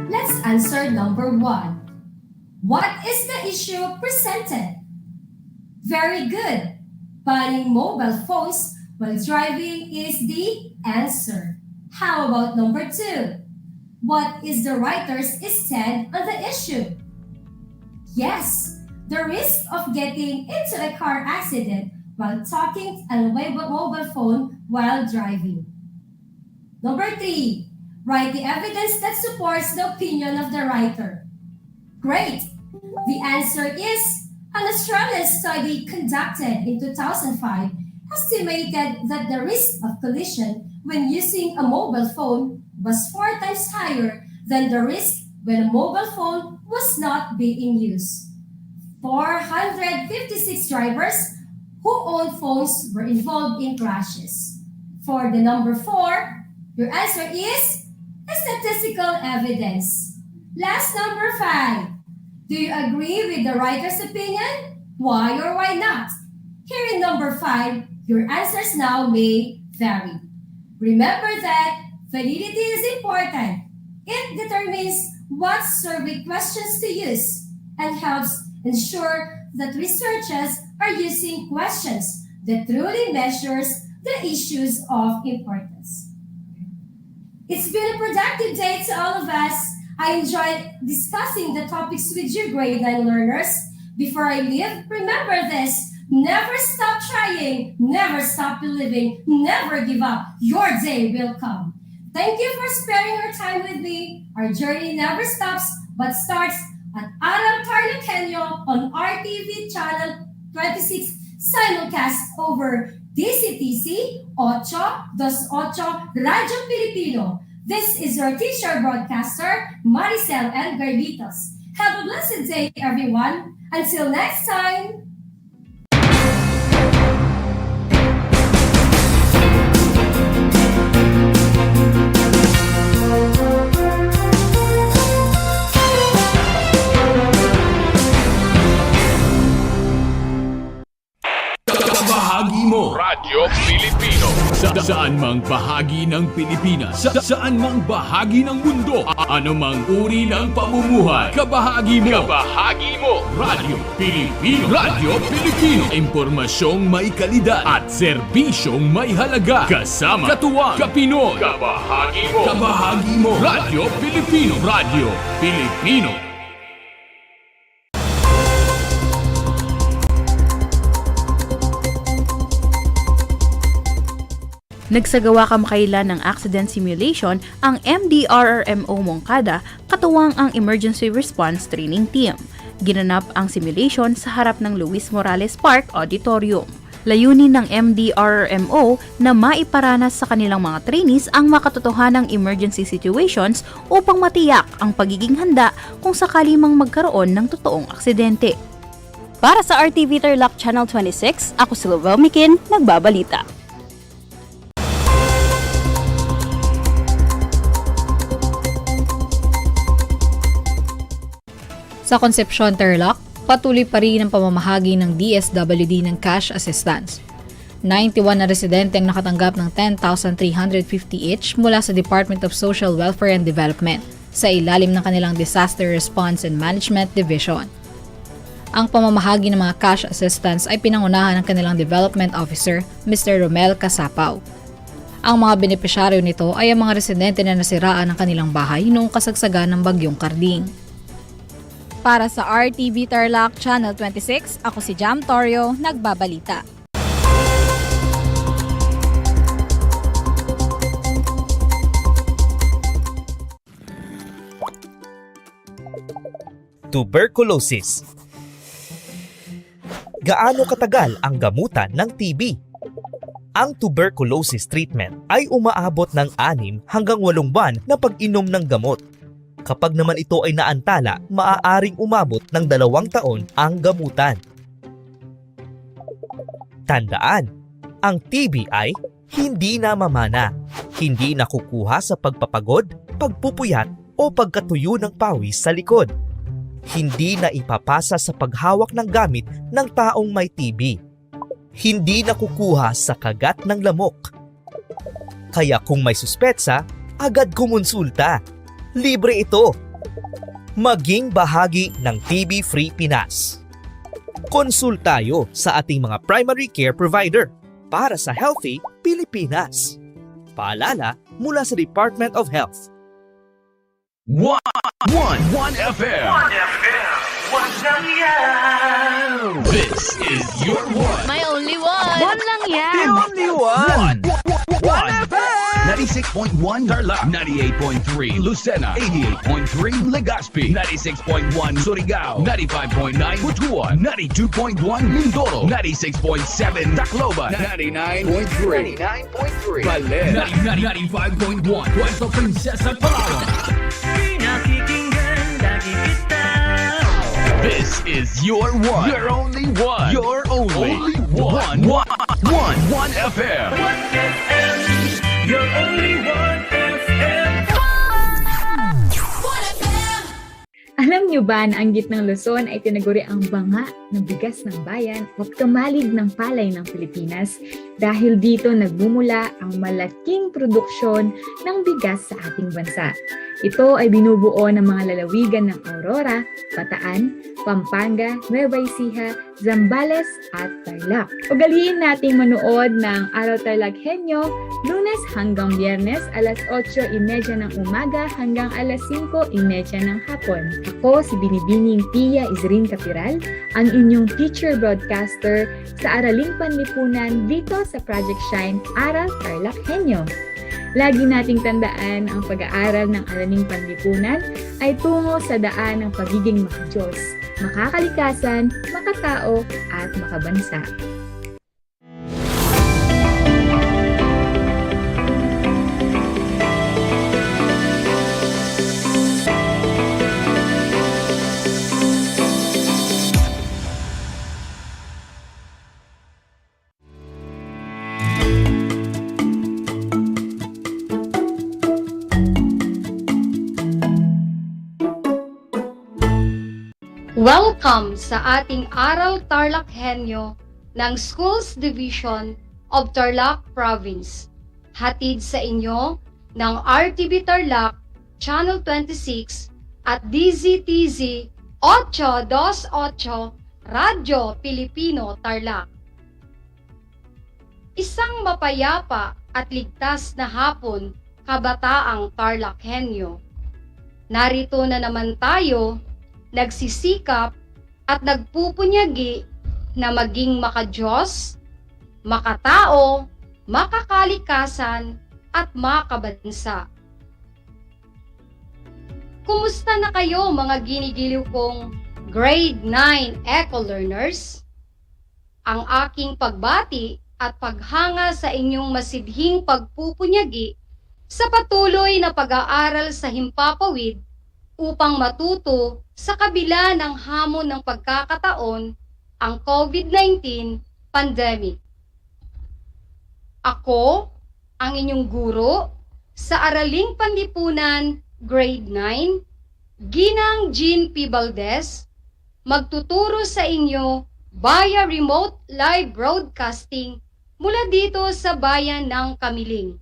Let's answer number 1. What is the issue presented? Very good. Banning mobile phones while driving is the answer. How about number 2? What is the writer's stand on the issue? Yes, the risk of getting into a car accident while talking on a mobile phone while driving. Number 3. Write the evidence that supports the opinion of the writer. Great! The answer is an Australian study conducted in 2005 estimated that the risk of collision when using a mobile phone was 4 times higher than the risk when a mobile phone was not being used. 456 drivers who owned phones were involved in crashes. For the number 4, your answer is statistical evidence. Last number 5. Do you agree with the writer's opinion? Why or why not? Here in number 5, your answers now may vary. Remember that validity is important. It determines what survey questions to use and helps ensure that researchers are using questions that truly measures the issues of importance. It's been a productive day to all of us. I enjoyed discussing the topics with you, grade 9 learners. Before I leave, remember this. Never stop trying, never stop believing, never give up. Your day will come. Thank you for sparing your time with me. Our journey never stops, but starts at Aral TarlakHenyo on RTV Channel 26 simulcast over DCTC 828 Radyo Pilipino. This is your teacher broadcaster, Maricel L. Garditos. Have a blessed day, everyone. Until next time. Bahagi mo Radyo Pilipino saan mang bahagi ng Pilipinas, saan mang bahagi ng mundo, ano mang uri ng pamumuhay, kabahagi mo Radyo Pilipino. Radyo Pilipino, impormasyong may kalidad at serbisyong may halaga, kasama katuwang kapinoy. Kabahagi mo Radyo Pilipino. Radyo Pilipino. Nagsagawa kamakailan ng accident simulation ang MDRRMO Moncada katuwang ang Emergency Response Training Team. Ginanap ang simulation sa harap ng Luis Morales Park Auditorium. Layunin ng MDRRMO na maiparanas sa kanilang mga trainees ang makatotohanang emergency situations upang matiyak ang pagiging handa kung sakali mang magkaroon ng totoong aksidente. Para sa RTV Tarlac Channel 26, ako si Lovell Mikin, nagbabalita. Sa Concepcion, Tarlac, patuloy pa rin ang pamamahagi ng DSWD ng cash assistance. 91 na residente ang nakatanggap ng 10,350 each mula sa Department of Social Welfare and Development sa ilalim ng kanilang Disaster Response and Management Division. Ang pamamahagi ng mga cash assistance ay pinangunahan ng kanilang Development Officer, Mr. Romel Casapaw. Ang mga benepisyaryo nito ay ang mga residente na nasiraan ng kanilang bahay noong kasagsagan ng Bagyong Karding. Para sa RTV Tarlac Channel 26, ako si Jam Torio, nagbabalita. Tuberculosis. Gaano katagal ang gamutan ng TB? Ang tuberculosis treatment ay umaabot ng 6 hanggang 8 buwan na pag-inom ng gamot. Kapag naman ito ay naantala, maaaring umabot ng 2 taon ang gamutan. Tandaan, ang TB ay hindi namamana, hindi nakukuha sa pagpapagod, pagpupuyat o pagkatuyo ng pawis sa likod. Hindi na ipapasa sa paghawak ng gamit ng taong may TB. Hindi nakukuha sa kagat ng lamok. Kaya kung may suspetsa, agad kumonsulta. Libre ito. Maging bahagi ng TB-Free Pinas. Konsultayo sa ating mga primary care provider para sa Healthy Pilipinas. Paalala mula sa Department of Health. 1 FM. 1 FM. 1 lang yan. This is your one. My only one. One lang yan. The only one. 1 FM. 96.1 Tarlac, 98.3 Lucena, 88.3 Legazpi, 96.1 Surigao, 95.9 Butuan, 92.1 Mindoro, 96.7 Tacloban, 99.3 Baler, 95.1 Puerto Princesa, Palawan. This is your one. Your only one. Your only one. 1 FM. 1 FM. Your only 1 FM. Alam niyo ba na ang gitnang Luzon ay tinaguri ang banga ng bigas ng bayan at kamalig ng palay ng Pilipinas dahil dito nagmumula ang malaking produksyon ng bigas sa ating bansa. Ito ay binubuo ng mga lalawigan ng Aurora, Bataan, Pampanga, Nueva Ecija, Zambales at Tarlac. Ugaliin nating manood ng Aral TarlakHenyo Lunes hanggang Biyernes alas 8:30 ng umaga hanggang alas 5:30 ng hapon. Ako si Binibining Pia Isrin Capiral, ang inyong teacher broadcaster sa Araling Panlipunan dito sa Project Shine Aral TarlakHenyo. Lagi nating tandaan ang pag-aaral ng Araling Panlipunan ay tungo sa daan ng pagiging makadiyos, makakalikasan, makatao at makabansa. Welcome sa ating Aral TarlakHenyo ng Schools Division of Tarlac Province. Hatid sa inyo ng RTV Tarlac, Channel 26 at DZTZ 828 Radyo Pilipino Tarlac. Isang mapayapa at ligtas na hapon, kabataang TarlakHenyo. Narito na naman tayo nagsisikap at nagpupunyagi na maging makadiyos, makatao, makakalikasan at makabansa. Kumusta na kayo mga ginigiliw kong Grade 9 Eco Learners? Ang aking pagbati at paghanga sa inyong masidhing pagpupunyagi sa patuloy na pag-aaral sa Himpapawid upang matuto sa kabila ng hamon ng pagkakataon ang COVID-19 pandemic. Ako, ang inyong guro sa Araling Panlipunan Grade 9, Ginang Jean P. Valdez, magtuturo sa inyo via remote live broadcasting mula dito sa bayan ng Kamiling.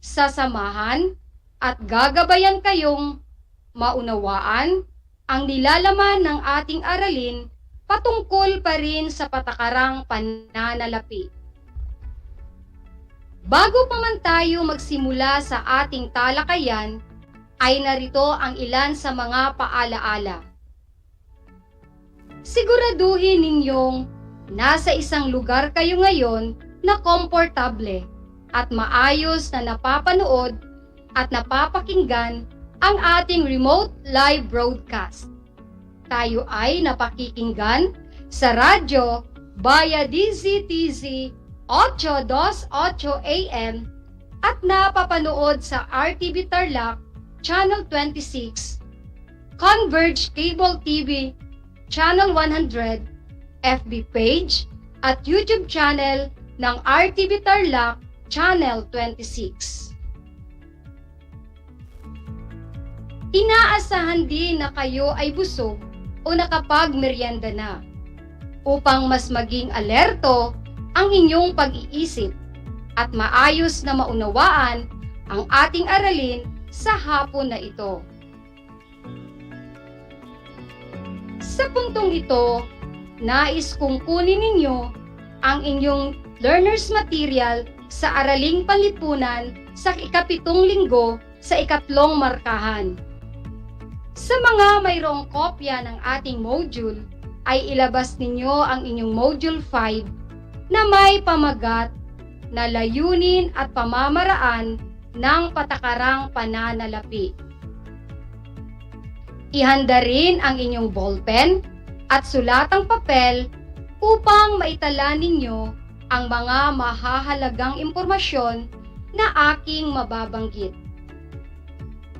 Sasamahan at gagabayan kayong maunawaan ang nilalaman ng ating aralin patungkol pa rin sa patakarang pananalapi. Bago pa man tayo magsimula sa ating talakayan, ay narito ang ilan sa mga paalaala. Siguraduhin ninyong nasa isang lugar kayo ngayon na komportable at maayos na napapanood at napapakinggan ang ating remote live broadcast. Tayo ay napakikinggan sa radyo via DZTZ 828 AM at napapanood sa RTV Tarlac Channel 26, Converge Cable TV Channel 100, FB page at YouTube channel ng RTV Tarlac Channel 26. Inaasahan din na kayo ay busog o nakapagmeryenda na upang mas maging alerto ang inyong pag-iisip at maayos na maunawaan ang ating aralin sa hapon na ito. Sa puntong ito, nais kong kunin ninyo ang inyong learner's material sa Araling Panlipunan sa ikapitong linggo sa ikatlong markahan. Sa mga mayroong kopya ng ating module, ay ilabas ninyo ang inyong Module 5 na may pamagat na layunin at pamamaraan ng patakarang pananalapi. Ihanda rin ang inyong ballpen at sulatang papel upang maitala ninyo ang mga mahahalagang impormasyon na aking mababanggit.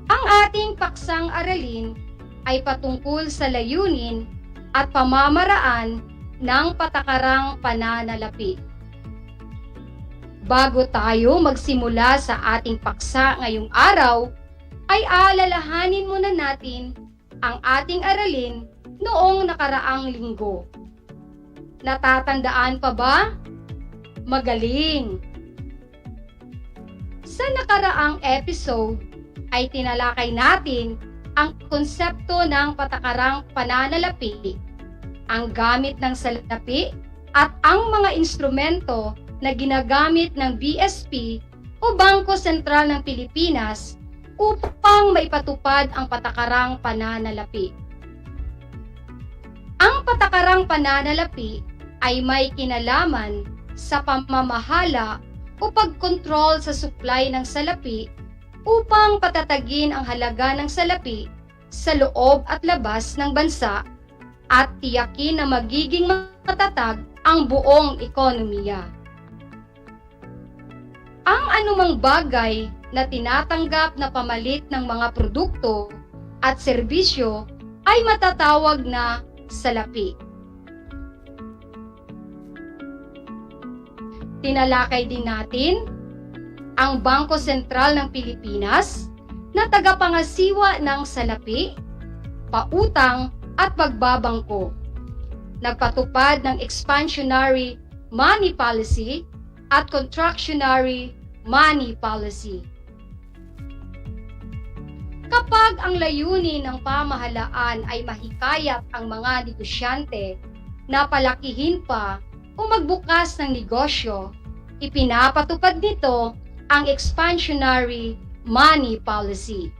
Ang ating paksang aralin ay patungkol sa layunin at pamamaraan ng patakarang pananalapi. Bago tayo magsimula sa ating paksa ngayong araw, ay aalalahanin muna natin ang ating aralin noong nakaraang linggo. Natatandaan pa ba? Magaling! Sa nakaraang episode, ay tinalakay natin ang konsepto ng patakarang pananalapi, ang gamit ng salapi at ang mga instrumento na ginagamit ng BSP o Bangko Sentral ng Pilipinas upang maipatupad ang patakarang pananalapi. Ang patakarang pananalapi ay may kinalaman sa pamamahala o pagkontrol sa supply ng salapi upang patatagin ang halaga ng salapi sa loob at labas ng bansa at tiyakin na magiging matatag ang buong ekonomiya. Ang anumang bagay na tinatanggap na pamalit ng mga produkto at serbisyo ay matatawag na salapi. Tinalakay din natin ang Bangko Sentral ng Pilipinas na tagapangasiwa ng salapi, pautang at pagbabangko. Nagpatupad ng expansionary money policy at contractionary money policy. Kapag ang layunin ng pamahalaan ay mahikayat ang mga negosyante na palakihin pa o magbukas ng negosyo, ipinapatupad nito ang expansionary money policy.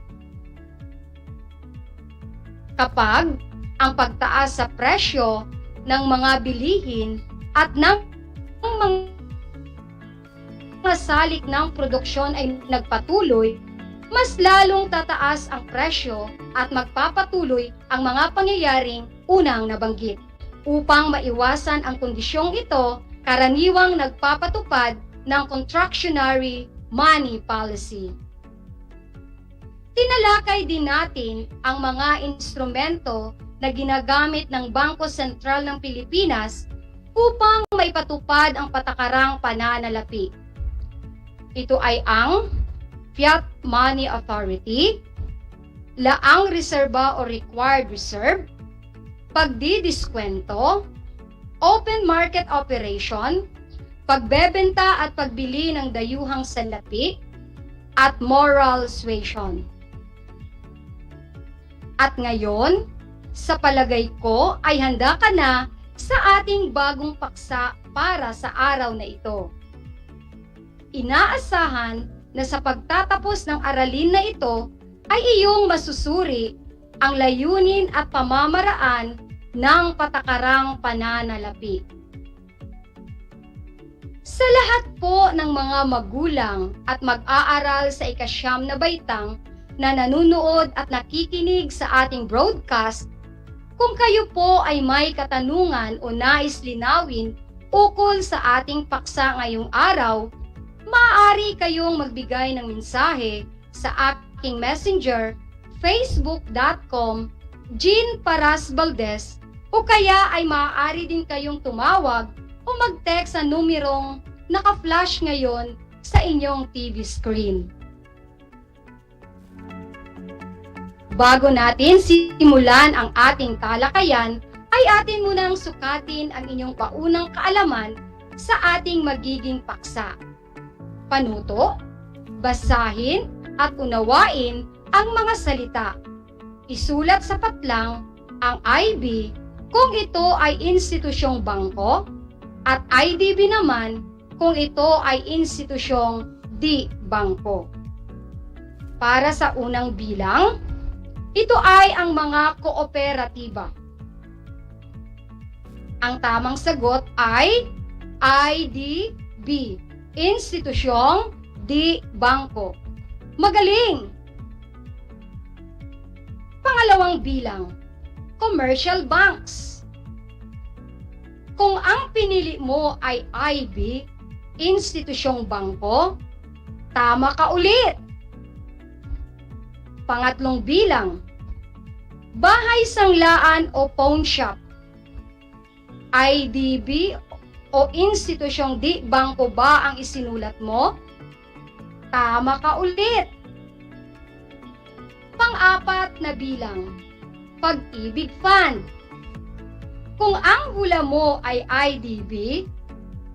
Kapag ang pagtaas sa presyo ng mga bilihin at ng mga salik ng produksyon ay nagpatuloy, mas lalong tataas ang presyo at magpapatuloy ang mga pangyayaring unang nabanggit. Upang maiwasan ang kondisyong ito, karaniwang nagpapatupad ng contractionary money policy. Tinalakay din natin ang mga instrumento na ginagamit ng Bangko Sentral ng Pilipinas upang maipatupad ang patakarang pananalapi. Ito ay ang Fiat Money Authority, laang reserba o required reserve, pagdidiskwento, open market operation, pagbebenta at pagbili ng dayuhang salapi, at moral suasion. At ngayon, sa palagay ko ay handa ka na sa ating bagong paksa para sa araw na ito. Inaasahan na sa pagtatapos ng aralin na ito ay iyong masusuri ang layunin at pamamaraan ng patakarang pananalapi. Sa lahat po ng mga magulang at mag-aaral sa ika-9 na baitang na nanunood at nakikinig sa ating broadcast, kung kayo po ay may katanungan o nais linawin ukol sa ating paksa ngayong araw, maaari kayong magbigay ng mensahe sa aking messenger, facebook.com, Jean Paras Valdez, o kaya ay maaari din kayong tumawag o mag-text sa numerong naka-flash ngayon sa inyong TV screen. Bago natin simulan ang ating talakayan, ay atin munang sukatin ang inyong paunang kaalaman sa ating magiging paksa. Panuto, basahin at unawain ang mga salita. Isulat sa patlang ang IB kung ito ay institusyong bangko at IDB naman kung ito ay institusyong di bangko. Para sa unang bilang, ito ay ang mga kooperatiba. Ang tamang sagot ay IDB, institusyong di bangko. Magaling! Pangalawang bilang, commercial banks. Kung ang pinili mo ay IB, institusyong bangko, tama ka ulit. Pangatlong bilang, bahay sanglaan o pawn shop. IDB o institusyong di bangko ba ang isinulat mo? Tama ka ulit. Pang-apat na bilang, pag-ibig fund. Kung ang hula mo ay IDB,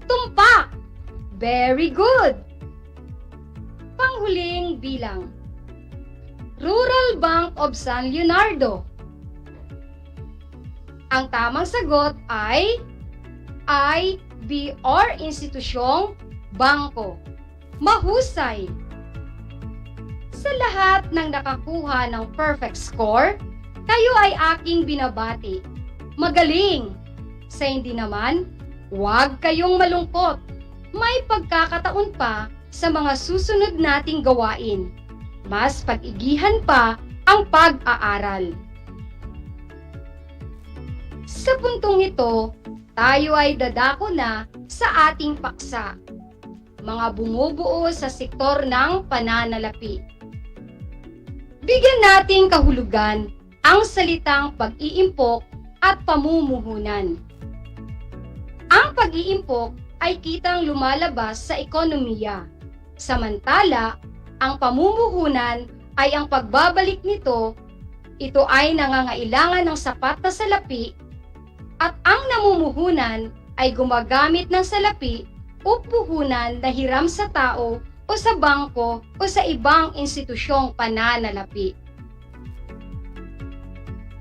tumpak. Very good. Panghuling bilang, Rural Bank of San Leonardo. Ang tamang sagot ay IB or institusyong bangko. Mahusay! Sa lahat ng nakakuha ng perfect score, kayo ay aking binabati. Magaling! Sa hindi naman, huwag kayong malungkot. May pagkakataon pa sa mga susunod nating gawain. Mas pag-igihan pa ang pag-aaral. Sa puntong ito, tayo ay dadako na sa ating paksa. Mga bumubuo sa sektor ng pananalapi. Bigyan nating kahulugan ang salitang pag-iimpok at pamumuhunan. Ang pag-iimpok ay kitang lumalabas sa ekonomiya. Samantala, ang pamumuhunan ay ang pagbabalik nito. Ito ay nangangailangan ng sapat na salapi at ang namumuhunan ay gumagamit ng salapi o puhunan na hiram sa tao o sa bangko o sa ibang institusyong pananalapi.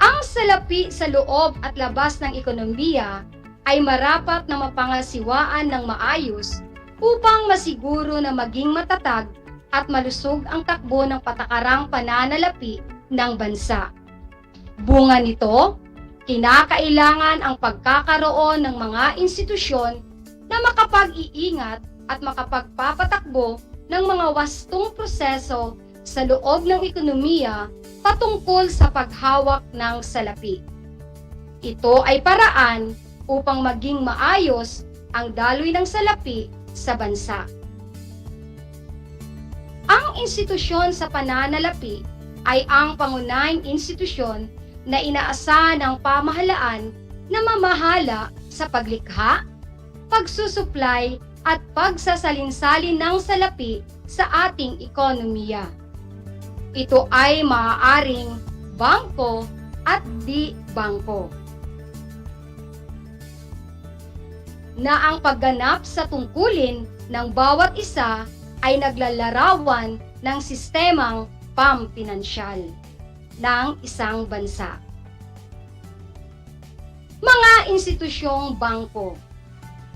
Ang salapi sa loob at labas ng ekonomiya ay marapat na mapangasiwaan ng maayos upang masiguro na maging matatag at malusog ang takbo ng patakarang pananalapi ng bansa. Bunga nito, kinakailangan ang pagkakaroon ng mga institusyon na makapag-iingat at makapagpapatakbo ng mga wastong proseso sa loob ng ekonomiya patungkol sa paghawak ng salapi. Ito ay paraan upang maging maayos ang daloy ng salapi sa bansa. Ang institusyon sa pananalapi ay ang pangunahing institusyon na inaasahan ng pamahalaan na mamahala sa paglikha, pagsusupply at pagsasalin-salin ng salapi sa ating ekonomiya. Ito ay maaaring bangko at di bangko. Na ang pagganap sa tungkulin ng bawat isa ay naglalarawan ng sistemang pampinansyal ng isang bansa. Mga institusyong bangko.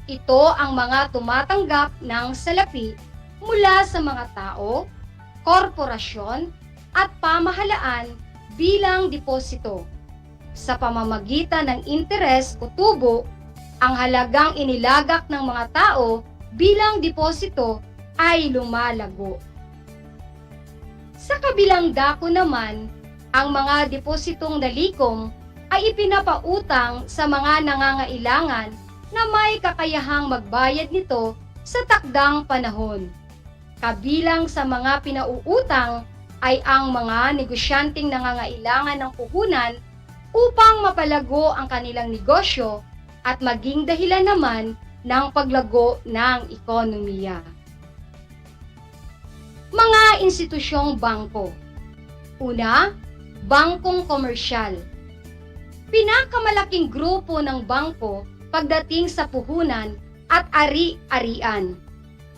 Ito ang mga tumatanggap ng salapi mula sa mga tao, korporasyon at pamahalaan bilang deposito. Sa pamamagitan ng interes o tubo, ang halagang inilagak ng mga tao bilang deposito ay lumalago. Sa kabilang dako naman, ang mga depositong nalikom ay ipinapautang sa mga nangangailangan na may kakayahang magbayad nito sa takdang panahon. Kabilang sa mga pinauutang ay ang mga negosyanteng nangangailangan ng puhunan upang mapalago ang kanilang negosyo at maging dahilan naman ng paglago ng ekonomiya. Mga institusyong bangko. Una, bangkong komersyal. Pinakamalaking grupo ng bangko pagdating sa puhunan at ari-arian.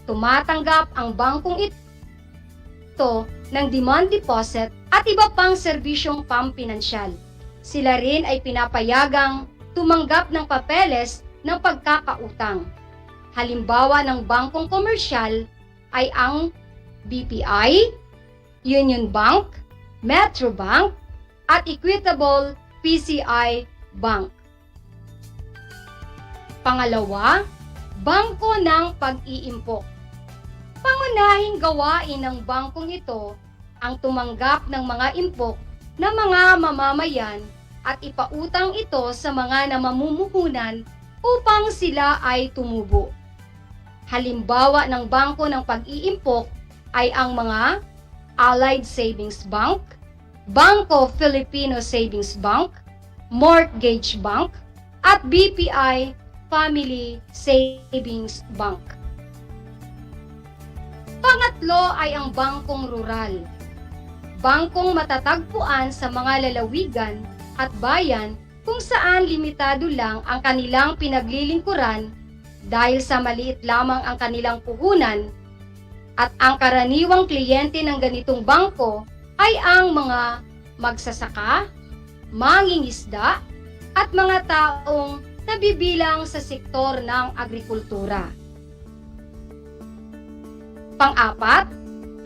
Tumatanggap ang bangkong ito ng demand deposit at iba pang serbisyong pampinansyal. Sila rin ay pinapayagang tumanggap ng papeles ng pagkakautang. Halimbawa ng bangkong komersyal ay ang BPI, Union Bank, Metro Bank, at Equitable PCI Bank. Pangalawa, bangko ng pag-iimpok. Pangunahing gawain ng bangkong ito ang tumanggap ng mga impok ng mga mamamayan at ipautang ito sa mga namamumuhunan upang sila ay tumubo. Halimbawa ng bangko ng pag-iimpok ay ang mga Allied Savings Bank, Bangko Filipino Savings Bank, Mortgage Bank, at BPI Family Savings Bank. Pangatlo ay ang bangkong rural. Bangkong matatagpuan sa mga lalawigan at bayan kung saan limitado lang ang kanilang pinaglilingkuran dahil sa maliit lamang ang kanilang puhunan, at ang karaniwang kliyente ng ganitong bangko ay ang mga magsasaka, mangingisda, at mga taong nabibilang sa sektor ng agrikultura. Pang-apat,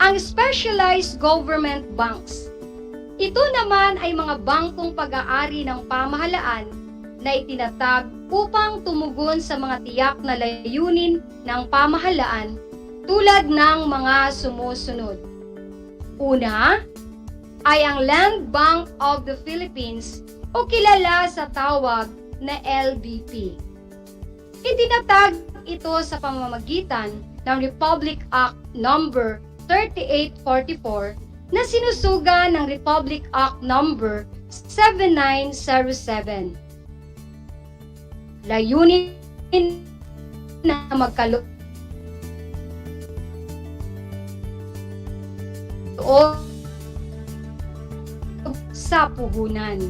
ang specialized government banks. Ito naman ay mga bangkong pag-aari ng pamahalaan na itinatag upang tumugon sa mga tiyak na layunin ng pamahalaan tulad ng mga sumusunod. Una, ay ang Land Bank of the Philippines o kilala sa tawag na LBP. Itinatag ito sa pamamagitan ng Republic Act No. 3844 na sinusuga ng Republic Act No. 7907. Layunin na magkaloob sa puhunan.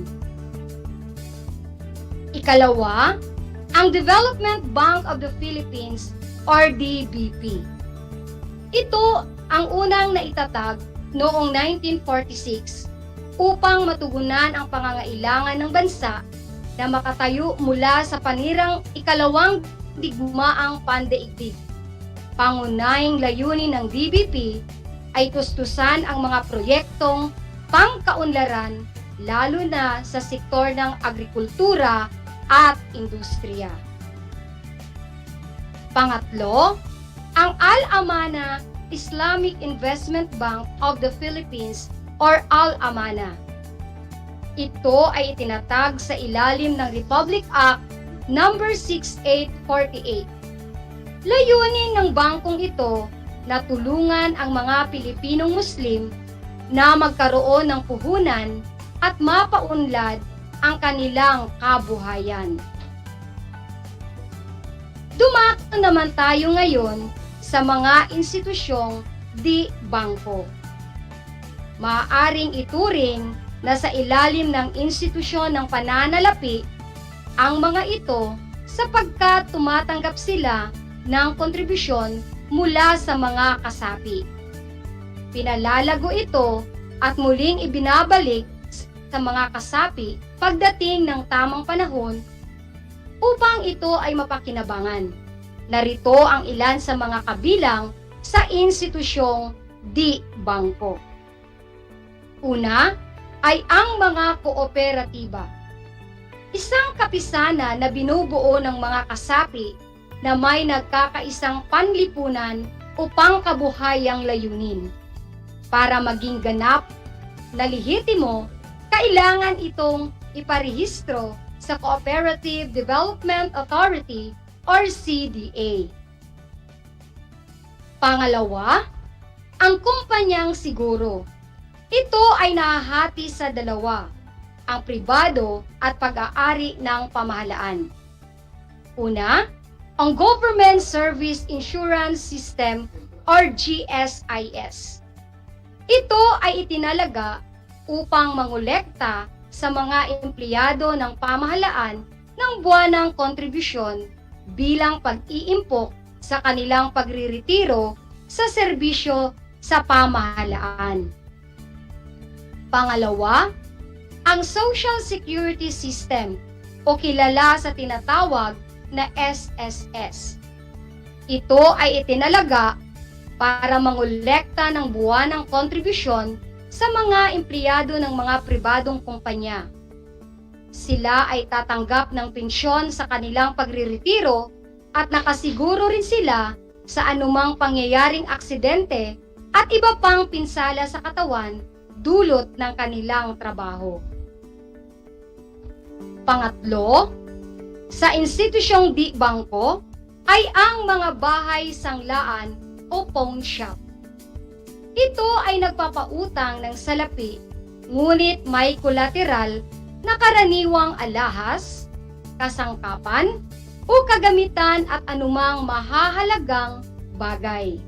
Ikalawa, ang Development Bank of the Philippines or DBP. Ito ang unang naitatag noong 1946 upang matugunan ang pangangailangan ng bansa na makatayo mula sa panirang ikalawang digmaang pandaigdig. Pangunahing layunin ng DBP ay tustusan ang mga proyektong pangkaunlaran lalo na sa sektor ng agrikultura at industriya. Pangatlo, ang Al-Amana Islamic Investment Bank of the Philippines or Al-Amana. Ito ay itinatag sa ilalim ng Republic Act No. 6848. Layunin ng bangkong ito na tulungan ang mga Pilipinong Muslim na magkaroon ng puhunan at mapaunlad ang kanilang kabuhayan. Dumako naman tayo ngayon sa mga institusyong di bangko. Maaaring ituring na sa ilalim ng institusyon ng pananalapi ang mga ito sapagkat tumatanggap sila ng kontribusyon mula sa mga kasapi. Pinalalago ito at muling ibinabalik sa mga kasapi pagdating ng tamang panahon upang ito ay mapakinabangan. Narito ang ilan sa mga kabilang sa institusyong di bangko. Una ay ang mga kooperatiba. Isang kapisanan na binubuo ng mga kasapi na may nagkakaisang panlipunan o pangkabuhayang layunin. Para maging ganap na lehitimo, kailangan itong iparehistro sa Cooperative Development Authority or CDA. Pangalawa, ang kumpanyang siguro. Ito ay nahahati sa dalawa, ang pribado at pag-aari ng pamahalaan. Una, ang Government Service Insurance System or GSIS. Ito ay itinalaga upang mangolekta sa mga empleyado ng pamahalaan ng buwanang kontribusyon bilang pag-iimpok sa kanilang pagriretiro sa serbisyo sa pamahalaan. Pangalawa, ang Social Security System o kilala sa tinatawag na SSS. Ito ay itinalaga para mangolekta ng buwanang kontribusyon sa mga empleyado ng mga pribadong kumpanya. Sila ay tatanggap ng pensyon sa kanilang pagriretiro at nakasiguro rin sila sa anumang pangyayaring aksidente at iba pang pinsala sa katawan dulot ng kanilang trabaho. Pangatlo, sa institusyong di bangko ay ang mga bahay sanglaan o pawn shop. Ito ay nagpapautang ng salapi, ngunit may kolateral na karaniwang alahas, kasangkapan, o kagamitan at anumang mahahalagang bagay.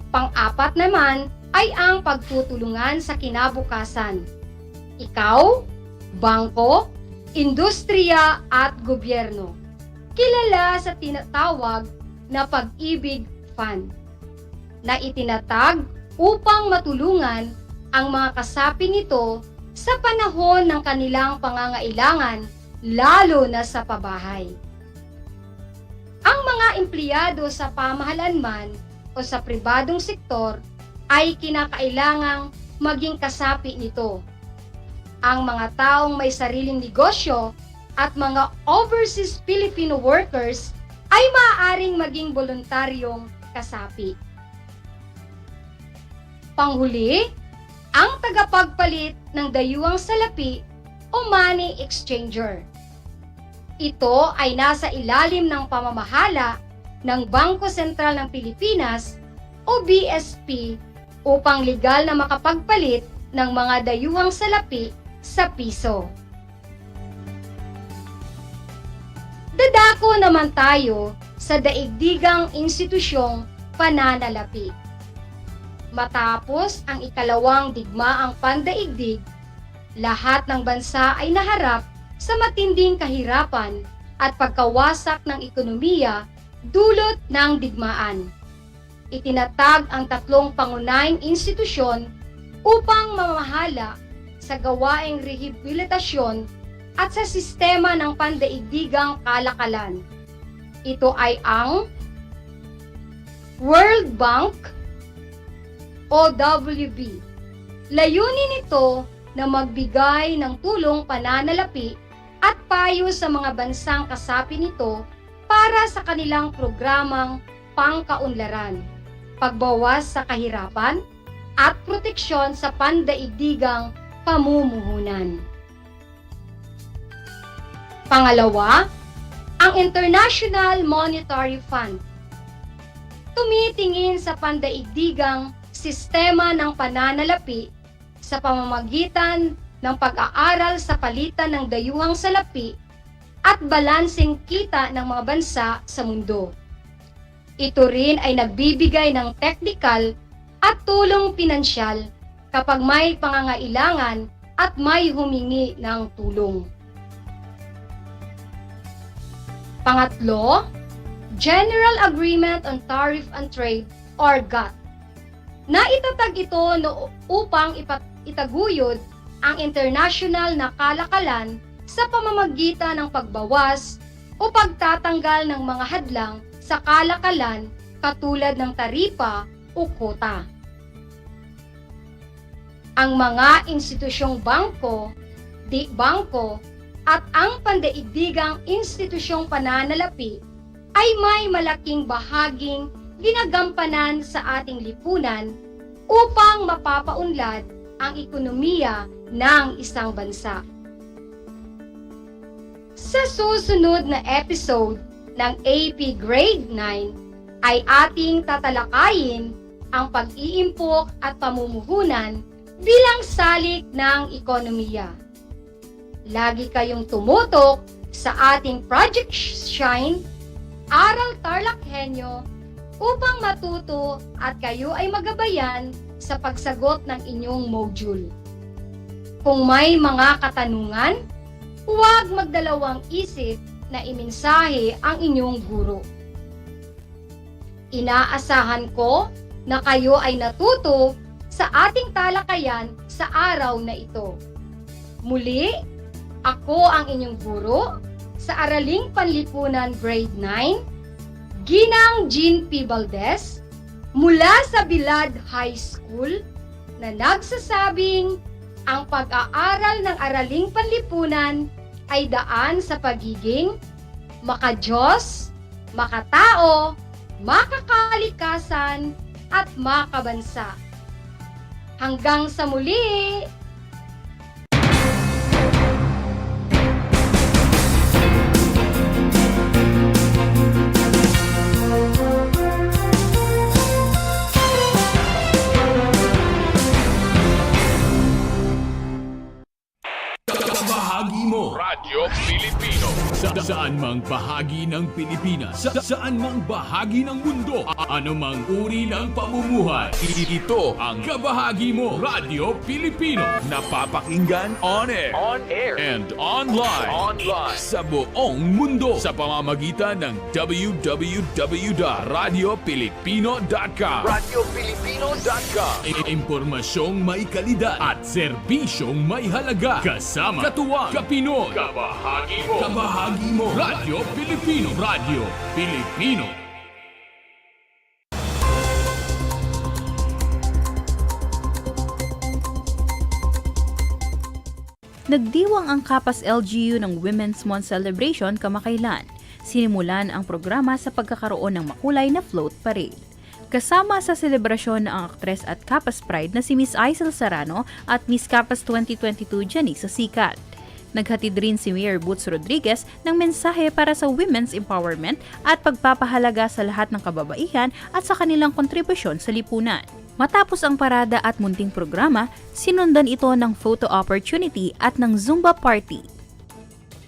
Pang-apat naman ay ang pagtutulungan sa kinabukasan. Ikaw, bangko, industriya at gobyerno. Kilala sa tinatawag na pag-ibig fund na itinatag upang matulungan ang mga kasapi nito sa panahon ng kanilang pangangailangan, lalo na sa pabahay. Ang mga empleyado sa pamahalaan man o sa pribadong sektor ay kinakailangang maging kasapi nito. Ang mga taong may sariling negosyo at mga overseas Filipino workers ay maaaring maging voluntaryong kasapi. Panghuli, ang tagapagpalit ng dayuhang salapi o money exchanger. Ito ay nasa ilalim ng pamamahala ng Bangko Sentral ng Pilipinas o BSP upang legal na makapagpalit ng mga dayuhang salapi sa piso. Dadako naman tayo sa daigdigang institusyong pananalapi. Matapos ang ikalawang digmaang pandaigdig, lahat ng bansa ay naharap sa matinding kahirapan at pagkawasak ng ekonomiya dulot ng digmaan. Itinatag ang tatlong pangunahing institusyon upang mamahala sa gawaing rehabilitasyon at sa sistema ng pandaigdigang kalakalan. Ito ay ang World Bank o WB. Layunin nito na magbigay ng tulong pananalapi at payo sa mga bansang kasapi nito para sa kanilang programang pangkaunlaran, pagbawas sa kahirapan, at proteksyon sa pandaigdigang pamumuhunan. Pangalawa, ang International Monetary Fund. Tumitingin sa pandaigdigang sistema ng pananalapi sa pamamagitan ng pag-aaral sa palitan ng dayuhang salapi at balanseng kita ng mga bansa sa mundo. Ito rin ay nagbibigay ng teknikal at tulong pinansyal kapag may pangangailangan at may humingi ng tulong. Pangatlo, General Agreement on Tariff and Trade or GATT. Naitatag ito upang itaguyod ang international na kalakalan sa pamamagitan ng pagbawas o pagtatanggal ng mga hadlang sa kalakalan katulad ng taripa o kota. Ang mga institusyong bangko, di-bangko, at ang pandaigdigang institusyong pananalapi ay may malaking bahaging ginagampanan sa ating lipunan upang mapapaunlad ang ekonomiya ng isang bansa. Sa susunod na episode ng AP Grade 9 ay ating tatalakayin ang pag-iimpok at pamumuhunan bilang salik ng ekonomiya. Lagi kayong tumutok sa ating Project Shine, Aral TarlakHenyo, upang matuto at kayo ay magabayan sa pagsagot ng inyong module. Kung may mga katanungan, huwag magdalawang isip na imensahe ang inyong guro. Inaasahan ko na kayo ay natuto sa ating talakayan sa araw na ito. Muli, ako ang inyong guro sa Araling Panlipunan Grade 9, Ginang Jean P. Valdez, mula sa Bilad High School, na nagsasabing ang pag-aaral ng Araling Panlipunan ay daan sa pagiging makadiyos, makatao, makakalikasan, at makabansa. Hanggang sa muli! Bahagi mo Radyo Pilipino saan mang bahagi ng Pilipinas, saan mang bahagi ng mundo, anumang uri ng pamumuhay. Ito ang Kabahagi Mo Radyo Pilipino, napapakinggan on air and online sa buong mundo sa pamamagitan ng www.radiopilipino.com. Impormasyong may kalidad at serbisyong may halaga, kasama katuwang Kapinoy. Kabahagi Mo Radyo Pilipino. Radyo Pilipino. Nagdiwang ang Kapas LGU ng Women's Month Celebration kamakailan. Sinimulan ang programa sa pagkakaroon ng makulay na float parade. Kasama sa selebrasyon ang aktres at Kapas Pride na si Miss Aisel Serrano at Miss Kapas 2022 Janisa Sikat. Naghatid rin si Mayor Boots Rodriguez ng mensahe para sa women's empowerment at pagpapahalaga sa lahat ng kababaihan at sa kanilang kontribusyon sa lipunan. Matapos ang parada at munting programa, sinundan ito ng photo opportunity at ng Zumba party.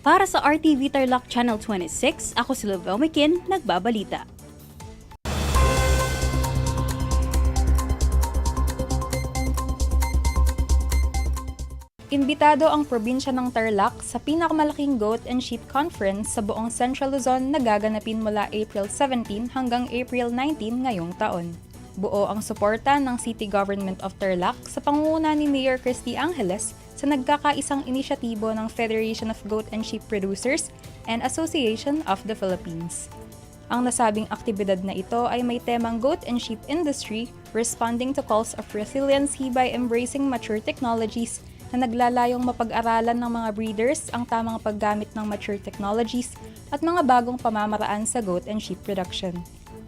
Para sa RTV Tarlac Channel 26, ako si Lovell Mikin, nagbabalita. Imbitado ang probinsya ng Tarlac sa pinakamalaking Goat and Sheep Conference sa buong Central Luzon na gaganapin mula April 17 hanggang April 19 ngayong taon. Buo ang suporta ng City Government of Tarlac sa pangunguna ni Mayor Christy Angeles sa nagkakaisang inisyatibo ng Federation of Goat and Sheep Producers and Association of the Philippines. Ang nasabing aktibidad na ito ay may temang Goat and Sheep Industry, responding to calls of resiliency by embracing mature technologies na naglalayong mapag-aralan ng mga breeders ang tamang paggamit ng mature technologies at mga bagong pamamaraan sa goat and sheep production.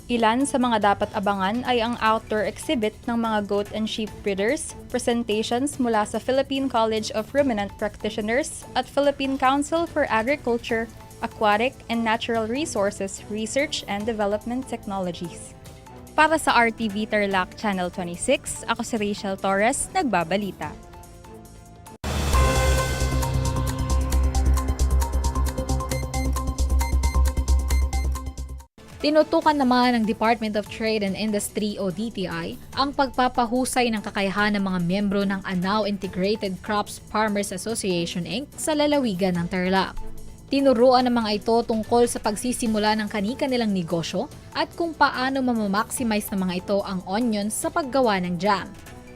Ilan sa mga dapat abangan ay ang outdoor exhibit ng mga goat and sheep breeders, presentations mula sa Philippine College of Ruminant Practitioners at Philippine Council for Agriculture, Aquatic and Natural Resources Research and Development Technologies. Para sa RTV Tarlac Channel 26, ako si Rachel Torres, nagbabalita. Tinutukan naman ng Department of Trade and Industry o DTI ang pagpapahusay ng kakayahan ng mga miyembro ng ANAW Integrated Crops Farmers Association Inc. sa lalawigan ng Tarlac. Tinuruan ng mga ito tungkol sa pagsisimula ng kani-kanilang negosyo at kung paano mamamaximize ng mga ito ang onions sa paggawa ng jam,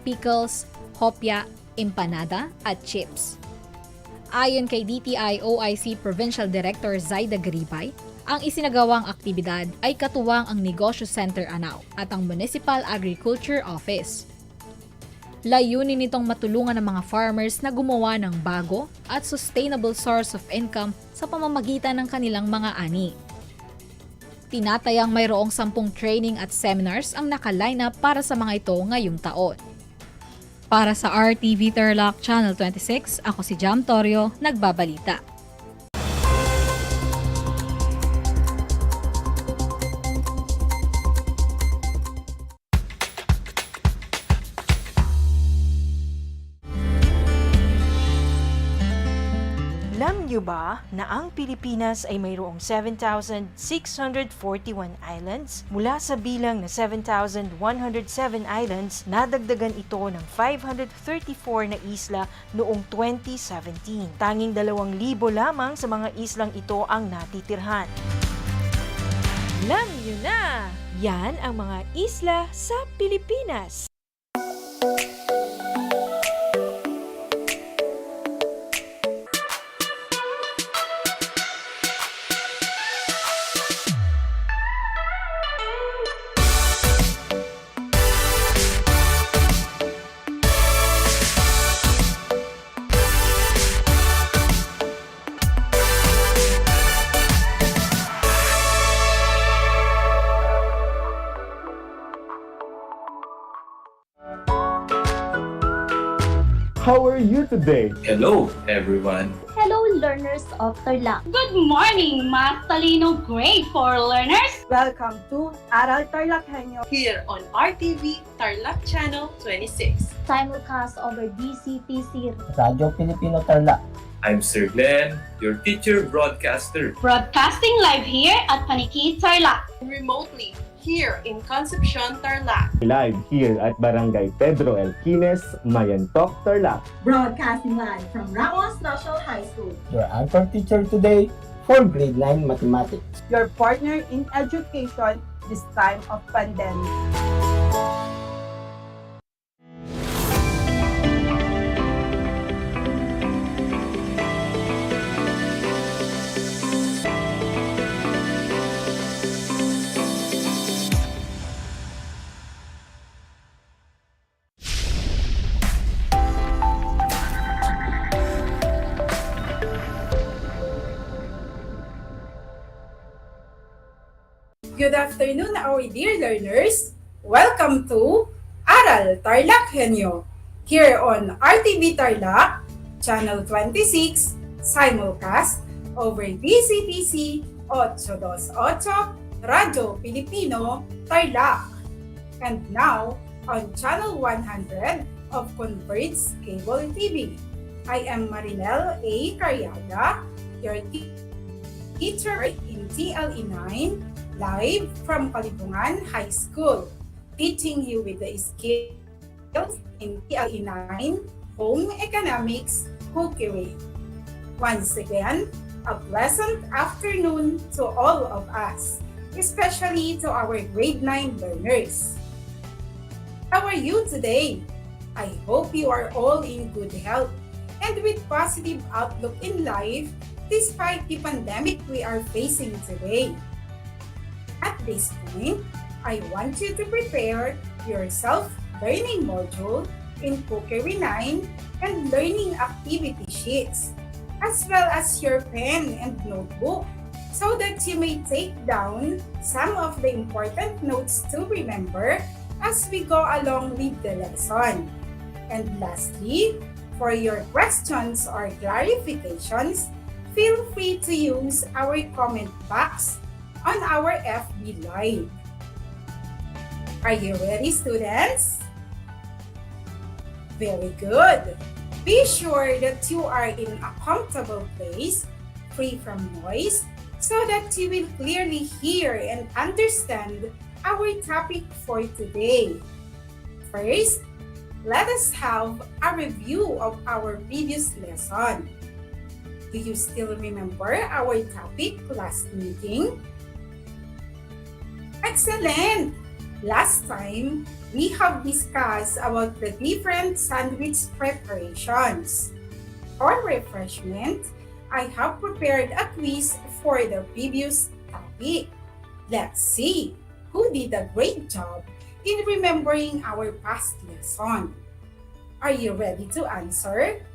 pickles, hopya, empanada at chips. Ayon kay DTI OIC Provincial Director Zaida Garibay, ang isinagawang aktibidad ay katuwang ang Negosyo Center Anao at ang Municipal Agriculture Office. Layunin nitong matulungan ng mga farmers na gumawa ng bago at sustainable source of income sa pamamagitan ng kanilang mga ani. Tinatayang mayroong 10 training at seminars ang nakaline up para sa mga ito ngayong taon. Para sa RTV Tarlac Channel 26, ako si Jam Torio, nagbabalita. Alam niyo ba na ang Pilipinas ay mayroong 7,641 islands? Mula sa bilang na 7,107 islands, nadagdagan ito ng 534 na isla noong 2017. Tanging 2,000 lamang sa mga islang ito ang natitirhan. Alam niyo na! Yan ang mga isla sa Pilipinas. How are you today? Hello, everyone. Hello, learners of Tarlac. Good morning, Mas Talino Grade 4 learners! Welcome to Aral TarlakHenyo Here on RTV Tarlac Channel 26. Simulcast over DCTC. Radyo Pilipino Tarlac. I'm Sir Glenn, your teacher broadcaster. Broadcasting live here at Paniki, Tarlac. Remotely here in Concepcion, Tarlac. Live here at Barangay Pedro Elquines, Mayantok, Tarlac. Broadcasting live from Ramos Social High School. Your anchor teacher today for grade 9 mathematics. your partner in education this time of pandemic. Good afternoon, our dear learners. Welcome to Aral TarlakHenyo here on RTV Tarlac, Channel 26, simulcast over DCTC 828, Radyo Pilipino, Tarlac. And now, on Channel 100 of Converged Cable TV. I am Marinel A. Carriaga, your teacher in TLE 9, live from Kalibungan High School, teaching you with the skills in TLE 9, Home Economics, Cookery. Once again, a pleasant afternoon to all of us, especially to our grade 9 learners. How are you today? I hope you are all in good health and with positive outlook in life despite the pandemic we are facing today. At this point, I want you to prepare your self-learning module in Cookery 9 and learning activity sheets, as well as your pen and notebook, so that you may take down some of the important notes to remember as we go along with the lesson. And lastly, for your questions or clarifications, feel free to use our comment box on our FB Live. Are you ready, students? Very good. Be sure that you are in a comfortable place, free from noise, so that you will clearly hear and understand our topic for today. First, let us have a review of our previous lesson. Do you still remember our topic last meeting? Excellent! Last time, we have discussed about the different sandwich preparations. For refreshment, I have prepared a quiz for the previous topic. Let's see who did a great job in remembering our past lesson. Are you ready to answer?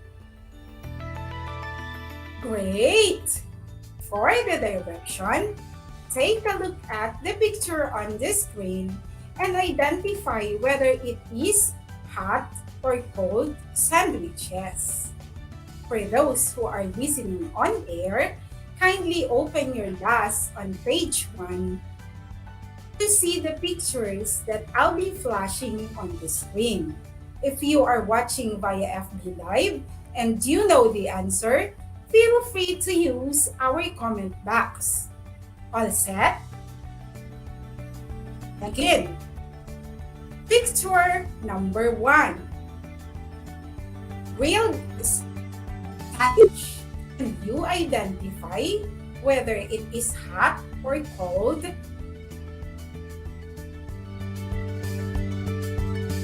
Great! For the direction, take a look at the picture on the screen and identify whether it is hot or cold sandwiches. For those who are listening on air, kindly open your LAS on page 1 to see the pictures that I'll be flashing on the screen. If you are watching via FB Live and you know the answer, feel free to use our comment box. All set? Again. Picture number 1. Grilled sandwich. Can you identify whether it is hot or cold?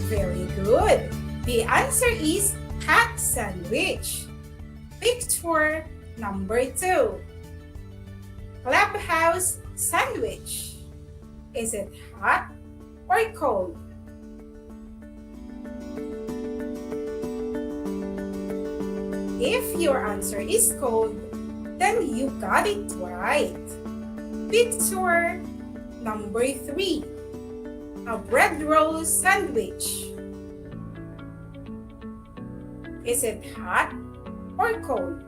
Very good. The answer is hot sandwich. Picture number 2. Clubhouse sandwich. Is it hot or cold? If your answer is cold, then you got it right. Picture number 3. A bread roll sandwich. Is it hot or cold?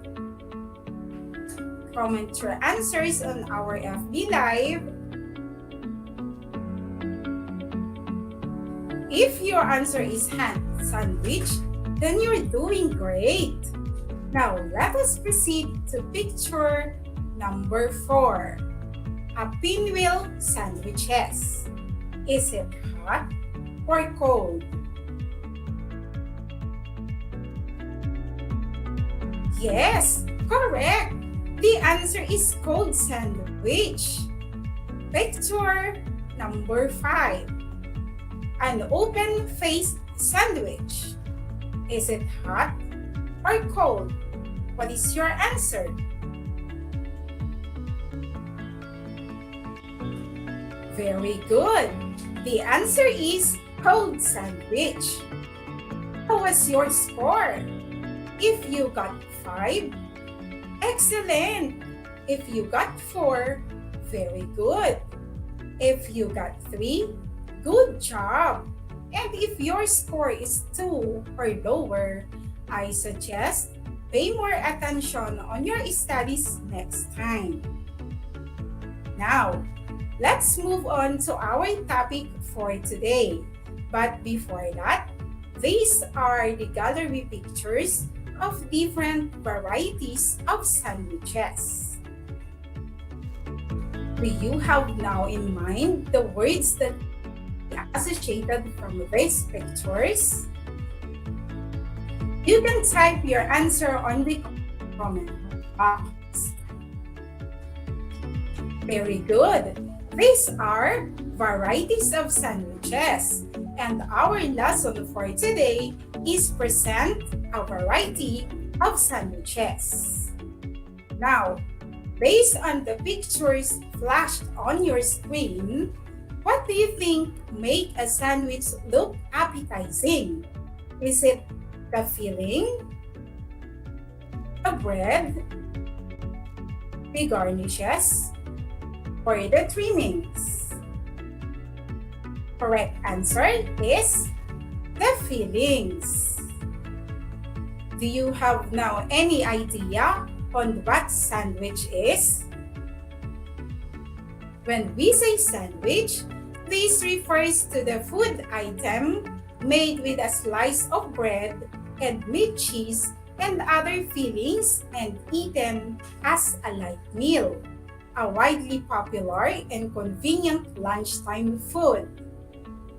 Comment your answers on our FB Live. If your answer is hot sandwich, then you're doing great. Now, let us proceed to picture number 4. A pinwheel sandwiches. Is it hot or cold? Yes, correct. The answer is cold sandwich. Picture number 5. An open-faced sandwich. Is it hot or cold? What is your answer? Very good. The answer is cold sandwich. How was your score? If you got 5, excellent. If you got 4, very good. If you got 3, good job. And if your score is 2 or lower, I suggest pay more attention on your studies next time. Now, let's move on to our topic for today. But before that, these are the gallery pictures of different varieties of sandwiches. Do you have now in mind the words that are associated from these pictures? You can type your answer on the comment box. Very good. These are varieties of sandwiches, and our lesson for today is present a variety of sandwiches. Now, based on the pictures flashed on your screen, what do you think make a sandwich look appetizing? Is it the filling, the bread, the garnishes, or the trimmings? Correct answer is the fillings. Do you have now any idea on what sandwich is? When we say sandwich, This refers to the food item made with a slice of bread and meat, cheese, and other fillings and eaten as a light meal, a widely popular and convenient lunchtime food.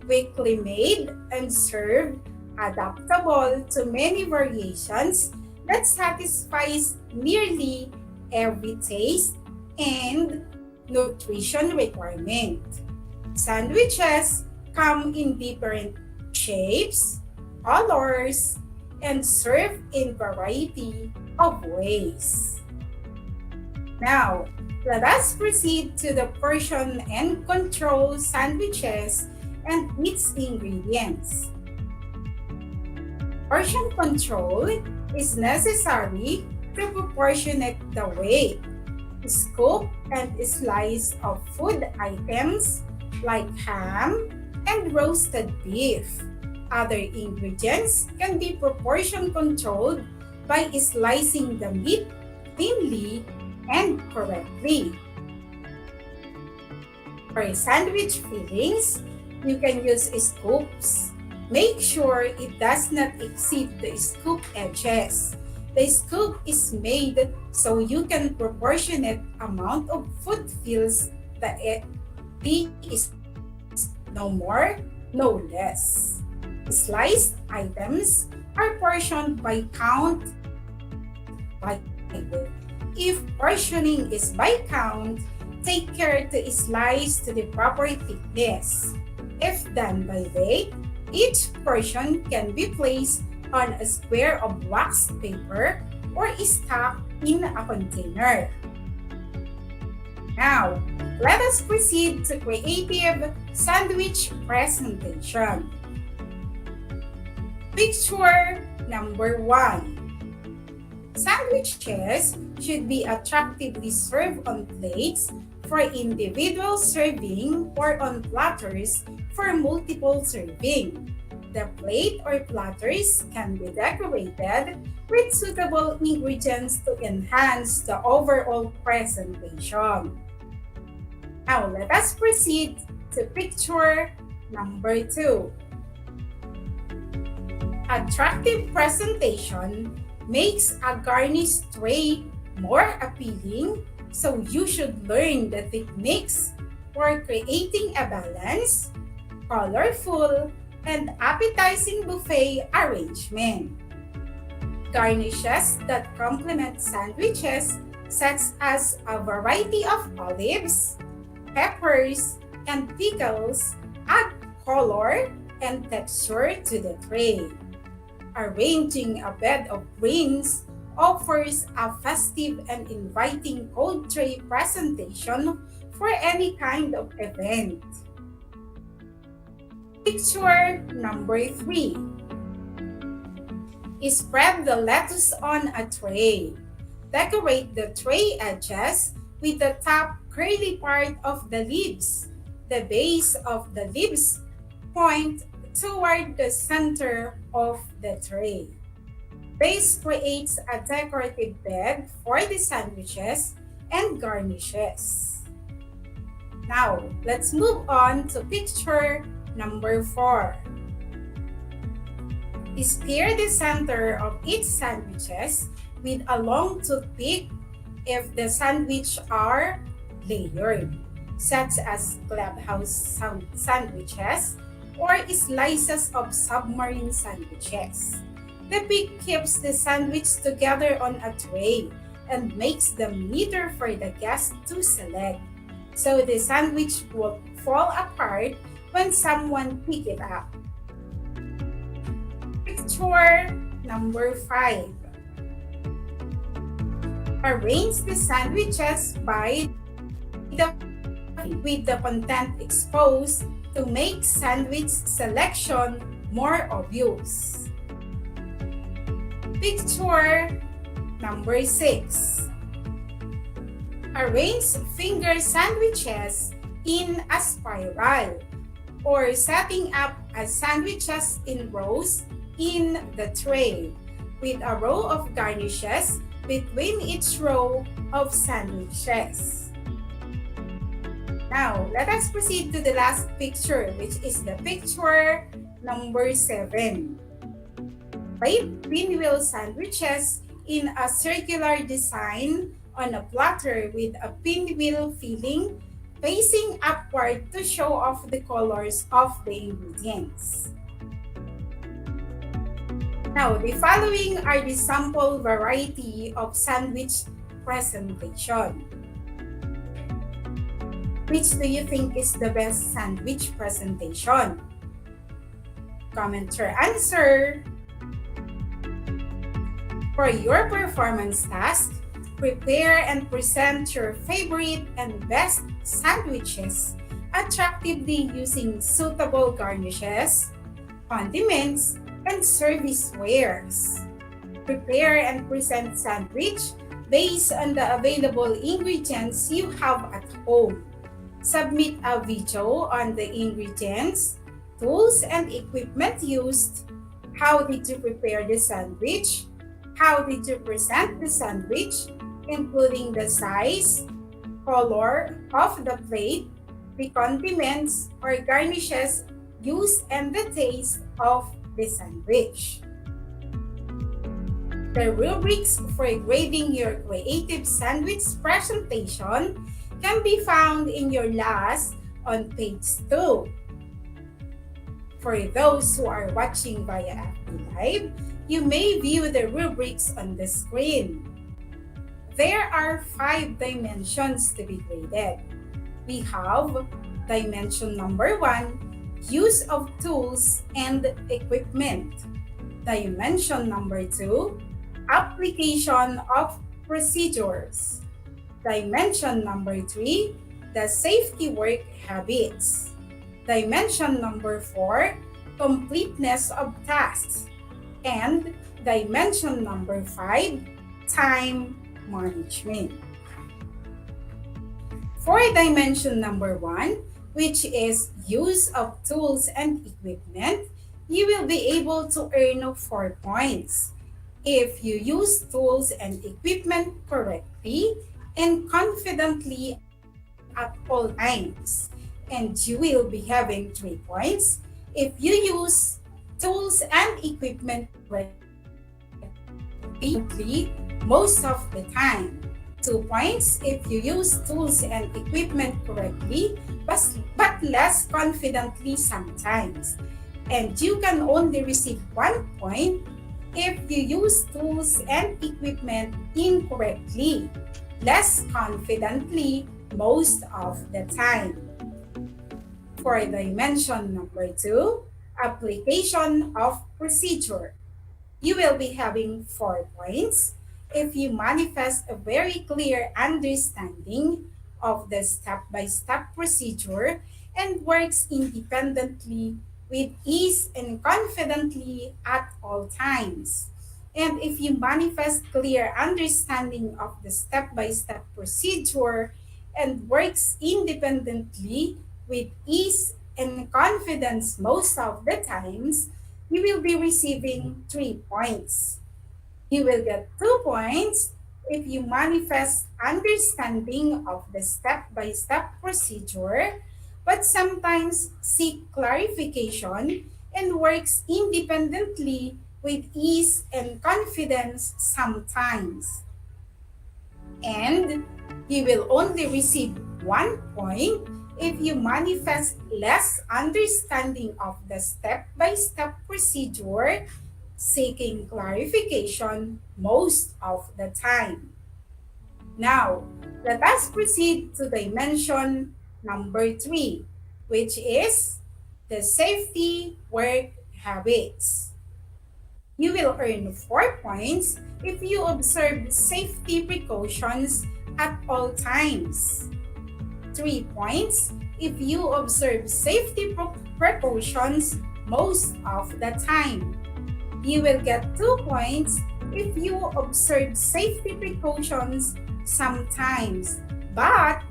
Quickly made and served, adaptable to many variations that satisfies nearly every taste and nutrition requirement. Sandwiches come in different shapes, colors, and served in variety of ways. Now, let us proceed to the portion and control sandwiches and its ingredients. Portion control is necessary to proportionate the weight, scoop, and slice of food items like ham and roasted beef. Other ingredients can be proportion controlled by slicing the meat thinly and correctly. For sandwich fillings, you can use scoops. Make sure it does not exceed the scoop edges. The scoop is made so you can proportionate amount of food fills the is no more, no less. Sliced items are portioned by count by weight. If portioning is by count, take care to slice to the proper thickness. If done by weight, each portion can be placed on a square of waxed paper or stuck in a container. Now, let us proceed to creative sandwich presentation. Picture number 1. Sandwiches should be attractively served on plates for individual serving or on platters for multiple serving. The plate or platters can be decorated with suitable ingredients to enhance the overall presentation. Now, let us proceed to picture number 2. Attractive presentation makes a garnished tray more appealing, so you should learn the techniques for creating a balanced, colorful, and appetizing buffet arrangement. Garnishes that complement sandwiches, such as a variety of olives, peppers, and pickles, add color and texture to the tray. Arranging a bed of greens offers a festive and inviting cold tray presentation for any kind of event. Picture number 3. Spread the lettuce on a tray. Decorate the tray edges with the top curly part of the leaves. The base of the leaves point toward the center of the tray. This creates a decorative bed for the sandwiches and garnishes. Now, let's move on to picture number 4. Spear the center of each sandwiches with a long toothpick if the sandwich are layered, such as clubhouse sandwiches or slices of submarine sandwiches. The pick keeps the sandwich together on a tray and makes them neater for the guest to select, so the sandwich will fall apart when someone pick it up. Picture number 5. Arrange the sandwiches with the content exposed to make sandwich selection more obvious. Picture number 6. Arrange finger sandwiches in a spiral or setting up as sandwiches in rows in the tray with a row of garnishes between each row of sandwiches. Now, let us proceed to the last picture, which is the picture number 7. 5 pinwheel sandwiches in a circular design on a platter with a pinwheel filling facing upward to show off the colors of the ingredients. Now, the following are the sample variety of sandwich presentation. Which do you think is the best sandwich presentation? Comment your answer. For your performance task, prepare and present your favorite and best sandwiches attractively using suitable garnishes, condiments, and servicewares. Prepare and present sandwich based on the available ingredients you have at home. Submit a video on the ingredients, tools, and equipment used. How did you prepare the sandwich? How did you present the sandwich, including the size, color of the plate, the condiments or garnishes used, and the taste of the sandwich? The rubrics for grading your creative sandwich presentation can be found in your LAS on page 2. For those who are watching via FB Live, you may view the rubrics on the screen. There are 5 dimensions to be graded. We have dimension number 1, use of tools and equipment. Dimension number 2, application of procedures. Dimension number 3, the safety work habits. Dimension number 4, completeness of tasks. And dimension number 5, time management. For dimension number 1, which is use of tools and equipment, you will be able to earn 4 points if you use tools and equipment correctly and confidently at all times. And you will be having 3 points if you use tools and equipment correctly most of the time. 2 points if you use tools and equipment correctly but less confidently sometimes. And you can only receive 1 point if you use tools and equipment incorrectly, less confidently most of the time. For dimension number 2, application of procedure, you will be having 4 points if you manifest a very clear understanding of the step-by-step procedure and works independently with ease and confidently at all times. And if you manifest clear understanding of the step-by-step procedure and works independently with ease and confidence most of the times, you will be receiving 3 points. You will get 2 points if you manifest understanding of the step-by-step procedure, but sometimes seek clarification and works independently with ease and confidence sometimes. And you will only receive 1 point if you manifest less understanding of the step-by-step procedure, seeking clarification most of the time. Now, let us proceed to dimension number 3, which is the safety work habits. You will earn 4 points if you observe safety precautions at all times. 3 points if you observe safety precautions most of the time. You will get 2 points if you observe safety precautions sometimes, but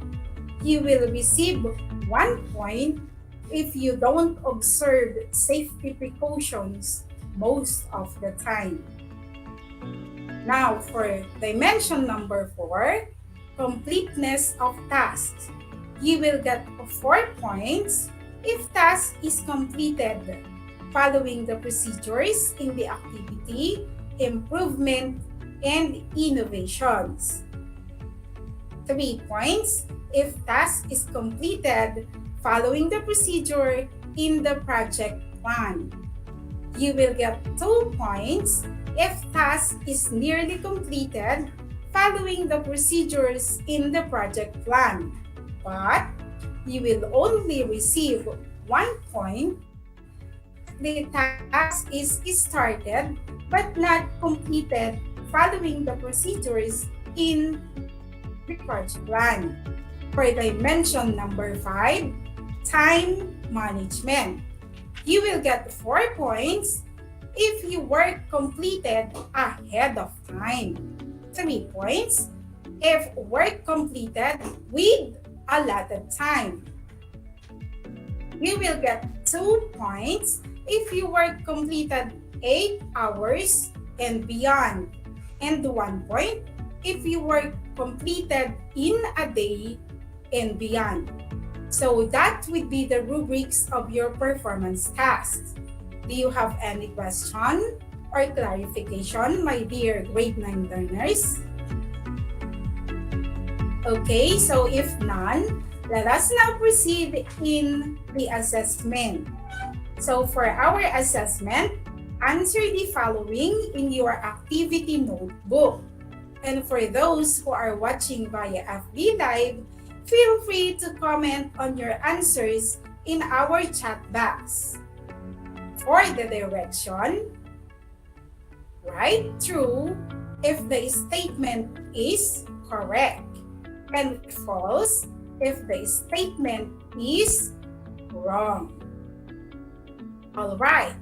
you will receive 1 point if you don't observe safety precautions most of the time. Now, for dimension number 4, completeness of tasks. You will get 4 points if task is completed following the procedures in the activity, improvement, and innovations. 3 points if task is completed following the procedure in the project plan. You will get 2 points if task is nearly completed following the procedures in the project plan. But you will only receive 1 point if the task is started but not completed following the procedures in the project plan. For dimension number 5, time management. You will get 4 points if your work completed ahead of time. 3 points if work completed with allotted time. You will get 2 points if your work completed 8 hours and beyond, and 1 point if your work completed in a day and beyond. So that would be the rubrics of your performance tasks. Do you have any question or clarification, my dear grade 9 learners? Okay, so if none, let us now proceed in the assessment. So for our assessment, answer the following in your activity notebook. And for those who are watching via FB Live, feel free to comment on your answers in our chat box. For the direction, write true if the statement is correct and false if the statement is wrong. All right.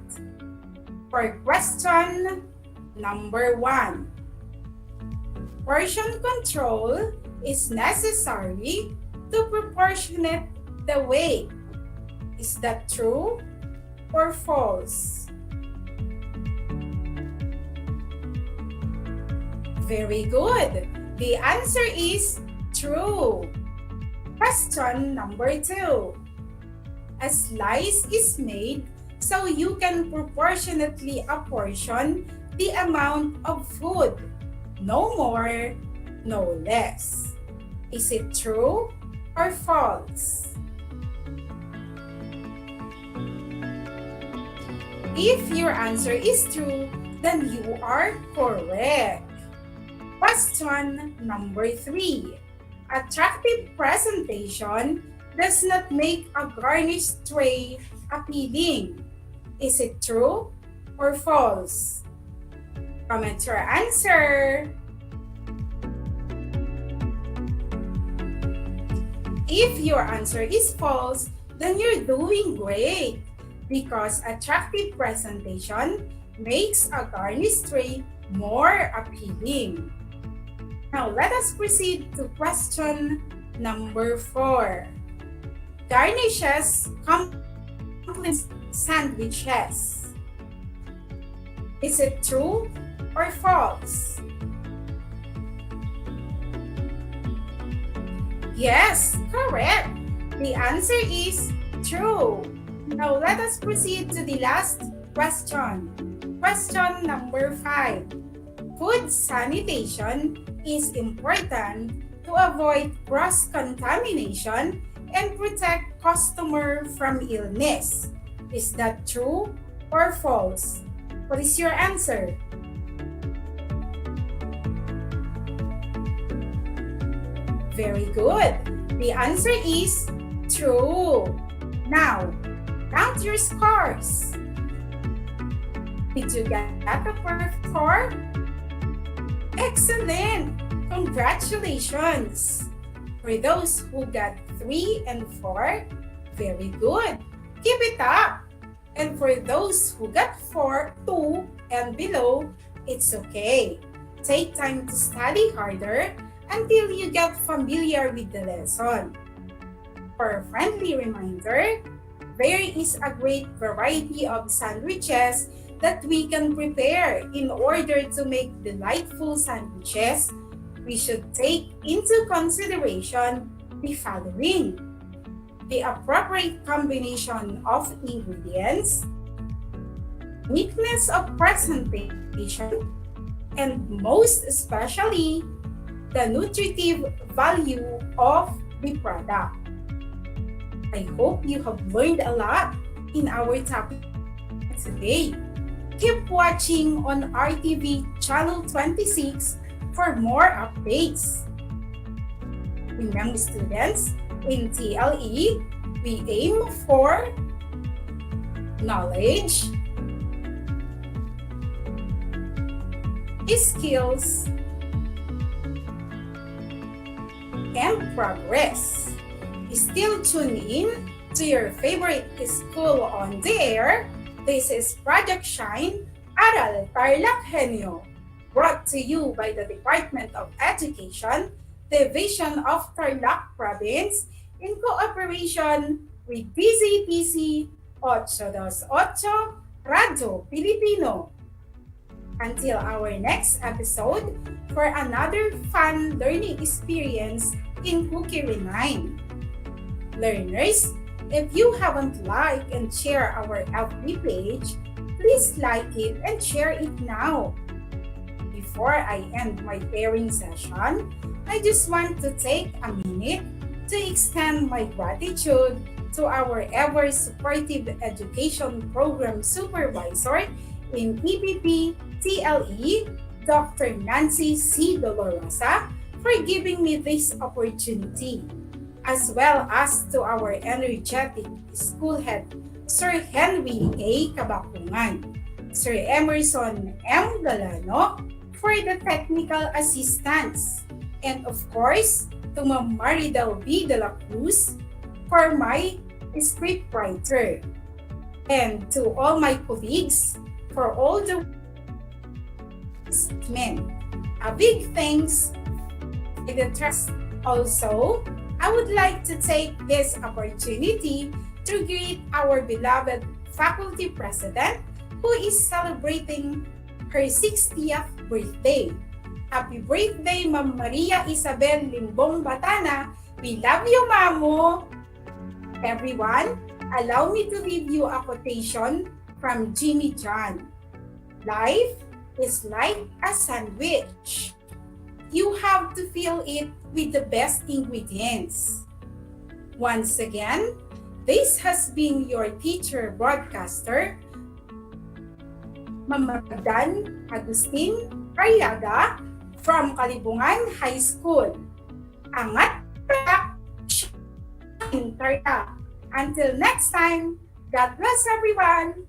For question number 1, portion control is necessary to proportionate the weight. Is that true or false? Very good. The answer is true. Question number 2. A slice is made so you can proportionately apportion the amount of food. No more, no less. Is it true or false? If your answer is true, then you are correct. Question number 3. Attractive presentation does not make a garnished tray appealing. Is it true or false? Comment your answer. If your answer is false, then you're doing great because attractive presentation makes a garnished tray more appealing. Now let us proceed to question number 4. Garnishes complement sandwiches. Is it true or false? Yes, correct. The answer is true. Now let us proceed to the last question. Question number 5. Food sanitation is important to avoid cross-contamination and protect customer from illness. Is that true or false? What is your answer? Very good. The answer is true. Now, count your scores. Did you get a perfect score? Excellent! Congratulations! For those who got 3 and 4, very good. Keep it up. And for those who got 4, 2, and below, it's okay. Take time to study harder until you get familiar with the lesson. For a friendly reminder, there is a great variety of sandwiches that we can prepare in order to make delightful sandwiches. We should take into consideration the following: the appropriate combination of ingredients, neatness of presentation, and most especially, the nutritive value of the product. I hope you have learned a lot in our topic today. Keep watching on RTV Channel 26 for more updates. Remember, students, in TLE, we aim for knowledge, skills, and progress. Still tune in to your favorite school on the air. This is Project Shine, Aral TarlakHenyo, brought to you by the Department of Education, Division of Tarlac Province, in cooperation with DZPC 828 Radio Filipino. Until our next episode for another fun learning experience in Cookery 9. Learners, if you haven't liked and shared our FB page, please like it and share it now. Before I end my pairing session, I just want to take a minute to extend my gratitude to our ever-supportive education program supervisor in EPP TLE, Dr. Nancy C. Dolorosa, for giving me this opportunity, as well as to our energetic school head, Sir Henry A. Kabakungan, Sir Emerson M. Galano, for the technical assistance, and of course, to Ma'am Maridel B. de la Cruz for my scriptwriter, and to all my colleagues for all the men. A big thanks to the trust. Also, I would like to take this opportunity to greet our beloved faculty president who is celebrating her 60th birthday. Happy birthday, Ma'am Maria Isabel Limbong Batana. We love you, Mamo. Everyone, allow me to read you a quotation from Jimmy John. Life is like a sandwich. You have to fill it with the best ingredients. Once again, this has been your teacher broadcaster, Ma'am Dan Agustin Ariaga from Kalibungan High School. Angat Tarlac, Shine Tarlac. Until next time, God bless everyone!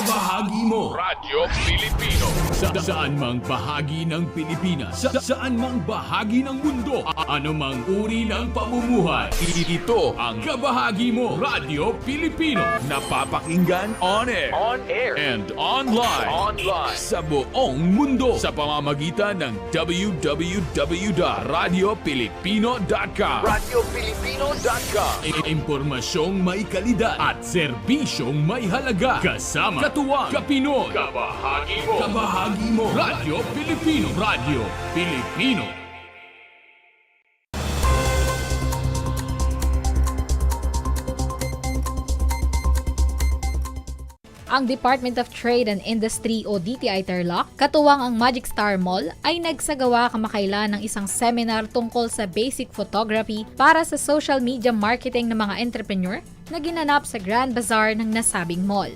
Bahagi mo Radyo Pilipino saan mang bahagi ng Pilipinas, saan mang bahagi ng mundo, ano mang uri ng pamumuhay. Ito ang Kabahagi Mo Radyo Pilipino, napapakinggan on air, and online sa buong mundo sa pamamagitan ng www.radiopilipino.com. Impormasyong may kalidad at serbisyong may halaga, kasama katuwang Kapinoy. Kabahagi Mo Radyo Pilipino. Radyo Pilipino. Ang Department of Trade and Industry o DTI Tarlac, katuwang ang Magic Star Mall, ay nagsagawa kamakailan ng isang seminar tungkol sa basic photography para sa social media marketing ng mga entrepreneur na ginanap sa Grand Bazaar ng nasabing mall.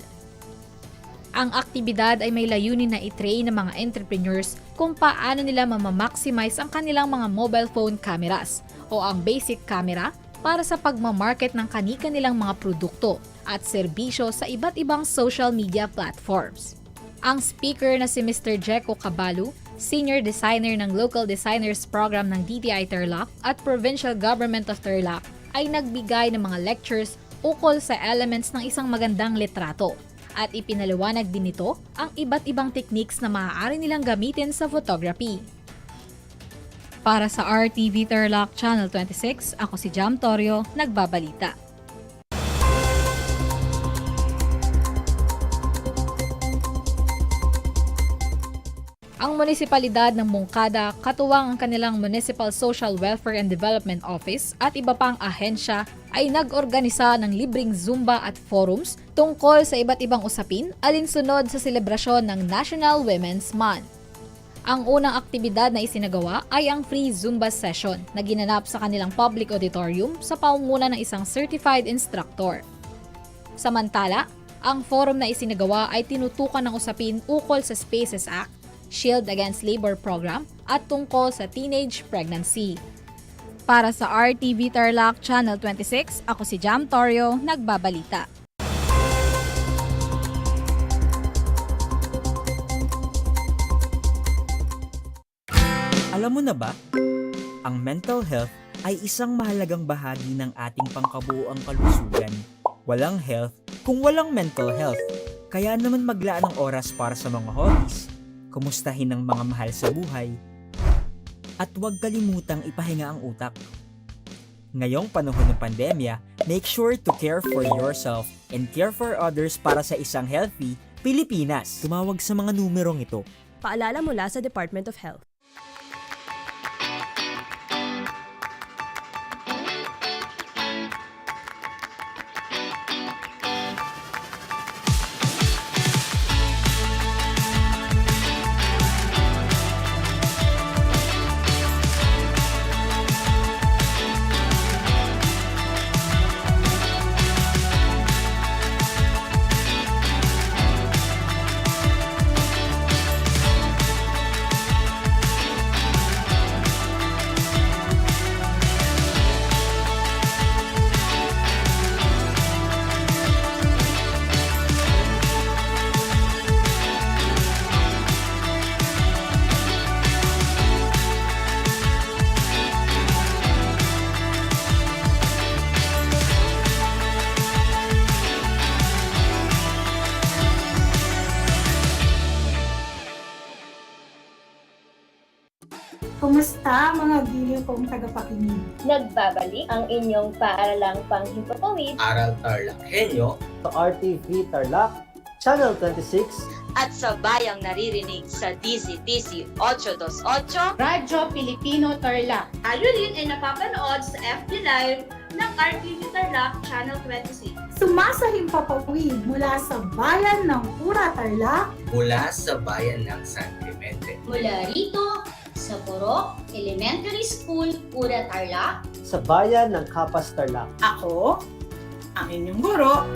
Ang aktibidad ay may layunin na i-train ng mga entrepreneurs kung paano nila mamaximize ang kanilang mga mobile phone cameras o ang basic camera para sa pagmamarket ng kani-kanilang mga produkto at serbisyo sa iba't ibang social media platforms. Ang speaker na si Mr. Jeco Cabalu, Senior Designer ng Local Designers Program ng DTI Tarlac at Provincial Government of Tarlac, ay nagbigay ng mga lectures ukol sa elements ng isang magandang litrato at ipinaliwanag din nito ang iba't ibang techniques na maaari nilang gamitin sa photography. Para sa RTV Tarlac Channel 26, ako si Jam Torio, nagbabalita. Ang munisipalidad ng Moncada, katuwang ang kanilang Municipal Social Welfare and Development Office at iba pang ahensya ay nag-organisa ng libreng Zumba at forums tungkol sa iba't ibang usapin alinsunod sa selebrasyon ng National Women's Month. Ang unang aktibidad na isinagawa ay ang free Zumba session na ginanap sa kanilang public auditorium sa pangunguna ng isang certified instructor. Samantala, ang forum na isinagawa ay tinutukan ng usapin ukol sa Spaces Act, Shield Against Labor Program at tungkol sa teenage pregnancy. Para sa RTV Tarlac Channel 26, ako si Jam Torio, nagbabalita. Alam mo na ba? Ang mental health ay isang mahalagang bahagi ng ating pangkabuoang kalusugan. Walang health kung walang mental health. Kaya naman maglaan ng oras para sa mga hobbies, kumustahin ang mga mahal sa buhay, at huwag kalimutang ipahinga ang utak. Ngayong panahon ng pandemya, make sure to care for yourself and care for others para sa isang healthy Pilipinas. Tumawag sa mga numerong ito. Paalala mula sa Department of Health. Kumusta mga giliw kong tagapakinig? Nagbabalik ang inyong paaralang panghimpapawid, Aral TarlakHenyo, sa RTV Tarlac, Channel 26, at sa bayang naririnig sa DCTC 828, Radyo Pilipino Tarlac. Tayo rin ay napapanood sa FB Live ng RTV Tarlac Channel 26. Sumasahimpapawid mula sa bayan ng Pura Tarlac, mula sa bayan ng San Clemente, mula rito sa Purok Elementary School, Pura Tarlac, sa bayan ng Kapas Tarlac. Ako, ang inyong guro,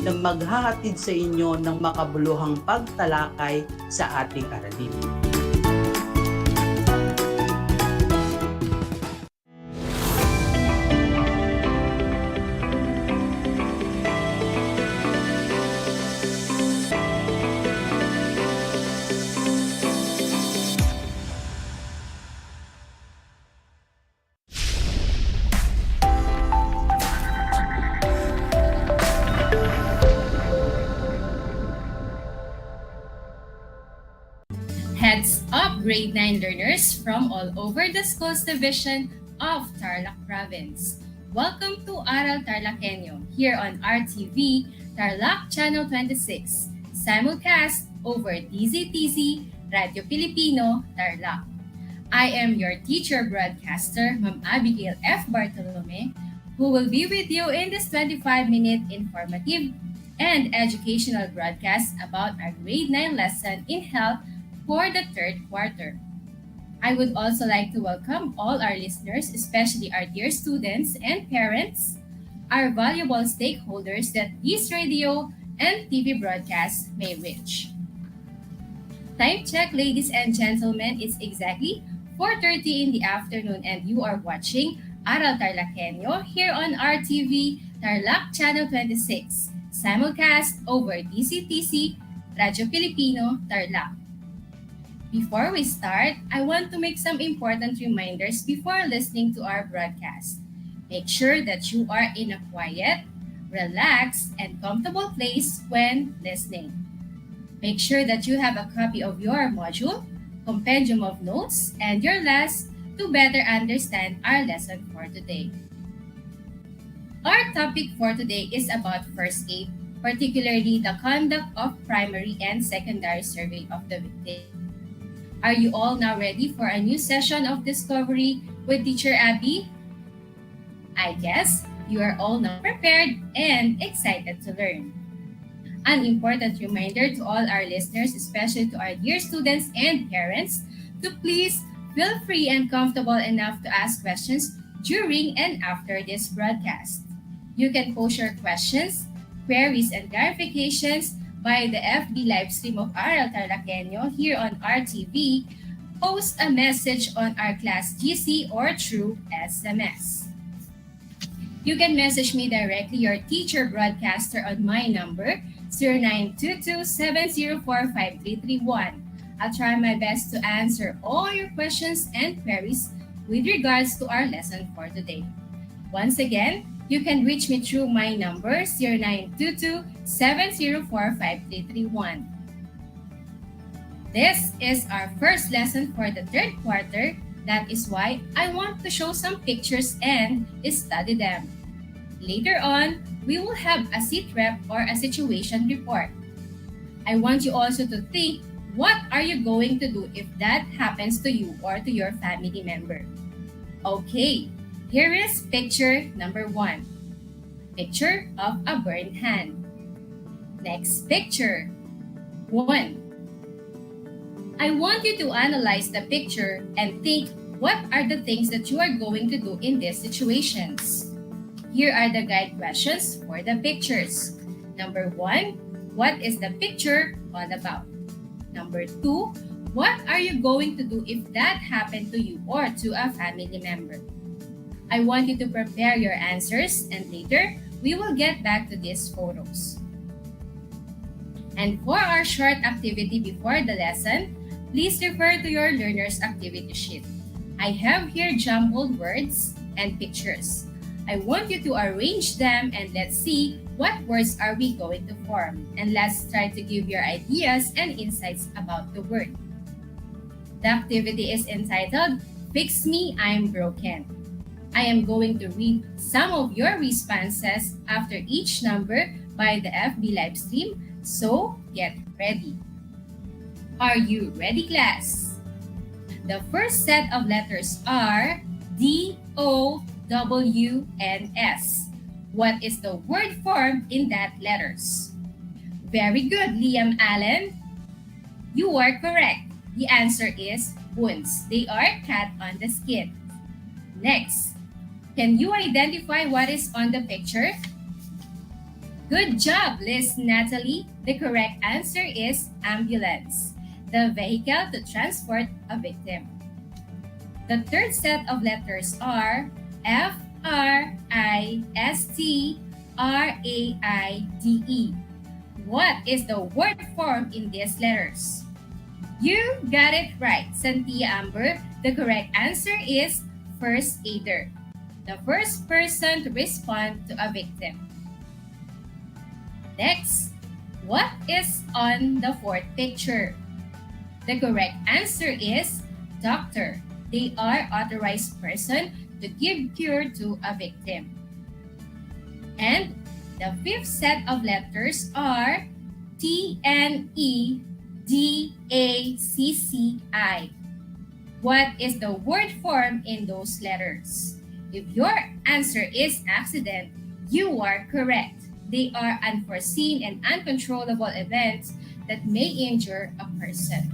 na maghahatid sa inyo ng makabuluhang pagtalakay sa ating aralin. Heads up grade 9 learners from all over the schools division of Tarlac Province. Welcome to Aral TarlakHenyo here on RTV Tarlac Channel 26, simulcast over DZTZ Radio Filipino Tarlac. I am your teacher broadcaster, Ma'am Abigail F. Bartolome, who will be with you in this 25-minute informative and educational broadcast about our grade 9 lesson in health for the third quarter. I would also like to welcome all our listeners, especially our dear students and parents, our valuable stakeholders that this radio and TV broadcast may reach. Time check, ladies and gentlemen, it's exactly 4:30 in the afternoon and you are watching Aral TarlakHenyo here on RTV Tarlac Channel 26, simulcast over DCTC Radio Filipino Tarlac. Before we start, I want to make some important reminders before listening to our broadcast. Make sure that you are in a quiet, relaxed, and comfortable place when listening. Make sure that you have a copy of your module, compendium of notes, and your last to better understand our lesson for today. Our topic for today is about first aid, particularly the conduct of primary and secondary survey of the victim. Are you all now ready for a new session of discovery with Teacher Abby? I guess you are all now prepared and excited to learn. An important reminder to all our listeners, especially to our dear students and parents, to please feel free and comfortable enough to ask questions during and after this broadcast. You can post your questions, queries, and clarifications by the FB live stream of Aral TarlakHenyo here on RTV. Post a message on our class GC or through SMS. You can message me directly, your teacher broadcaster, on my number 0922-704-5331. I'll try my best to answer all your questions and queries with regards to our lesson for today. Once again, you can reach me through my number 0922-704-5331. This is our first lesson for the third quarter. That is why I want to show some pictures and study them. Later on, we will have a sit rep or a situation report. I want you also to think, what are you going to do if that happens to you or to your family member? Okay, here is picture number 1. Picture of a burned hand. Next picture. 1. I want you to analyze the picture and think, what are the things that you are going to do in these situations? Here are the guide questions for the pictures. Number 1, what is the picture all about? Number 2, what are you going to do if that happened to you or to a family member? I want you to prepare your answers, and later, we will get back to these photos. And for our short activity before the lesson, please refer to your learner's activity sheet. I have here jumbled words and pictures. I want you to arrange them and let's see what words are we going to form. And let's try to give your ideas and insights about the word. The activity is entitled, Fix Me, I'm Broken. I am going to read some of your responses after each number by the FB live stream, so get ready. Are you ready, class? The first set of letters are D, O, W, and S. What is the word form in that letters? Very good, Liam Allen. You are correct. The answer is wounds. They are cut on the skin. Next, can you identify what is on the picture? Good job, Liz Natalie. The correct answer is ambulance, the vehicle to transport a victim. The third set of letters are F, R, I, S, T, R, A, I, D, E. What is the word form in these letters? You got it right, Santia Amber. The correct answer is first aider, the first person to respond to a victim. Next, what is on the fourth picture? The correct answer is doctor. They are authorized person to give cure to a victim. And the fifth set of letters are T, N, E, D, A, C, C, I. What is the word form in those letters? If your answer is accident, you are correct. They are unforeseen and uncontrollable events that may injure a person.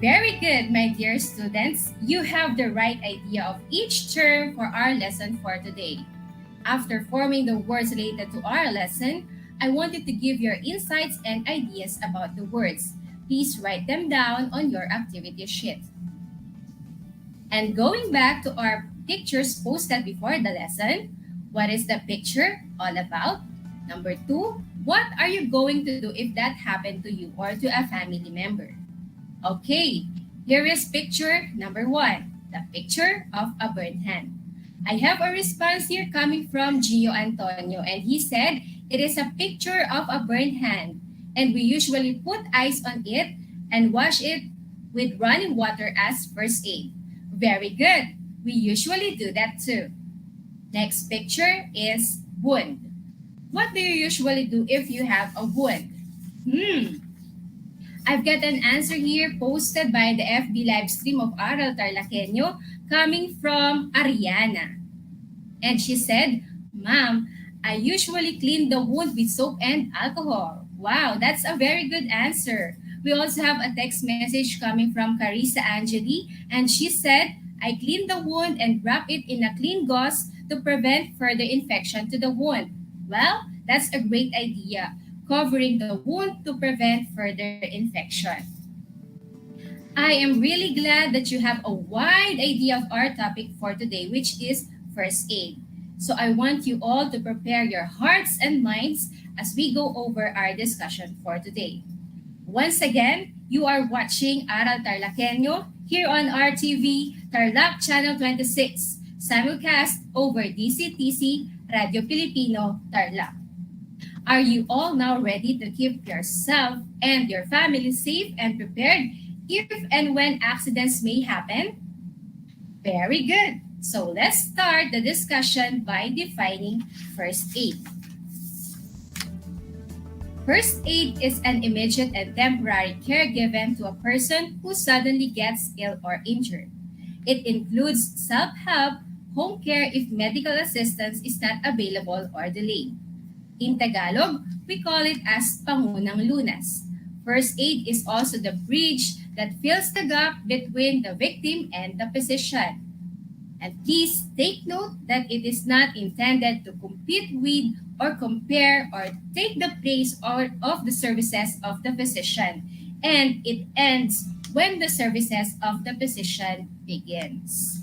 Very good, my dear students. You have the right idea of each term for our lesson for today. After forming the words related to our lesson, I want you to give your insights and ideas about the words. Please write them down on your activity sheet. And going back to our pictures posted before the lesson, what is the picture all about? Number 2, what are you going to do if that happened to you or to a family member? Okay, here is picture number 1, the picture of a burned hand. I have a response here coming from Gio Antonio, and he said it is a picture of a burned hand, and we usually put ice on it and wash it with running water as first aid. Very good. We usually do that too. Next picture is wound. What do you usually do if you have a wound? I've got an answer here posted by the FB live stream of Aral TarlakHenyo coming from Ariana. And she said, Ma'am, I usually clean the wound with soap and alcohol. Wow, that's a very good answer. We also have a text message coming from Carissa Angeli, and she said, I clean the wound and wrap it in a clean gauze to prevent further infection to the wound. Well, that's a great idea, covering the wound to prevent further infection. I am really glad that you have a wide idea of our topic for today, which is first aid. So I want you all to prepare your hearts and minds as we go over our discussion for today. Once again, you are watching Aral TarlakHenyo here on RTV Tarlac Channel 26, simulcast over DCTC Radio Filipino Tarlac. Are you all now ready to keep yourself and your family safe and prepared if and when accidents may happen? Very good. So let's start the discussion by defining first aid. First aid is an immediate and temporary care given to a person who suddenly gets ill or injured. It includes self-help, home care if medical assistance is not available or delayed. In Tagalog, we call it as pangunang lunas. First aid is also the bridge that fills the gap between the victim and the physician. And please take note that it is not intended to compete with or compare or take the place of the services of the physician. And it ends when the services of the physician begins.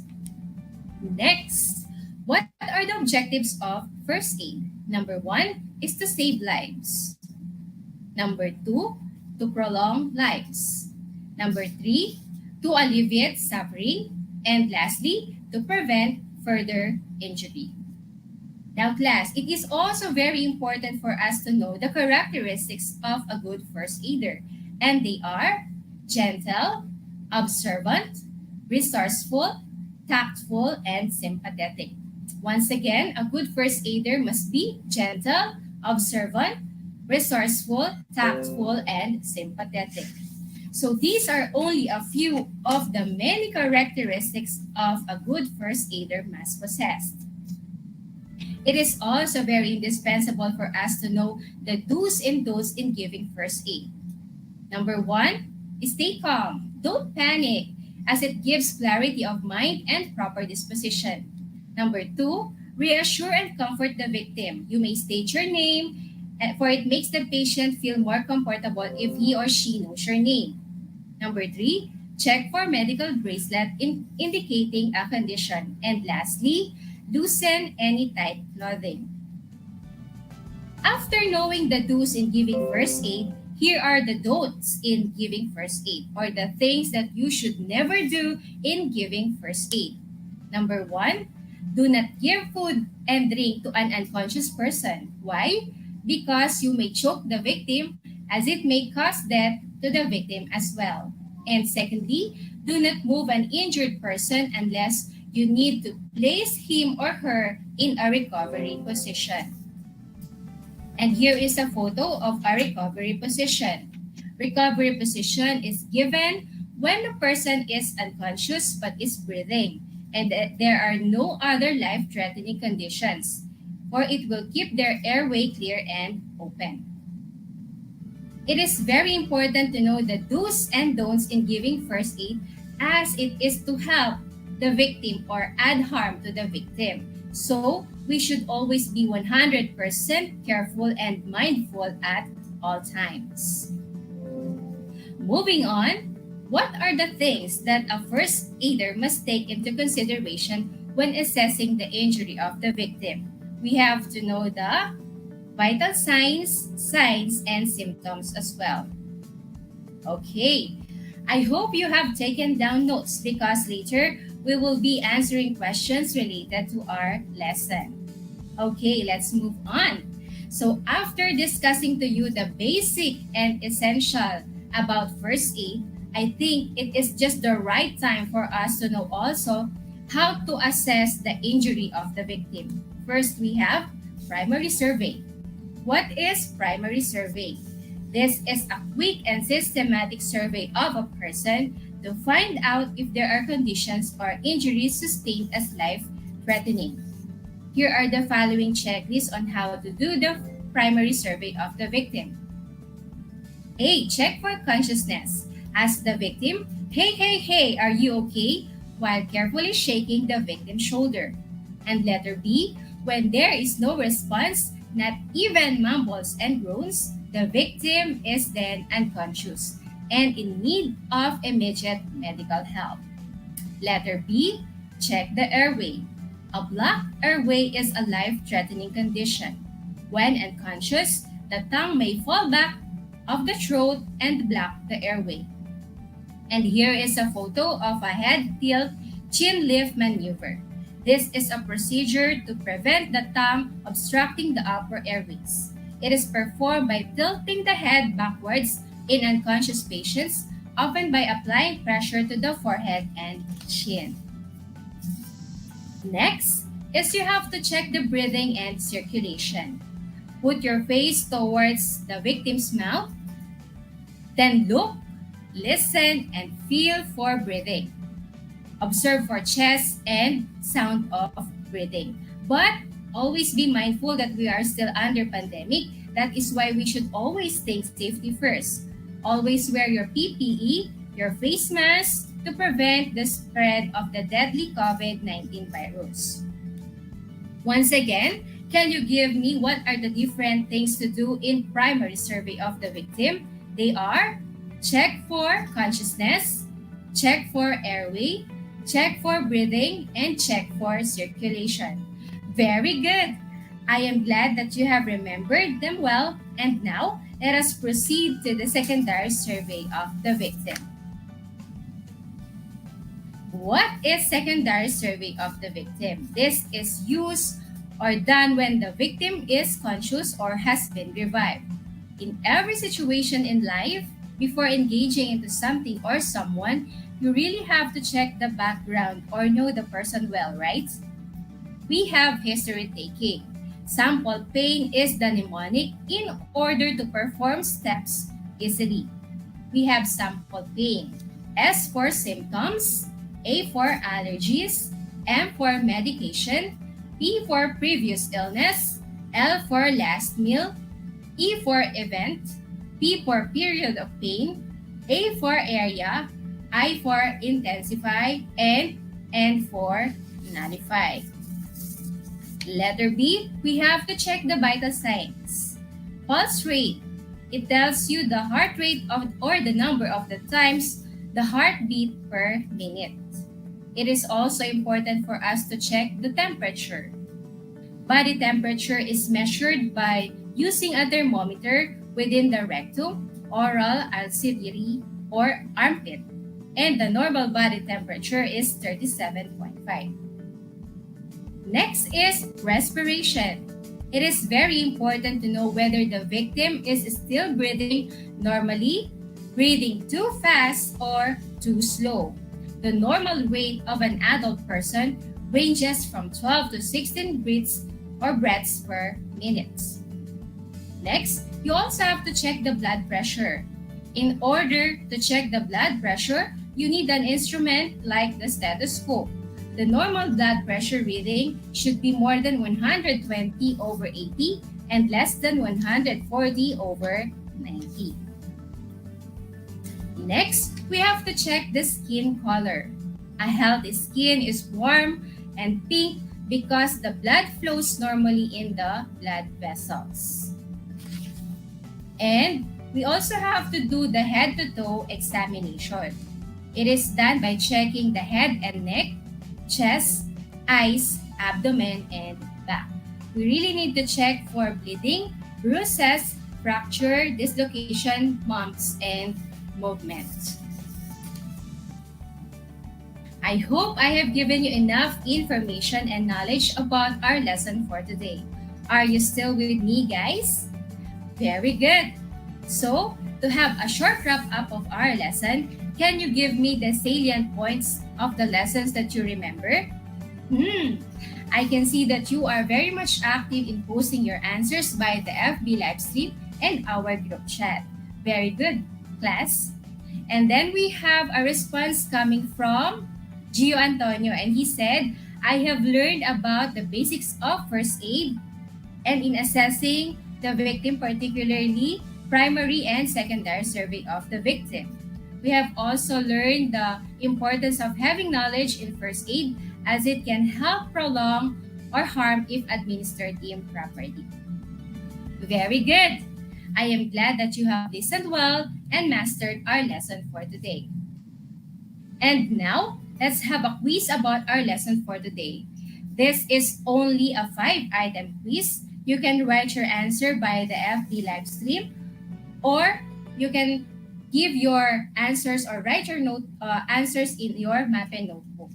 Next, what are the objectives of first aid? Number 1 is to save lives. Number 2, to prolong lives. Number 3, to alleviate suffering. And lastly, to prevent further injury. Now class, it is also very important for us to know the characteristics of a good first aider. And they are gentle, observant, resourceful, tactful, and sympathetic. Once again, a good first aider must be gentle, observant, resourceful, tactful, and sympathetic. So these are only a few of the many characteristics of a good first aider must possess. It is also very indispensable for us to know the do's and don'ts in giving first aid. Number 1, stay calm. Don't panic, as it gives clarity of mind and proper disposition. Number 2, reassure and comfort the victim. You may state your name, for it makes the patient feel more comfortable if he or she knows your name. Number 3, check for medical bracelet indicating a condition. And lastly, loosen any tight clothing. After knowing the do's in giving first aid, here are the don'ts in giving first aid, or the things that you should never do in giving first aid. Number 1, do not give food and drink to an unconscious person. Why? Because you may choke the victim, as it may cause death to the victim as well. And secondly, do not move an injured person unless you need to place him or her in a recovery position. And here is a photo of a recovery position. Recovery position is given when the person is unconscious but is breathing and there are no other life-threatening conditions, or it will keep their airway clear and open. It is very important to know the do's and don'ts in giving first aid, as it is to help the victim or add harm to the victim. So, we should always be 100% careful and mindful at all times. Moving on, what are the things that a first aider must take into consideration when assessing the injury of the victim? We have to know the vital signs, and symptoms as well. Okay, I hope you have taken down notes because later we will be answering questions related to our lesson. Okay, let's move on. So after discussing to you the basic and essential about first aid, I think it is just the right time for us to know also how to assess the injury of the victim. First, we have primary survey. What is primary survey? This is a quick and systematic survey of a person to find out if there are conditions or injuries sustained as life-threatening. Here are the following checklists on how to do the primary survey of the victim. A. Check for consciousness. Ask the victim, hey, are you okay? While carefully shaking the victim's shoulder. And letter B. When there is no response, not even mumbles and groans, the victim is then unconscious and in need of immediate medical help. Letter B. Check the airway. A blocked airway is a life-threatening condition. When unconscious, the tongue may fall back of the throat and block the airway. And here is a photo of a head tilt chin lift maneuver. This is a procedure to prevent the tongue obstructing the upper airways. It is performed by tilting the head backwards in unconscious patients, often by applying pressure to the forehead and chin. Next is you have to check the breathing and circulation. Put your face towards the victim's mouth, then look, listen, and feel for breathing. Observe for chest and sound of breathing. But always be mindful that we are still under pandemic. That is why we should always think safety first. Always wear your PPE, your face mask, to prevent the spread of the deadly COVID-19 virus. Once again, can you give me what are the different things to do in primary survey of the victim? They are check for consciousness, check for airway, check for breathing, and check for circulation. Very good! I am glad that you have remembered them well, and now let us proceed to the secondary survey of the victim. What is secondary survey of the victim? This is used or done when the victim is conscious or has been revived. In every situation in life, before engaging into something or someone, you really have to check the background or know the person well, right? We have history taking. Sample pain is the mnemonic in order to perform steps easily. We have sample pain. S for symptoms, A for allergies, M for medication, P for previous illness, L for last meal, E for event, P for period of pain, A for area, I for intensify, and N for nullify. Letter B, we have to check the vital signs. Pulse rate, it tells you the heart rate or the number of the times the heartbeat per minute. It is also important for us to check the temperature. Body temperature is measured by using a thermometer within the rectum, oral, axillary, or armpit, and the normal body temperature is 37.5. Next is respiration. It is very important to know whether the victim is still breathing normally, breathing too fast, or too slow. The normal rate of an adult person ranges from 12 to 16 breaths or breaths per minute. Next, you also have to check the blood pressure. In order to check the blood pressure, you need an instrument like the stethoscope. The normal blood pressure reading should be more than 120 over 80 and less than 140 over 90. Next, we have to check the skin color. A healthy skin is warm and pink because the blood flows normally in the blood vessels. And we also have to do the head-to-toe examination. It is done by checking the head and neck, chest, eyes, abdomen, and back. We really need to check for bleeding, bruises, fracture, dislocation, bumps, and movement. I hope I have given you enough information and knowledge about our lesson for today. Are you still with me, guys? Very good. So, to have a short wrap-up of our lesson, can you give me the salient points of the lessons that you remember? I can see that you are very much active in posting your answers by the FB live stream and our group chat. Very good, class. And then we have a response coming from Gio Antonio, and he said, I have learned about the basics of first aid and in assessing the victim, particularly primary and secondary survey of the victim. We have also learned the importance of having knowledge in first aid as it can help prolong or harm if administered improperly. Very good! I am glad that you have listened well and mastered our lesson for today. And now, let's have a quiz about our lesson for today. This is only a 5-item quiz. You can write your answer by the FB live stream, or you can give your answers or write your answers in your MAPE notebook.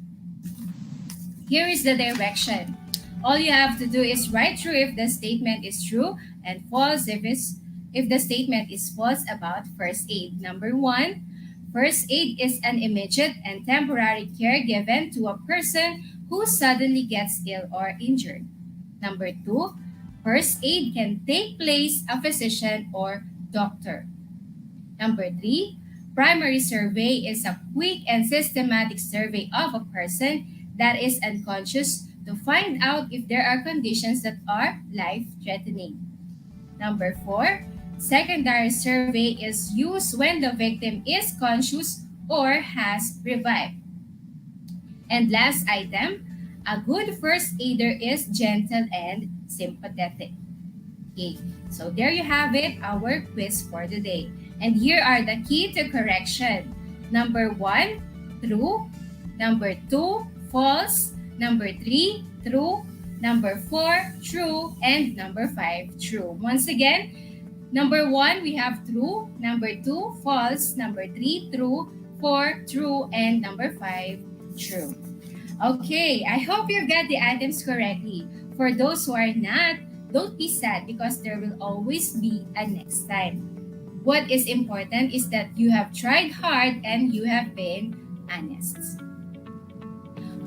Here is the direction. All you have to do is write true if the statement is true and false if the statement is false about first aid. Number 1, first aid is an immediate and temporary care given to a person who suddenly gets ill or injured. Number 2, first aid can take place a physician or doctor. Number 3, primary survey is a quick and systematic survey of a person that is unconscious to find out if there are conditions that are life-threatening. Number 4, secondary survey is used when the victim is conscious or has revived. And last item, a good first aider is gentle and sympathetic. Okay, so there you have it, our quiz for today. And here are the key to correction. Number 1, true. Number 2, false. Number 3, true. Number 4, true. And number 5, true. Once again, number 1, we have true. Number 2, false. Number 3, true. 4, true. And number 5, true. Okay, I hope you've got the items correctly. For those who are not, don't be sad because there will always be a next time. What is important is that you have tried hard and you have been honest.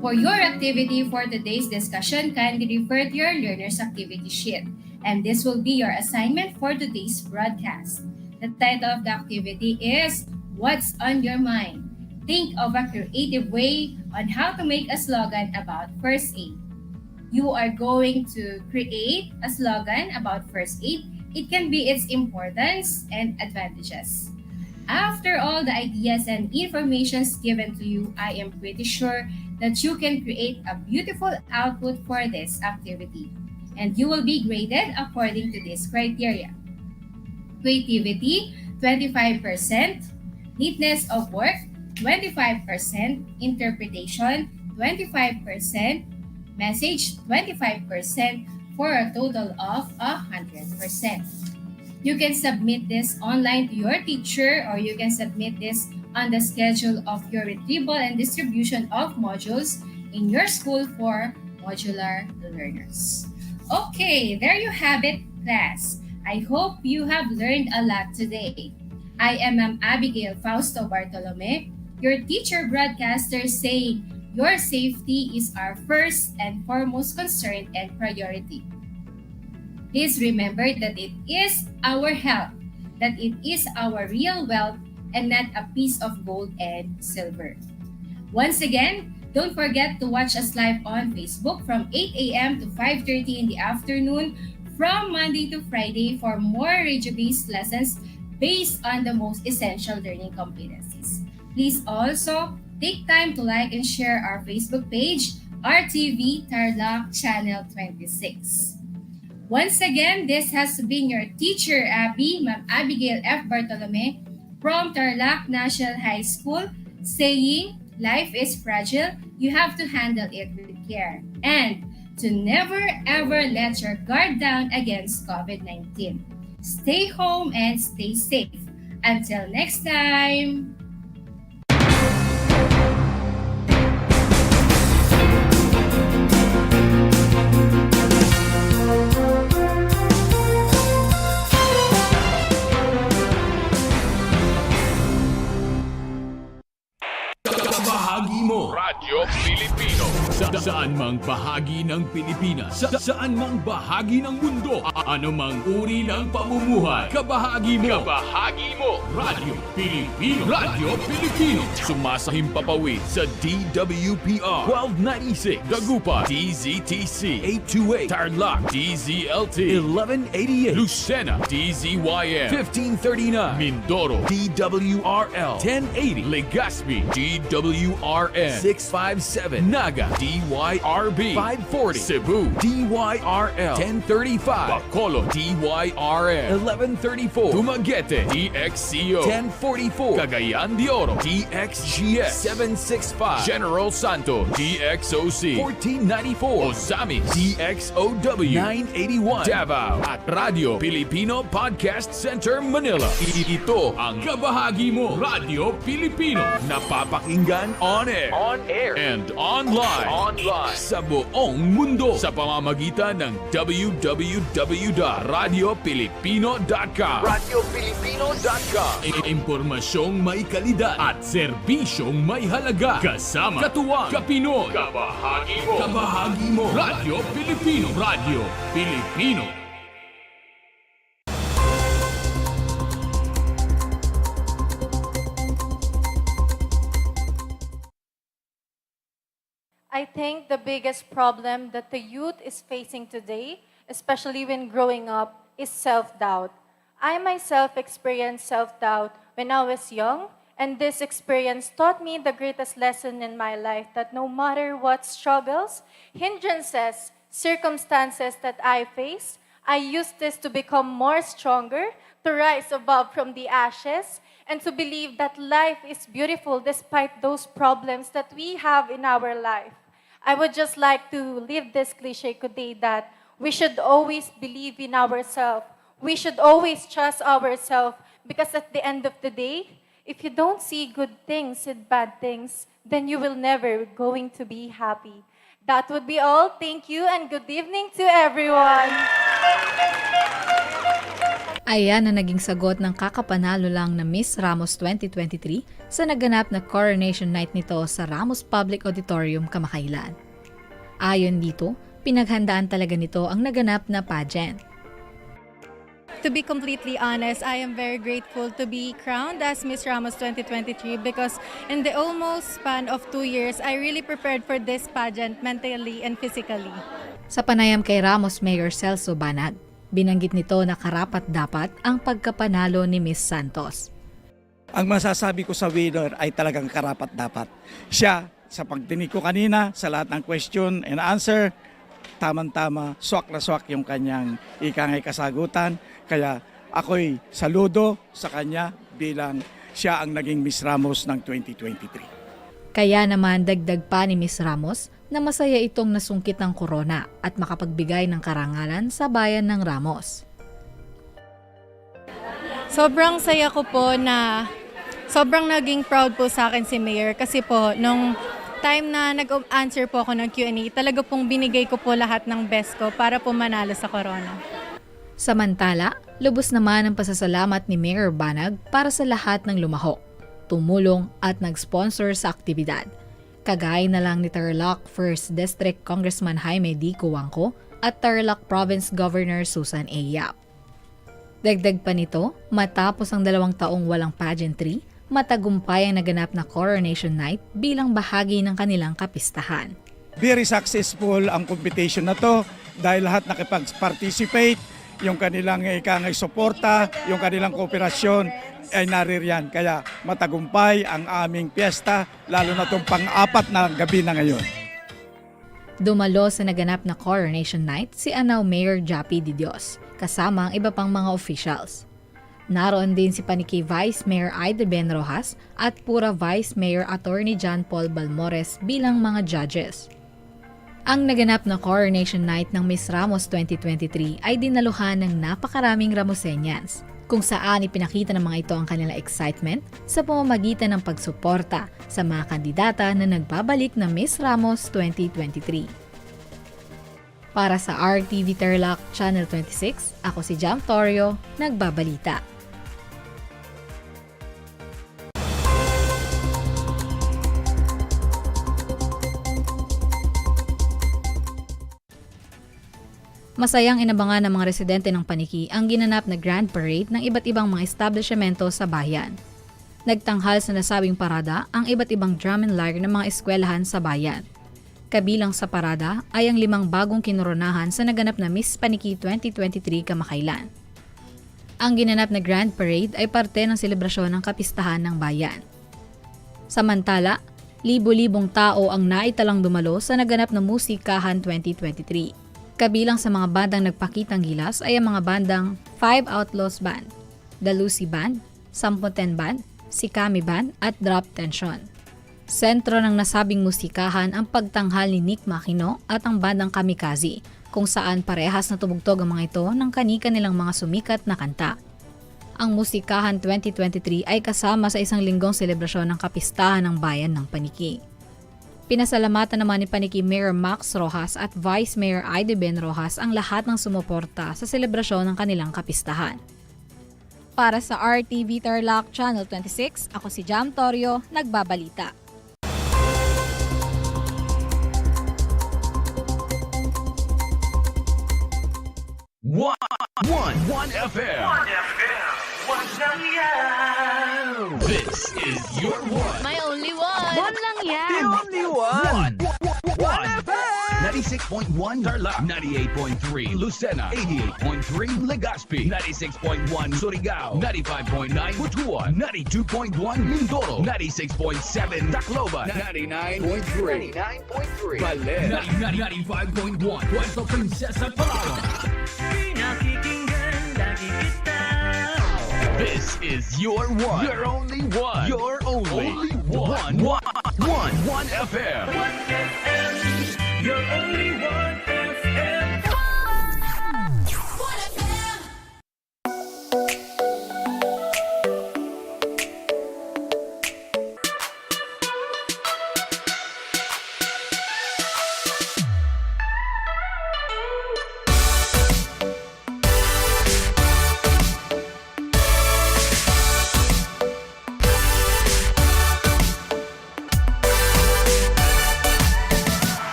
For your activity for today's discussion, kindly refer to your learner's activity sheet. And this will be your assignment for today's broadcast. The title of the activity is What's on Your Mind? Think of a creative way on how to make a slogan about first aid. You are going to create a slogan about first aid. It can be its importance and advantages. After all the ideas and informations given to you, I am pretty sure that you can create a beautiful output for this activity. And you will be graded according to this criteria. Creativity, 25%. Neatness of work, 25%. Interpretation, 25%. Message, 25%, for a total of 100%. You can submit this online to your teacher, or you can submit this on the schedule of your retrieval and distribution of modules in your school for modular learners. Okay, there you have it, class. I hope you have learned a lot today. I am Ma'am Abigail Fausto Bartolome, your teacher broadcaster, saying your safety is our first and foremost concern and priority. Please remember that it is our health, that it is our real wealth, and not a piece of gold and silver. Once again, don't forget to watch us live on Facebook from 8 a.m. to 5:30 in the afternoon from Monday to Friday for more radio-based lessons based on the most essential learning competencies. Please also take time to like and share our Facebook page, RTV Tarlac Channel 26. Once again, this has been your teacher, Ma'am Abigail F. Bartolome from Tarlac National High School, saying, life is fragile, you have to handle it with care, and to never ever let your guard down against COVID-19. Stay home and stay safe. Until next time! mang bahagi ng Pilipinas, saan mang bahagi ng mundo, anumang uri ng pamumuhay, kabahagi mo. Radio Pilipino. Radio Pilipino. Sumasahimpapawid sa DWPR 1296, Dagupan, DZTC 828, Tarlac, DZLT 1188, Lucena, DZYM 1539, Mindoro, DWRL 1080, Legazpi, DWRN 657, Naga, DYRB 540, Cebu, DYRL 1035, Bacolod, DYRN 1134, Dumaguete, DXCO 1044, Cagayan de Oro, DXGS 765, General Santos, DXOC 1494, Osamis, DXOW 981, Davao, at Radio Filipino Podcast Center, Manila. Ito ang kabahagi mo, Radio Filipino, napapakinggan on air and online sa buong mundo sa pamamagitan ng www.radiopilipino.com. Impormasyong may kalidad at serbisyong may halaga. Kasama, katuwang, kapinoy, kabahagi mo, Radio Filipino. Radio Filipino. I think the biggest problem that the youth is facing today, especially when growing up, is self-doubt. I myself experienced self-doubt when I was young, and this experience taught me the greatest lesson in my life, that no matter what struggles, hindrances, circumstances that I face, I use this to become more stronger, to rise above from the ashes, and to believe that life is beautiful despite those problems that we have in our life. I would just like to leave this cliche today that we should always believe in ourselves. We should always trust ourselves, because at the end of the day, if you don't see good things and bad things, then you will never going to be happy. That would be all. Thank you and good evening to everyone. Ayan na naging sagot ng kakapanalo lang na Miss Ramos 2023 sa naganap na coronation night nito sa Ramos Public Auditorium kamakailan. Ayon dito, pinaghandaan talaga nito ang naganap na pageant. To be completely honest, I am very grateful to be crowned as Miss Ramos 2023 because in the almost span of 2 years, I really prepared for this pageant mentally and physically. Sa panayam kay Ramos Mayor Celso Banag, binanggit nito na karapat-dapat ang pagkapanalo ni Miss Santos. Ang masasabi ko sa winner ay talagang karapat-dapat. Siya, sa pagdinig ko kanina, sa lahat ng question and answer, tamang-tama, swak na swak yung kanyang ikangay kasagutan. Kaya ako'y saludo sa kanya bilang siya ang naging Miss Ramos ng 2023. Kaya naman dagdag pa ni Miss Ramos na masaya itong nasungkit ng corona at makapagbigay ng karangalan sa bayan ng Ramos. Sobrang saya ko po na sobrang naging proud po sa akin si Mayor kasi po nung time na nag-answer po ako ng Q&A, talaga pong binigay ko po lahat ng best ko para po manalo sa corona. Samantala, lubos naman ang pasasalamat ni Mayor Banag para sa lahat ng lumahok, tumulong at nag-sponsor sa aktibidad. Kagaya na lang ni Tarlac 1st District Congressman Jaime D. Cuangco at Tarlac Province Governor Susan A. Yap. Dagdag pa nito, matapos ang 2 taong walang pageantry, matagumpay ang naganap na coronation night bilang bahagi ng kanilang kapistahan. Very successful ang competition na to dahil lahat nakipag-participate, yung kanilang ikangay suporta, yung kanilang kooperasyon ay naririyan. Kaya matagumpay ang aming piyesta, lalo na itong pang-4 na gabi na ngayon. Dumalo sa naganap na coronation night si Anaw Mayor Jappy de Dios, kasama ang iba pang mga officials. Naroon din si Paniki Vice Mayor Aida Ben Rojas at Pura Vice Mayor Attorney John Paul Balmores bilang mga judges. Ang naganap na coronation night ng Miss Ramos 2023 ay dinaluhan ng napakaraming Ramoseñans, kung saan ipinakita ng mga ito ang kanilang excitement sa pamamagitan ng pagsuporta sa mga kandidata na nagbabalik na Miss Ramos 2023. Para sa RTV Tarlac Channel 26, ako si Jam Torio, nagbabalita. Masayang inabangan ng mga residente ng Paniki ang ginanap na Grand Parade ng iba't ibang mga establishmento sa bayan. Nagtanghal sa nasabing parada ang iba't ibang drum and lyre ng mga eskwelahan sa bayan. Kabilang sa parada ay ang 5 bagong kinoronahan sa naganap na Miss Paniki 2023 kamakailan. Ang ginanap na Grand Parade ay parte ng selebrasyon ng kapistahan ng bayan. Samantala, libo-libong tao ang naitalang dumalo sa naganap na Musikahan 2023. Kabilang sa mga bandang nagpakitang gilas ay ang mga bandang 5 Outlaws Band, The Lucy Band, Sampunten Band, Sikami Band at Drop Tension. Sentro ng nasabing musikahan ang pagtanghal ni Nick Makino at ang bandang Kamikaze, kung saan parehas na tumugtog ang mga ito ng kani-kanilang mga sumikat na kanta. Ang Musikahan 2023 ay kasama sa isang linggong selebrasyon ng kapistahan ng bayan ng Paniki. Pinasalamatan naman ni Paniki Mayor Max Rojas at Vice Mayor Aide Ben Rojas ang lahat ng sumuporta sa selebrasyon ng kanilang kapistahan. Para sa RTV Tarlac Channel 26, ako si Jam Torio, nagbabalita. One FM. This is your one. My only one. One lang yan. The only one. One FM. 96.1 Tarlac, 98.3 Lucena, 88.3 Legazpi, 96.1 Surigao, 95.9 Butuan, 92.1 Mindoro, 96.7 Tacloban, 99.3 Baler, 95.1 Puerto Princesa, Palawan. This is your one. Your only one. Your only one. One FM. One FM. Your only one FM. One FM.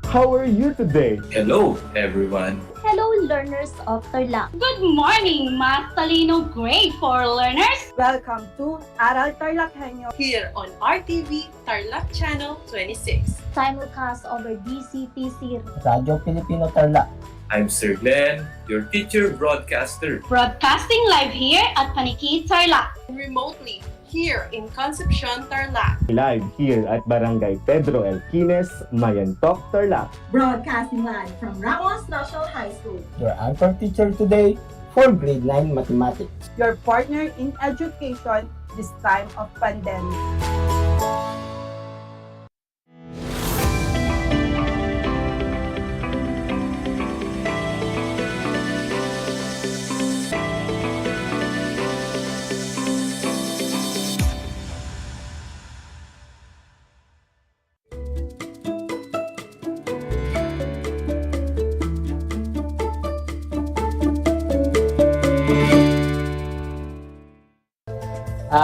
How are you today? Hello, everyone. Hello, learners of Tarlac. Good morning, Math Talino Grade 4 learners! Welcome to Aral TarlakHenyo here on RTV Tarlac Channel 26. Simulcast over DCTC Radyo Pilipino Tarlac. I'm Sir Glenn, your teacher broadcaster. Broadcasting live here at Paniki, Tarlac. Remotely here in Concepcion, Tarlac. Live here at Barangay Pedro Elquines, Mayantok, Tarlac. Broadcasting live from Ramos Social High School. Your anchor teacher today for grade 9 mathematics. your partner in education this time of pandemic.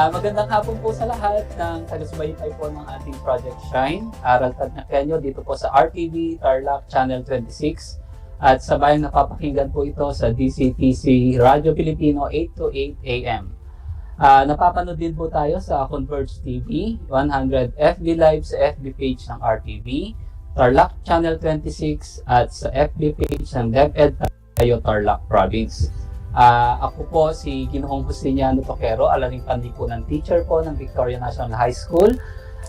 Magandang hapon po sa lahat ng taga-subaybay po ng ating Project Shine, Aral TarlakHenyo dito po sa RTV Tarlac Channel 26 at sa bayang napapakinggan po ito sa DCTC Radyo Pilipino 8 to 8 AM. Napapanood din po tayo sa Converge TV, 100 FB Live sa FB page ng RTV, Tarlac Channel 26 at sa FB page ng DEPED tayo Tarlac Province. Ako po si Ginoong Justiniano Toquero, alaring panlipunan teacher po ng Victoria National High School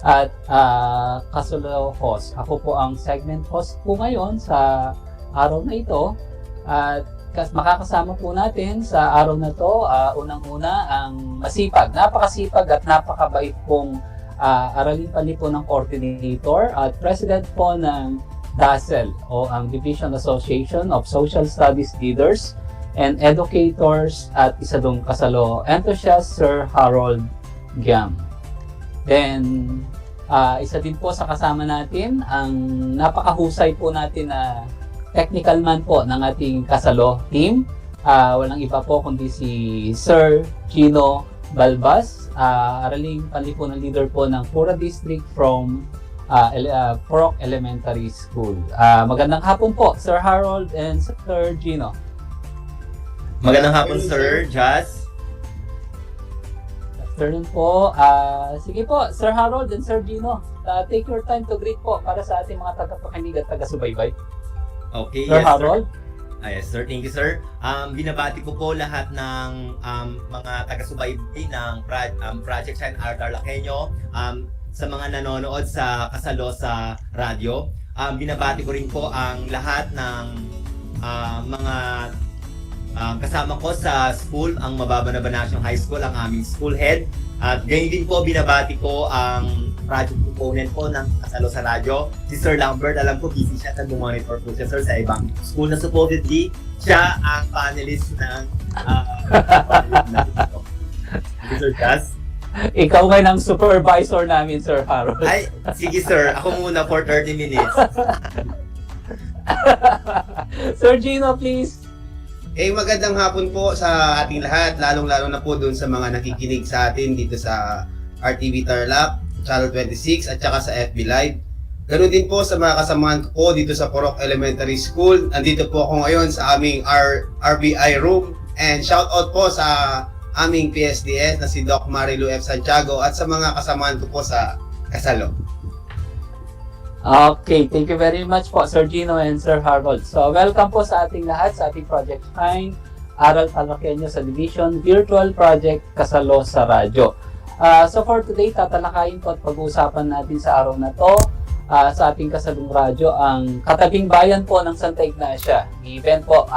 at Kasulo host. Ako po ang segment host po ngayon sa araw na ito at makakasama po natin sa araw na to unang-una ang masipag, napakasipag at napakabait pong aralin panlipunan coordinator at president po ng DASEL o ang Division Association of Social Studies Leaders and Educators at isa dong kasalo enthusiast Sir Harold Giam. Then, isa din po sa kasama natin ang napakahusay po natin na technical man po ng ating kasalo team. Walang iba po kundi si Sir Gino Balbas, araling panlipunan leader po ng Pura District from Purok Elementary School. Magandang hapon po, Sir Harold and Sir Gino. Magandang hapon, Sir Jazz. Afternoon po. Sige po, Sir Harold and Sir Gino, take your time to greet po para sa ating mga tagapakinig at taga-subaybay. Okay, Sir yes, Harold. Sir. Yes, sir. Thank you, sir. Binabati ko po lahat ng mga taga-subaybay ng Project Shine Aral TarlakHenyo, sa mga nanonood sa kasalo sa radyo. Binabati ko rin po ang lahat ng mga kasama ko sa school, ang Mababa na Banasyong High School, ang aming school head. At ganyan din po, binabati ko ang project component po ng kasalo sa radyo, si Sir Lambert. Alam ko busy siya at monitor po siya, sir, sa ibang school na supposedly siya ang panelist ng Sir Jazz. Ikaw ngayon ang supervisor namin, Sir Harold. Ay, sige sir, ako muna for 30 minutes. Sir Gino, please. Magandang hapon po sa ating lahat, lalong-lalo na po dun sa mga nakikinig sa atin dito sa RTV Tarlac, Channel 26 at saka sa FB Live. Ganun din po sa mga kasamahan ko po dito sa Purok Elementary School. Andito po ako ngayon sa aming RBI room, and shout out po sa aming PSDS na si Doc Marilu F. Santiago at sa mga kasamahan ko po sa kasalo. Okay, thank you very much po, Sir Gino and Sir Harold. So, welcome po sa ating lahat sa ating Project Shine, Aral TarlakHenyo sa Division, Virtual Project Kasalo sa Radyo. So, for today, tatalakayin po at pag-uusapan natin sa araw na to sa ating kasalong radyo ang Katabing Bayan po ng Santa Ignacia. Event po,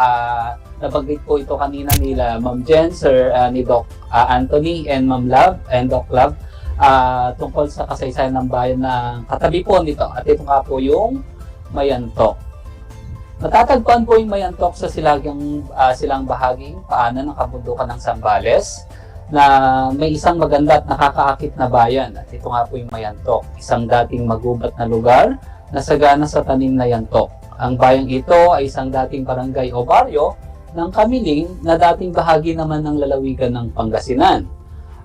nabanggit po ito kanina nila Ma'am Jen, Sir ni Doc Anthony and Ma'am Love and Doc Love. Tungkol sa kasaysayan ng bayan na katabi po nito. At ito nga po yung Mayantok. Matatagpuan po yung Mayantok sa silang bahaging paanan ng kabundukan ng Zambales na may isang maganda at nakakaakit na bayan. At ito nga po yung Mayantok, isang dating magubat na lugar na sagana sa tanim na yantok. Ang bayang ito ay isang dating barangay o baryo ng Kamiling na dating bahagi naman ng lalawigan ng Pangasinan.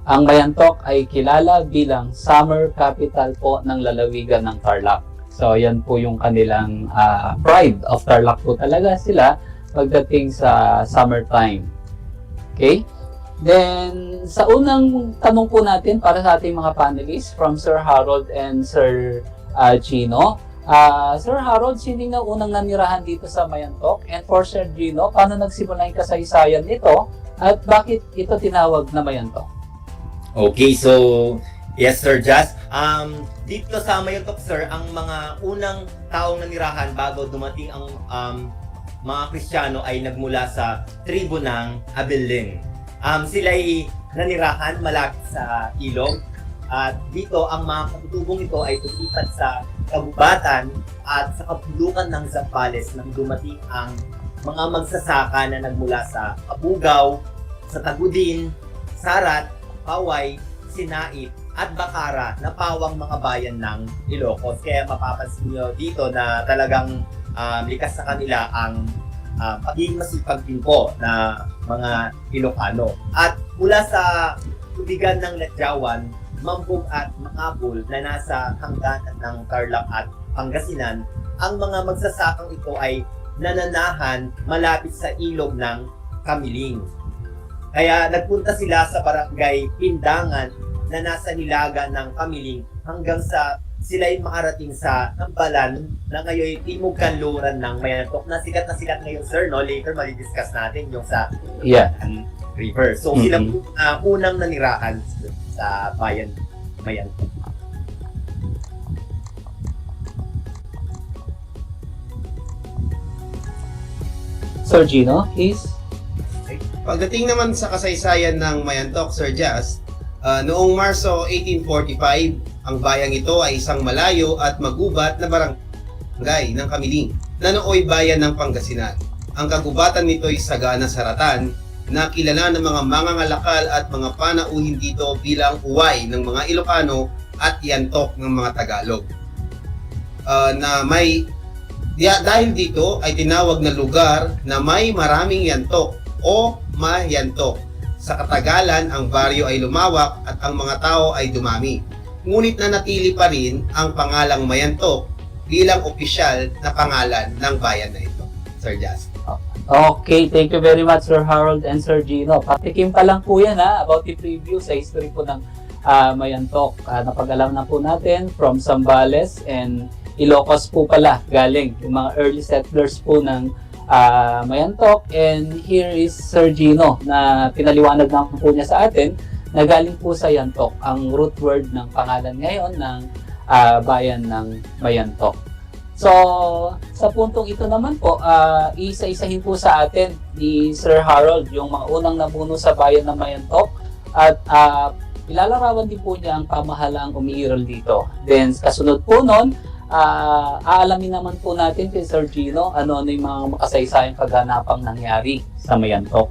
Ang Mayantok ay kilala bilang summer capital po ng lalawigan ng Tarlac. So, yan po yung kanilang pride of Tarlac po talaga sila pagdating sa summertime. Okay? Then, sa unang tanong po natin para sa ating mga panelists from Sir Harold and Sir Gino. Sir Harold, sino na unang nanirahan dito sa Mayantok? And for Sir Gino, paano nagsimula yung kasaysayan nito? At bakit ito tinawag na Mayantok? Okay, so yes, Sir Jazz. Dito sa Mayantok, sir, ang mga unang taong nanirahan bago dumating ang mga Kristiyano ay nagmula sa tribo ng Abilin. Sila'y nanirahan malapit sa ilog. At dito, ang mga katutubong ito ay tumipat sa kagubatan at sa kapulukan ng Zambales nang dumating ang mga magsasaka na nagmula sa Abugaw, sa Tagudin, Sarat, Paway, Sinait, at Bakara na pawang mga bayan ng Ilocos. Kaya mapapansin nyo dito na talagang likas sa kanila ang pagiging masipag din po na mga Ilocano. At mula sa tubigan ng Latyawan, Mambog at Mangabol na nasa hangganan ng Tarlac at Pangasinan, ang mga magsasakang ito ay nananahan malapit sa ilog ng Kamiling. Kaya nagpunta sila sa barangay Pindangan na nasa nilaga ng Kamiling hanggang sa sila'y makarating sa Nambalan na ngayon timog kanluran ng Mayantok na sikat ngayon, sir, no? Later mali-discuss natin yung sa river. So sila unang nanirahan sa bayan Mayantok. Sir Gino, please. Pagdating naman sa kasaysayan ng Mayantok, Sir Jazz, noong Marso 1845, ang bayang ito ay isang malayo at magubat na barangay ng Kamiling na nooy bayan ng Pangasinan. Ang kagubatan nito ay sagana saratan na kilala ng mga mangangalakal at mga panauhin dito bilang uway ng mga Ilocano at yantok ng mga Tagalog. Dahil dito ay tinawag na lugar na may maraming yantok o mayantok. Sa katagalan, ang baryo ay lumawak at ang mga tao ay dumami. Ngunit nanatili pa rin ang pangalang Mayantok bilang opisyal na pangalan ng bayan na ito. Sir Jazz. Okay, thank you very much Sir Harold and Sir Gino. Patikim pa lang po yan about the preview sa history po ng Mayantok. Napag-alam na po natin from Zambales and Ilocos po pala galing yung mga early settlers po ng Mayantok, and here is Sir Gino na pinaliwanag na po niya sa atin na galing po sa Yantok ang root word ng pangalan ngayon ng bayan ng Mayantok. So sa puntong ito naman po, isa-isahin po sa atin ni Sir Harold yung mga unang namuno sa bayan ng Mayantok at ilalarawan din po niya ang pamahalaang umiiral dito. Then kasunod po nun, aalamin naman po natin kay Sir Gino ano yung mga makasaysayang kaganapang nangyari sa Mayantok.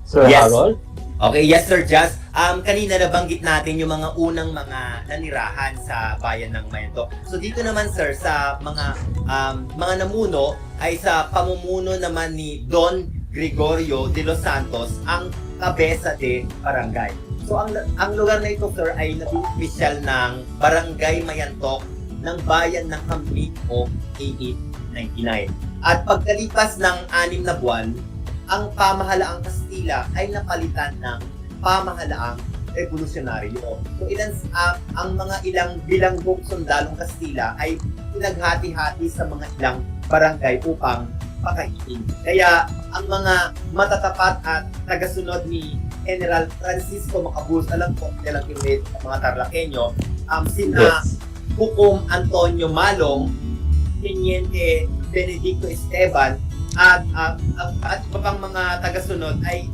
Sir Harold? Okay, yes Sir Jazz. Kanina nabanggit natin yung mga unang mga nanirahan sa bayan ng Mayantok. So dito naman sir, sa mga namuno ay sa pamumuno naman ni Don Gregorio de los Santos, ang kabeza de barangay. So ang lugar na ito sir ay naging opisyal ng Barangay Mayantok ng bayan ng Hamlit o 1899. At pagkalipas ng 6 na buwan, ang pamahalaang Kastila ay napalitan ng pamahalaang revolusyonaryo. So ang mga ilang bilanggong sundalong Kastila ay pinaghati-hati sa mga ilang barangay upang pakainin. Kaya ang mga matatapat at tagasunod ni General Francisco Macabulos, alam ko nilang inulit sa mga Tarlakenyo, sina Hukom Antonio Malong, Teniente Benedicto Esteban, at iba pang mga tagasunod ay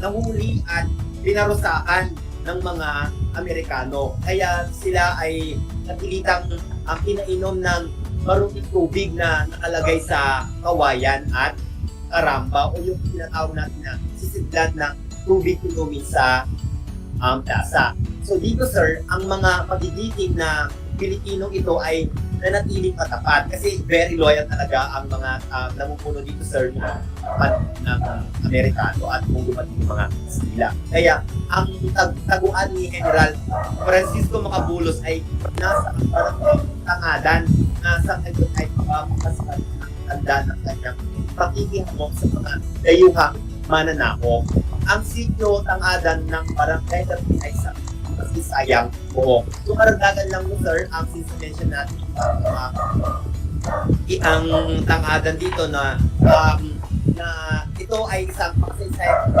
nahuli at pinarusaan ng mga Amerikano. Kaya sila ay napilitang pinainom ng maruming tubig na nakalagay sa kawayan at karamba o yung tinatawag natin na sisidlan ng tubig inumin sa plaza. So dito sir, ang mga magigiting na Pilipinong ito ay nanatiling matapat kasi very loyal talaga ang mga namumuno dito sir ng Amerikano at kung dumating yung mga Kastila. Kaya ang taguan ni General Francisco Macabulos ay nasa tangadan na sa ngayon ay tanda ng kanyang pakikihamok sa mga dayuhang mananako. Ang sityo tangadan ng barangay Dapi ay sa sayang po. So karagdagan lang mo sir, ang since-mention natin ang tangadan dito na ito ay isang pagsaysayang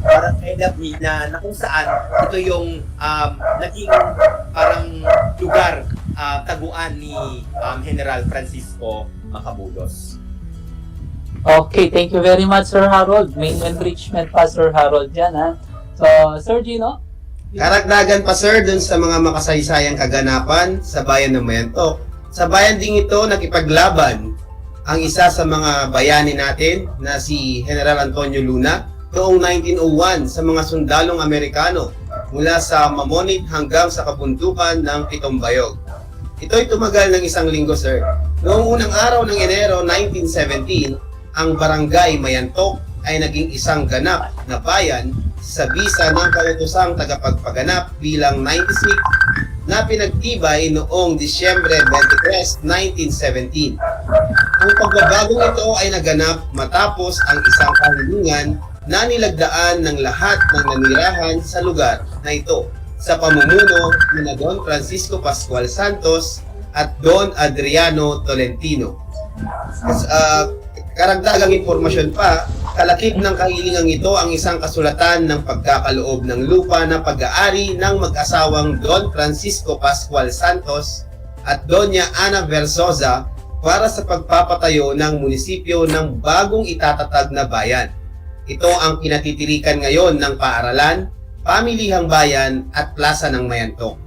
barangay Dapi na kung saan ito yung naging parang lugar taguan ni General Francisco Macabulos. Okay, thank you very much Sir Harold. May enrichment pa Sir Harold dyan So Sir Gino? Karagdagan pa sir dun sa mga makasaysayang kaganapan sa bayan ng Mayantok. Sa bayan ding ito nakipaglaban ang isa sa mga bayani natin na si General Antonio Luna noong 1901 sa mga sundalong Amerikano mula sa Mamonit hanggang sa kabundukan ng Pitong Bayog. Ito'y tumagal ng 1 linggo sir. Noong unang araw ng Enero 1917, ang Barangay Mayantok ay naging isang ganap na bayan sa bisa ng kautusang tagapagpaganap bilang 96 na pinagtibay noong Disyembre 23, 1917. Ang pagbabagong ito ay naganap matapos ang isang kahilingan na nilagdaan ng lahat ng nanirahan sa lugar na ito sa pamumuno ni Don Francisco Pascual Santos at Don Adriano Tolentino. Karagdagang impormasyon pa, kalakip ng kahilingang ito ang isang kasulatan ng pagkakaloob ng lupa na pag-aari ng mag-asawang Don Francisco Pascual Santos at Doña Ana Versosa para sa pagpapatayo ng munisipyo ng bagong itatatag na bayan. Ito ang kinatitirikan ngayon ng paaralan, pamilihang bayan at plaza ng Mayantok.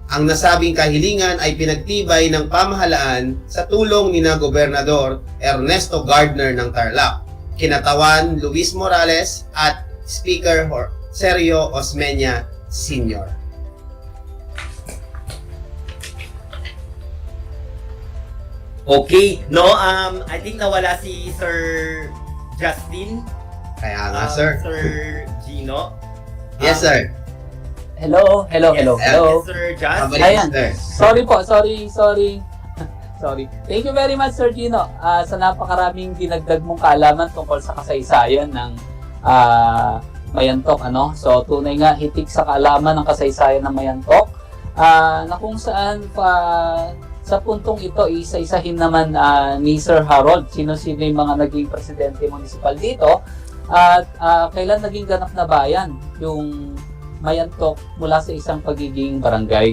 Ang nasabing kahilingan ay pinagtibay ng pamahalaan sa tulong ni na Gobernador Ernesto Gardner ng Tarlac, Kinatawan Luis Morales at Speaker Sergio Osmeña Sr. Okay, no, I think nawala si Sir Justin Kaya nga, sir. Sir Gino. Yes, sir. Hello. Yes, Sir Jazz. Ayan. Sorry po, sorry. Sorry. Thank you very much, Sir Gino, sa napakaraming dinagdag mong kaalaman tungkol sa kasaysayan ng Mayantok. So, tunay nga, hitik sa kaalaman ng kasaysayan ng Mayantok, na kung saan sa puntong ito, isa-isahin naman ni Sir Harold sino-sino yung mga naging presidente municipal dito at kailan naging ganap na bayan yung Mayantok mula sa isang pagiging barangay.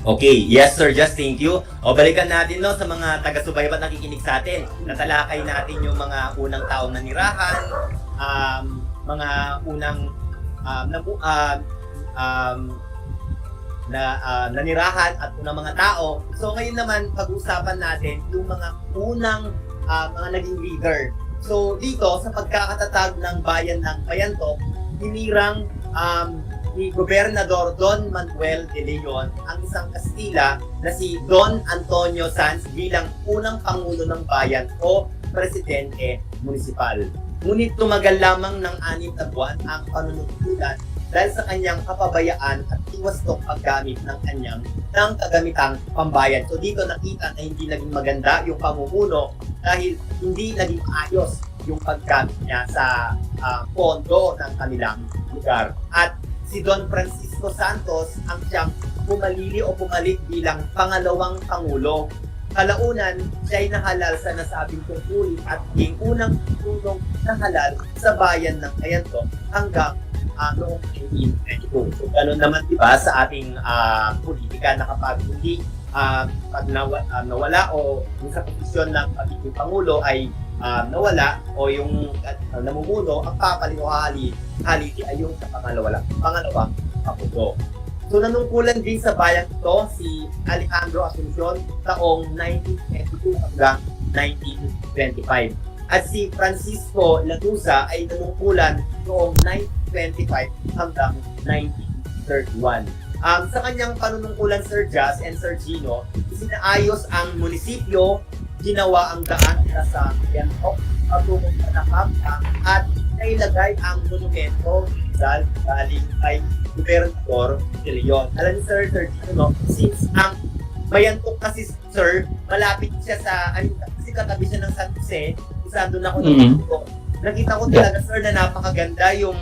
Okay, yes Sir Just, thank you. O balikan natin sa mga taga-subaybat nakikinig sa atin. Natalakay natin yung mga unang taong nanirahan, mga unang nanirahan at unang mga tao. So ngayon naman pag-usapan natin yung mga unang mga naging leader. So dito sa pagkakatatag ng bayan ng Mayantok, hinirang ni Gobernador Don Manuel de Leon ang isang Kastila na si Don Antonio Sanz bilang unang pangulo ng bayan o presidente municipal. Ngunit tumagal lamang ng 6 na buwan ang panunungkulan dahil sa kanyang kapabayaan at iwastong paggamit ng kagamitang pambayan. So dito nakita na hindi naging maganda yung pamumuno dahil hindi naging ayos yung paggamit niya sa pondo ng kanilang lugar. At si Don Francisco Santos ang siyang pumalit bilang pangalawang pangulo. Kalaunan, siya ay nahalal sa nasabing tungkulin at yung unang tulong nahalal sa bayan ng Mayantok hanggang noong 1922. So, gano'n naman diba sa ating politika na kapag hindi pag nawala o yung sa posisyon ng pagiging pangulo ay nawala o yung namumuno, ang papalit o haliti ay yung sa pangalawang pangulo. So nanungkulan din sa bayan ito si Alejandro Asuncion taong 1922 hanggang 1925. At si Francisco Latuza ay nanungkulan noong 1925 hanggang 1931. Sa kanyang panunungkulan, Sir Jazz and Sir Gino, isinaayos ang munisipyo, ginawa ang daan para sa Mayantok, patungong panakapta, at nailagay ang monumento galing kay Gobernador de Leon. Alam niyo, Sir Gino, since ang Mayantok kasi, Sir, malapit siya sa, kasi katabi siya ng San Jose, isa doon ako nakita ko talaga, Sir, na napakaganda yung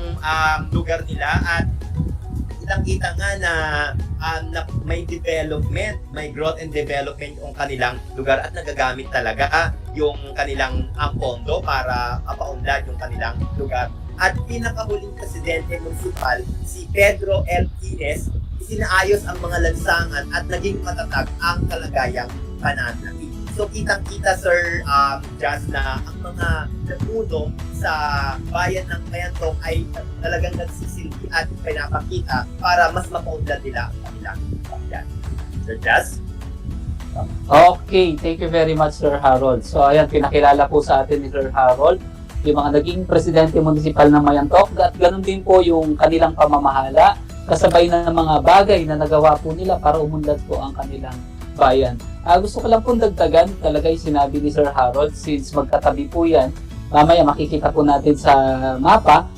lugar nila at kitang-kita nga na may development, may growth and development yung kanilang lugar at nagagamit talaga yung kanilang pondo para mapaunlad yung kanilang lugar. At pinakahuling presidente municipal, si Pedro L. Quines, isinaayos ang mga lansangan at naging matatag ang kalagayang pananalapi. So kitang-kita, Sir Jazz, na ang mga napuno sa bayan ng Mayantok ay talagang nagsisilbi at pinapakita para mas mapaunlad nila ang kanilang bayan. Sir Jazz? Okay, thank you very much, Sir Harold. So ayan, pinakilala po sa atin ni Sir Harold yung mga naging presidente municipal ng Mayantok at ganun din po yung kanilang pamamahala kasabay ng mga bagay na nagawa po nila para umunlad po ang kanilang bayan. Gusto ko lang pong dagdagan talaga yung sinabi ni Sir Harold since magkatabi po yan. Mamaya makikita po natin sa mapa.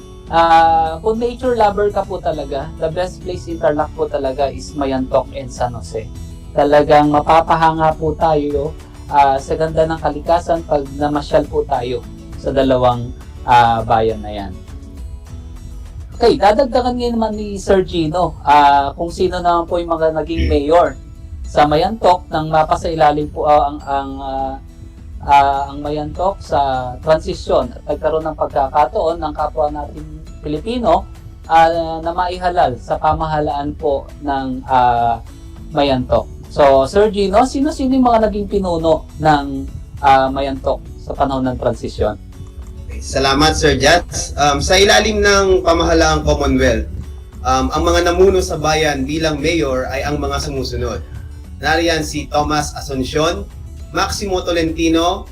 Kung nature lover ka po talaga, the best place in Tarlac po talaga is Mayantok and San Jose. Talagang mapapahanga po tayo sa ganda ng kalikasan pag namasyal po tayo sa dalawang bayan na yan. Okay, dadagdagan ngayon naman ni Sir Gino kung sino naman po yung mga naging mayor sa Mayantok nang mapasailalim po ang Mayantok sa transisyon at nagkaroon ng pagkakataon ng kapwa natin Pilipino na maihalal sa pamahalaan po ng Mayantok. So, Sir Gino, sino-sino yung mga naging pinuno ng Mayantok sa panahon ng transisyon? Salamat, Sir Jats. Sa ilalim ng pamahalaang Commonwealth, ang mga namuno sa bayan bilang mayor ay ang mga sumusunod. Nariyan si Thomas Asuncion, Maximo Tolentino,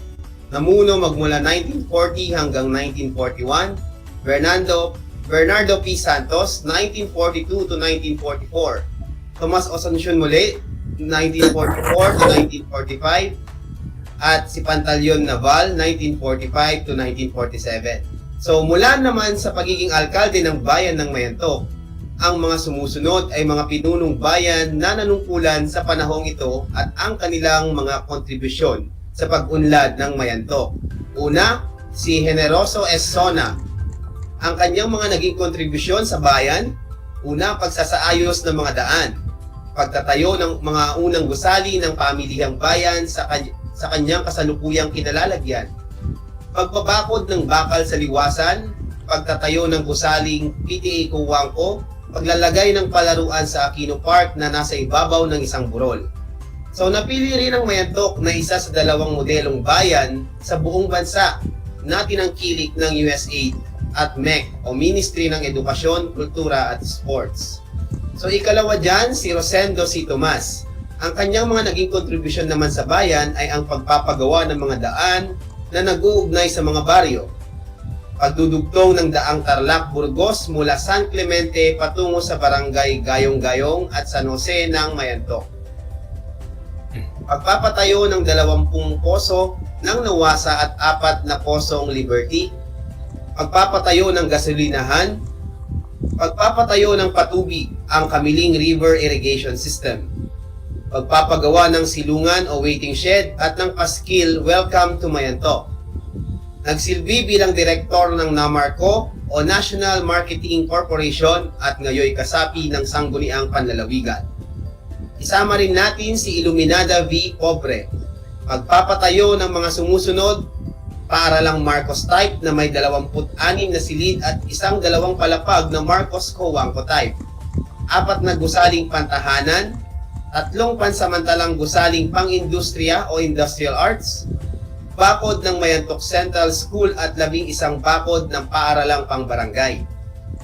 namuno magmula 1940 hanggang 1941, Bernardo P. Santos, 1942 to 1944, Thomas Asuncion muli, 1944 to 1945, at si Pantaleon Naval 1945 to 1947. So mula naman sa pagiging alkalde ng bayan ng Mayantok, ang mga sumusunod ay mga pinunong bayan na nanungkulan sa panahong ito at ang kanilang mga kontribusyon sa pag-unlad ng Mayantok. Una, si Generoso S. Sona. Ang kanyang mga naging kontribusyon sa bayan, una, pagsasaayos ng mga daan, pagtatayo ng mga unang gusali ng pamilihang bayan sa kanyang kasalukuyang kinalalagyan, pagbabakod ng bakal sa liwasan, pagtatayo ng gusaling PTA Kuwangko, paglalagay ng palaruan sa Aquino Park na nasa ibabaw ng isang burol. So napili rin ang Mayantok na isa sa 2 modelong bayan sa buong bansa na tinangkilik ng USAID at MEC o Ministry ng Edukasyon, Kultura at Sports. So ikalawa dyan, si Rosendo C. Tomas. Ang kanyang mga naging kontribusyon naman sa bayan ay ang pagpapagawa ng mga daan na nag-uugnay sa mga baryo. Pagdudugtong ng daang Tarlac, Burgos mula San Clemente patungo sa barangay Gayong-Gayong at San Jose ng Mayantok. Pagpapatayo ng 20 poso ng Nawasa at 4 na posong Liberty, pagpapatayo ng gasolinahan, pagpapatayo ng patubig ang Kamiling River Irrigation System, pagpapagawa ng silungan o waiting shed at ng paskil Welcome to Mayantok. Nagsilbi bilang direktor ng NAMARCO o National Marketing Corporation at ngayoy kasapi ng Sangguniang Panlalawigan. Isama rin natin si Iluminada V. Pobre, pagpapatayo ng mga sumusunod, paaralang Marcos type na may 26 na silid at isang 2 palapag na Marcos Coangco type, 4 na gusaling pantahanan, 3 pansamantalang gusaling pang-industriya o industrial arts, bakod ng Mayantok Central School at 11 bakod ng paaralang pang-barangay.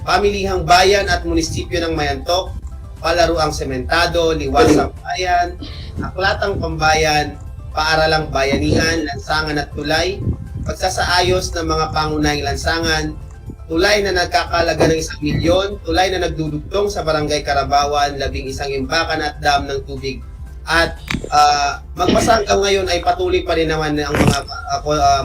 Pamilihang bayan at munisipyo ng Mayantok, palaruang sementado, liwasang bayan, aklatang pambayan, paaralang bayanihan, lansangan at tulay, pagsasaayos ng mga pangunahing lansangan, tulay na nagkakalaga ng 1 milyon, tulay na nagdudugtong sa Barangay Karabawan, 11 imbakan at dam ng tubig. At magpasa hanggang ngayon ay patuloy pa rin naman ang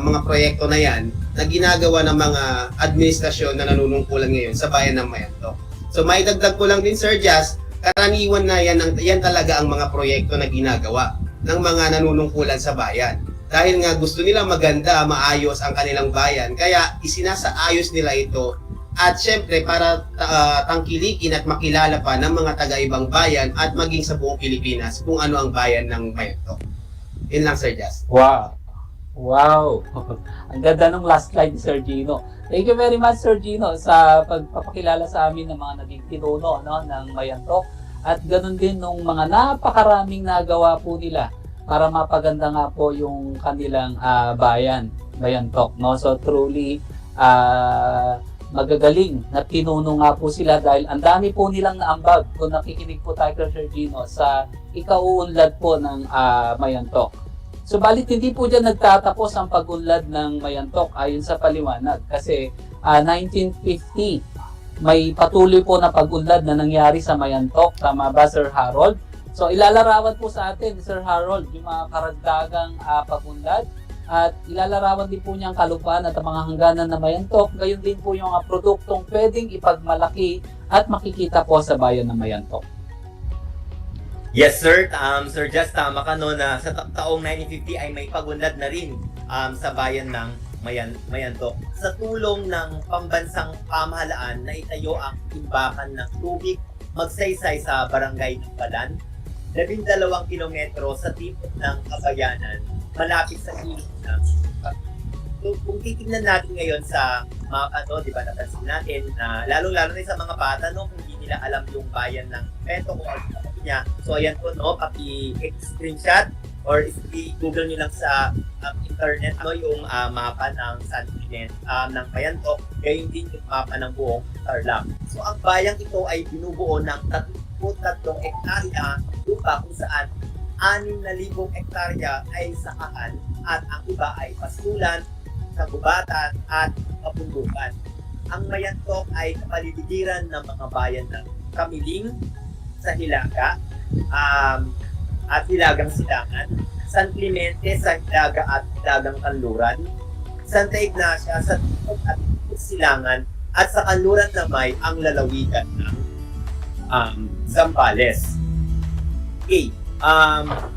mga proyekto na yan na ginagawa ng mga administrasyon na nanunungkulan ngayon sa bayan ng Mayantok. So may dagdag ko lang din, Sir Jazz, karaniwan na yan talaga ang mga proyekto na ginagawa ng mga nanunungkulan sa bayan. Dahil nga gusto nila maganda, maayos ang kanilang bayan, kaya isinasaayos nila ito at syempre para tangkilikin at makilala pa ng mga taga-ibang bayan at maging sa buong Pilipinas kung ano ang bayan ng Mayantok. Yun lang, Sir Jazz. Wow! Wow! Ang ganda ng last slide ni Sir Gino. Thank you very much, Sir Gino, sa pagpapakilala sa amin ng mga naging pinuno ng Mayantok at ganun din nung mga napakaraming nagawa po nila para mapaganda nga po yung kanilang bayan, Mayantok. No? So truly, magagaling na pinuno nga po sila dahil ang dami po nilang naambag kung nakikinig po tayo kay Sir Gino sa ikauunlad po ng Mayantok. So balit hindi po dyan nagtatapos ang pag-unlad ng Mayantok ayon sa paliwanag kasi 1950 may patuloy po na pag-unlad na nangyari sa Mayantok. Tama ba, Sir Harold? So ilalarawan po sa atin, Sir Harold, yung mga karagdagang pag-unlad at ilalarawan din po niya ang kalupaan at ang mga hangganan na Mayantok. Gayon din po yung mga produktong pwedeng ipagmalaki at makikita po sa bayan ng Mayantok. Yes, sir. Sir Just, tama ka no na sa taong 1950 ay may pagunlad na rin sa bayan ng Mayantok. Sa tulong ng pambansang pamahalaan na itayo ang imbakan ng tubig magsaysay sa barangay ng Balan, 12 kilometro sa timog ng Kabayanan, malapit sa ilog ng So, kung titignan natin ngayon sa mapa, di ba, napansin natin na lalo-lalo na sa mga bata, no, kung hindi nila alam yung bayan ng Mayantok kung ano niya. So, ayan po, no, paki-screenshot or i-google nyo lang sa internet, no, yung mapa ng San Clemente, ng Mayantok, gayon din yung mapa ng buong Tarlac. So, ang bayang ito ay binubuo ng 33 hektarya lupa kung saan 6,000 hektarya ay sakahan at ang iba ay pastulan, kagubatan at kapundukan. Ang Mayantok ay kapaligiran ng mga bayan ng Kamiling sa Hilaga at Hilagang Silangan, San Clemente sa Hilaga at Hilagang Kanluran, Santa Ignacia sa Timog at Silangan, at sa kanluran na may ang lalawigan ng Zambales. Okay.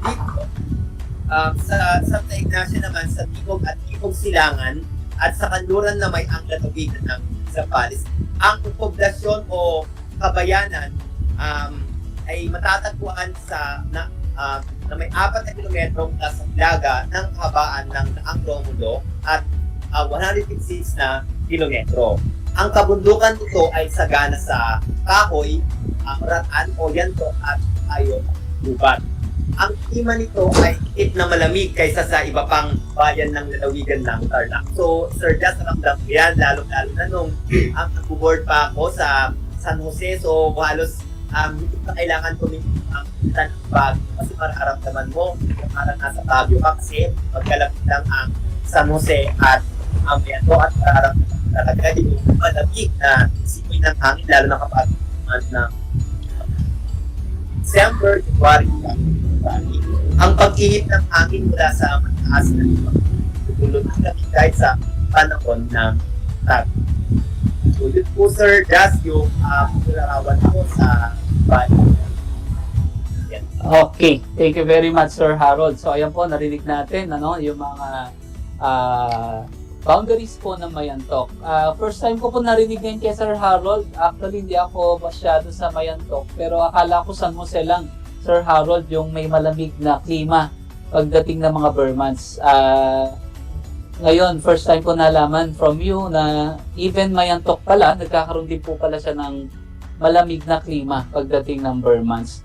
Dito, sa Santa Ignacia naman sa Timog at Timog Silangan at sa kanluran na may ang lalawigan ng Zambales, ang poblasyon o kabayanan ay matatagpuan sa na may 4 na kilometro mula sa Hilaga ng kahabaan ng Daang Romulo at 156 na kilometro. Ang kabundukan nito ay sagana sa kahoy, ratan o yanto at ayon lubat. Ang klima nito ay higit na malamig kaysa sa iba pang bayan ng lalawigan ng Tarlac. So, Sir Jazz, ramdam ko yan, lalo-lalo na nung nag-board pa ako sa San Jose. So, halos hindi na kailangan kuminti ang punta ng Baguio kasi mararamdaman mo parang nasa Baguio ka kasi magkalapit lang ang San Jose at ang Miento at mararamdaman talaga yung malamig na simoy ng hangin, lalo na kapag ng December, January, February. Ang pag-ihip ng hangin mula sa mataas na tulog ng lamig kahit sa panahon ng tag. So yun po Sir Jazz yung larawan ko sa bayan. Okay, thank you very much Sir Harold. So ayan po, narinig natin yung mga boundaries po ng Mayantok. First time ko po narinig ngayon kay Sir Harold. Actually, hindi ako masyado sa Mayantok. Pero akala ko San Jose lang, Sir Harold, yung may malamig na klima pagdating ng mga Burmans. Ngayon, first time ko nalaman from you na even Mayantok pala, nagkakaroon din po pala siya ng malamig na klima pagdating ng Burmans.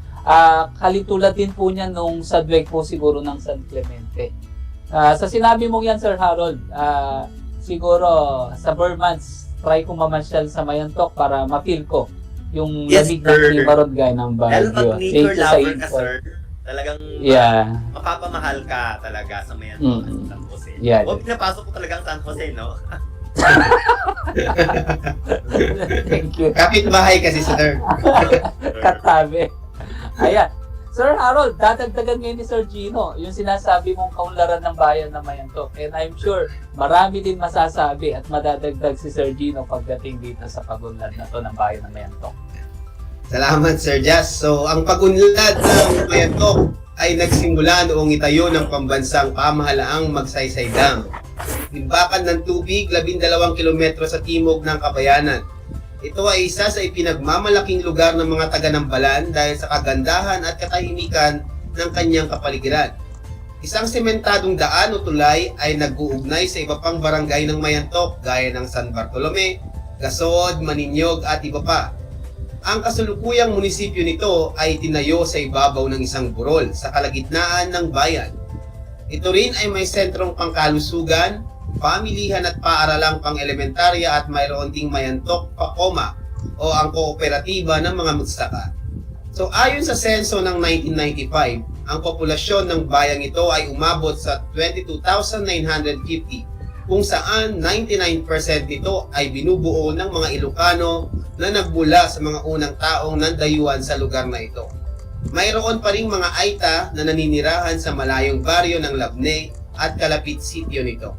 Kalitulad din po niya nung sadweg po siguro ng San Clemente. Sa sinabi mong yan, Sir Harold, siguro sa Burmans, try ko mamasyal sa Mayantok para ma-feel ko yung lamig na klima ron gaya ng Baguio. Lalo pag nature lover ka, sir, talagang mapapamahal ka talaga sa Mayantok at San Jose. Yeah. O pinapasok ko talagang San Jose, no? Thank you. Kapit-bahay kasi, sir. Katabi. Ayan. Sir Harold, dadagdagan ngayon ni Sir Gino yung sinasabi mong kaunlaran ng bayan ng Mayantok. And I'm sure marami din masasabi at madadagdag si Sir Gino pagdating dito sa pagunlad na to ng bayan ng Mayantok. Salamat Sir Jazz. So ang pagunlad ng Mayantok ay nagsimula noong itayo ng pambansang pamahalaang Magsaysay Dam. Imbakan ng tubig 12 kilometro sa timog ng Kabayanan. Ito ay isa sa ipinagmamalaking lugar ng mga taga-Nambalan dahil sa kagandahan at katahimikan ng kanyang kapaligiran. Isang sementadong daan o tulay ay nag-uugnay sa iba pang barangay ng Mayantok gaya ng San Bartolome, Gasod, Maninyog at iba pa. Ang kasalukuyang munisipyo nito ay tinayo sa ibabaw ng isang burol sa kalagitnaan ng bayan. Ito rin ay may sentrong pangkalusugan, pamilihan at paaralang pang-elementarya at mayroon ding Mayantok Pakoma o ang kooperatiba ng mga magsasaka. So ayon sa senso ng 1995, ang populasyon ng bayang ito ay umabot sa 22,950 kung saan 99% nito ay binubuo ng mga Ilocano na nagmula sa mga unang taong nandayuan sa lugar na ito. Mayroon pa ring mga Aita na naninirahan sa malayong baryo ng Labne at kalapit sityo nito.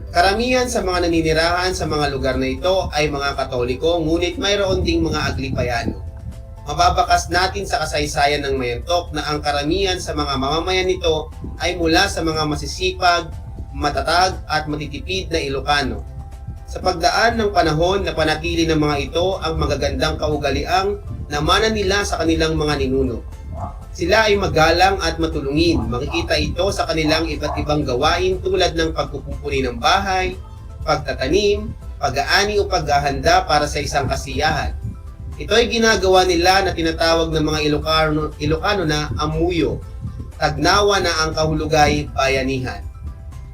Karamihan sa mga naninirahan sa mga lugar na ito ay mga Katoliko, ngunit mayroon ding mga Aglipayano. Mababakas natin sa kasaysayan ng Mayantok na ang karamihan sa mga mamamayan nito ay mula sa mga masisipag, matatag at matitipid na Ilocano. Sa pagdaan ng panahon, napanatili ng mga ito ang magagandang kaugaliang namana nila sa kanilang mga ninuno. Sila ay magalang at matulungin. Makikita ito sa kanilang iba't ibang gawain tulad ng pagkukumpuni ng bahay, pagtatanim, pag-aani o paghahanda para sa isang kasiyahan. Ito ay ginagawa nila na tinatawag ng mga Ilocano na amuyo. Tagnawa na ang kahulugay bayanihan.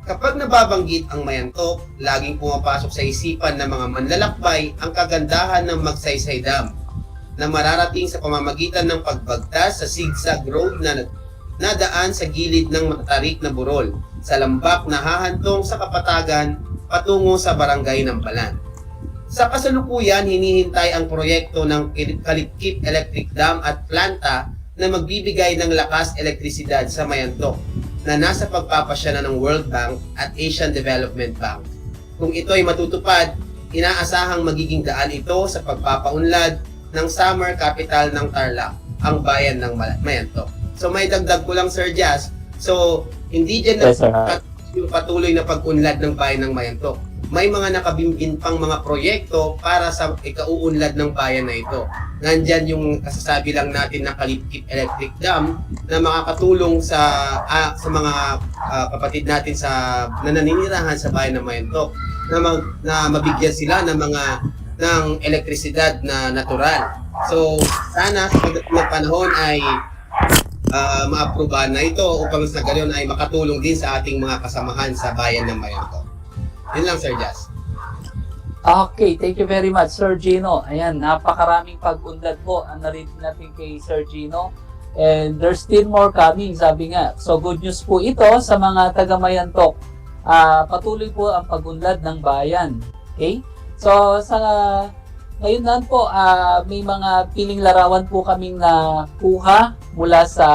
Kapag nababanggit ang Mayantok, laging pumapasok sa isipan ng mga manlalakbay ang kagandahan ng Magsaysay Dam na mararating sa pamamagitan ng pagbagtas sa zigzag road na nadaan sa gilid ng matatarik na burol sa lambak na hahantong sa kapatagan patungo sa barangay ng Balan. Sa kasalukuyan, hinihintay ang proyekto ng Kalipkip Electric Dam at planta na magbibigay ng lakas elektrisidad sa Mayantok. na nasa pagpapasya na ng World Bank at Asian Development Bank. Kung ito ay matutupad, inaasahang magiging daan ito sa pagpapaunlad ng summer capital ng Tarlac, ang bayan ng Mayantok. So may dagdag ko lang, Sir Jazz. So hindi dyan yung patuloy na pag-unlad ng bayan ng Mayantok. May mga nakabimbin pang mga proyekto para sa ikauunlad ng bayan na ito. Nandyan yung kasasabi lang natin na Kalipkip Electric Dam na makakatulong sa mga kapatid natin na naninirahan sa bayan ng Mayantok na mabigyan sila ng elektrisidad na natural. So sana sa panahon ay maaprubahan na ito upang sa gayon ay makatulong din sa ating mga kasamahan sa bayan ng Mayantok. Yun lang, Sir Jazz. Okay, thank you very much, Sir Gino. Ayan, napakaraming pag-unlad po ang narinig natin kay Sir Gino. And there's still more coming, sabi nga. So good news po ito sa mga taga-Mayantok. Patuloy po ang pag-unlad ng bayan. Okay? So ngayon lang po, may mga piling larawan po kaming nakuha mula sa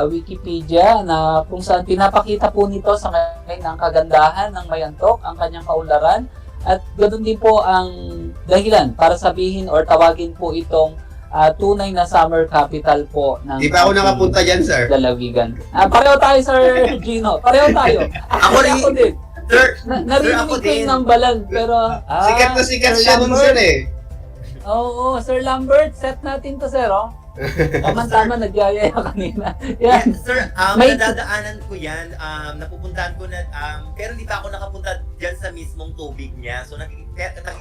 Wikipedia na kung saan pinapakita po nito sa ngayon ang kagandahan ng Mayantok, ang kanyang kaunlaran, at ganoon din po ang dahilan para sabihin or tawagin po itong tunay na summer capital po ng Di pa ako nakapunta dyan, sir. Lalawigan. Pareho tayo, Sir Gino. Pareho tayo. Ako din. Sir, narinig ko yung nambalan, pero sikat na sikat siya nun, sir eh. Oo, Sir Lambert, set natin to, sir, oh. Tama, nagyayaya kanina. Yan. Yes, sir, nadadaanan ko yan. Napupuntahan ko na, pero hindi pa ako nakapunta dyan sa mismong tubig niya. So,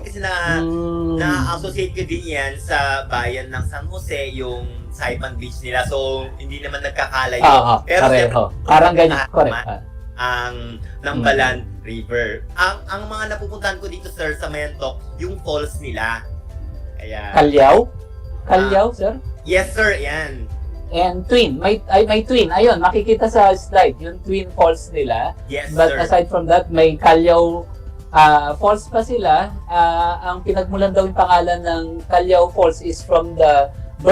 kasi na-associate ko din yan sa bayan ng San Jose, yung Saipan Beach nila. So, hindi naman nagkakalayo. Pero pareho. Parang ganyan. Correct. Ang Nambalan River. Ang mga napupuntahan ko dito, sir, sa Mayantok, yung falls nila. Kaya, Kalyaw, sir? Yes, sir. Yan. And twin. May twin. Ayun, makikita sa slide. Yung twin falls nila. Yes, But sir. aside from that, may Kalyaw falls pa sila. Ang pinagmulan daw yung pangalan ng Kalyaw Falls is from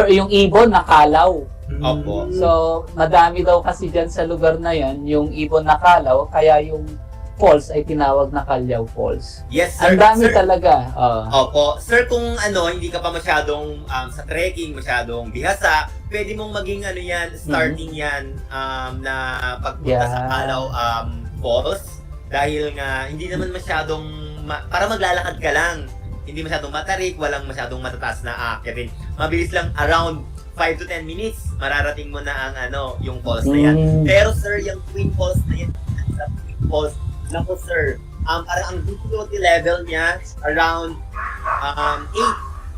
yung ibon na kalaw. Opo. So, madami daw kasi dyan sa lugar na yan, yung ibon na kalaw, kaya yung falls ay tinawag na Kalyaw Falls. Yes, sir. Ang dami sir, talaga. Opo. Sir, kung hindi ka pa masyadong sa trekking, masyadong bihasa, pwede mong maging starting yan na pagpunta sa Kalaw Falls. Dahil nga, hindi naman masyadong, para maglalakad ka lang. Hindi masyadong matarik, walang masyadong matataas na aakyatin. Mabilis lang, around 5 to 10 minutes, mararating mo na ang yung falls na yan. Pero sir, yung Twin Falls na yan, sa Twin Falls, naku sir, parang ang difficulty level niya around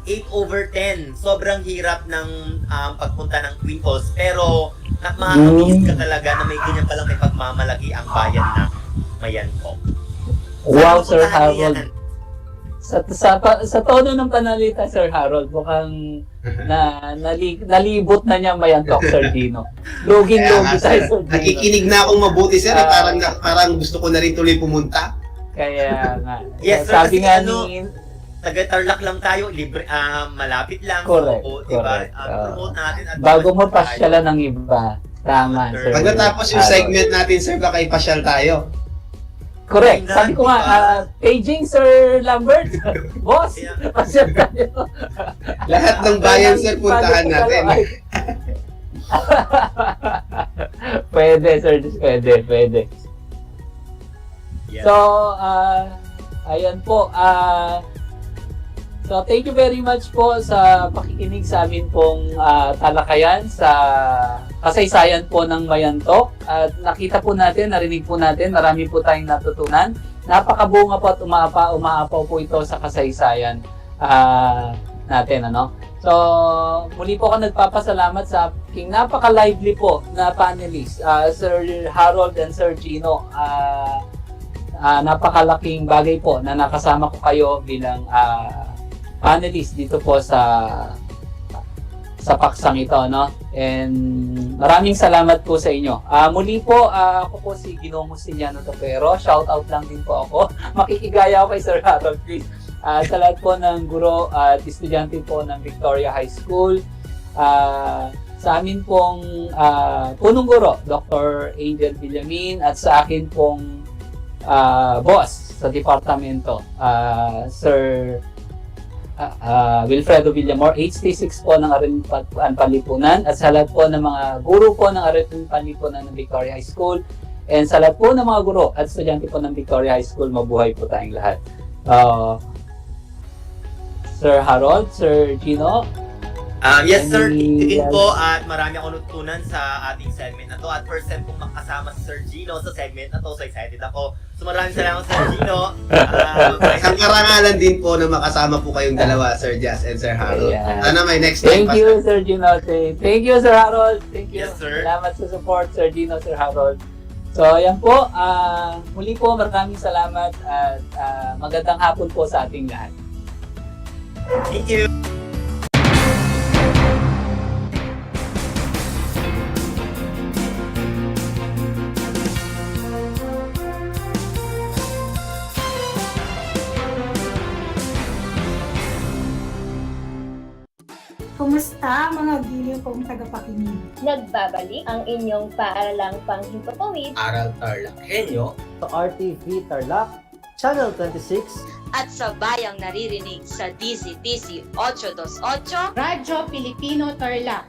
8/10. Sobrang hirap ng pagpunta ng Twin Falls, pero makakamiss ka talaga na may ganyan palang may pagmamalaki ang bayan na Mayantok. Wow, Sir Harold. Sa tono ng panalita, Sir Harold, mukhang nalibot na niya Mayantok, Sir Dino. Luging-lugi tayo, Sir Dino. Nakikinig na akong mabuti, sir. Parang gusto ko na rin tuloy pumunta. Kaya nga. Yes, sir, sabi kasi nga ni... taga-Tarlac lang tayo, libre, malapit lang. Correct, So, correct. Promote natin. At Bago mo pasyalan ng iba. Tama, Sir. Pag natapos yung segment natin, sir, baka ipasyal tayo. Correct. Sabi ko nga, paging Sir Lambert, boss, pasyal tayo. Lahat ng bayan, sir, puntahan natin. Pwede, Sir. Pwede. Yes. So, ayan po. So, thank you very much po sa pakikinig sa amin pong talakayan sa kasaysayan po ng Mayantok. At nakita po natin, narinig po natin, marami po tayong natutunan. Napakabunga po at umaapaw po ito sa kasaysayan natin. So, muli po ako nagpapasalamat sa aking napaka-lively po na panelists, Sir Harold and Sir Gino. Napakalaking bagay po na nakasama ko kayo bilang panelist dito po sa paksang ito, and maraming salamat po sa inyo. Muli po, ako po si Ginoong Justiniano Topero. Shout out lang din po ako. Makikigaya ako kay Sir Harold, please. Sa lahat po ng guro at estudyante po ng Victoria High School, sa amin pong punong guro, Dr. Angel Villamin, at sa akin pong boss sa departamento, Sir Wilfredo Villamor, HT6 po ng Aral Panlipunan, at sa lahat po ng mga guro po ng Aral Panlipunan ng Victoria High School, and sa lahat po ng mga guro at estudyante po ng Victoria High School, mabuhay po tayong lahat. Sir Harold, Sir Gino. Yes sir, din po at marami akong natutunan sa ating segment na to at first time kong makasama si Sir Gino sa segment na to, so excited ako. So maraming salamat Sir Gino. Isang karangalan din po na makasama po kayong dalawa, Sir Jazz and Sir Harold. Yeah. Sana may next time Thank you, Sir Gino. Thank you, Sir Harold. Thank you. Yes, sir. Salamat sa support, Sir Gino, Sir Harold. So, ayan po. Muli po, maraming salamat at magandang hapon po sa ating lahat. Thank you. Kumusta mga giliw kong tagapakinig? Nagbabalik ang inyong paaralang panghimpapawid Aral TarlakHenyo Sa RTV Tarlac, Channel 26, At sa bayang naririnig sa DZTC 828, Radyo Pilipino Tarlac.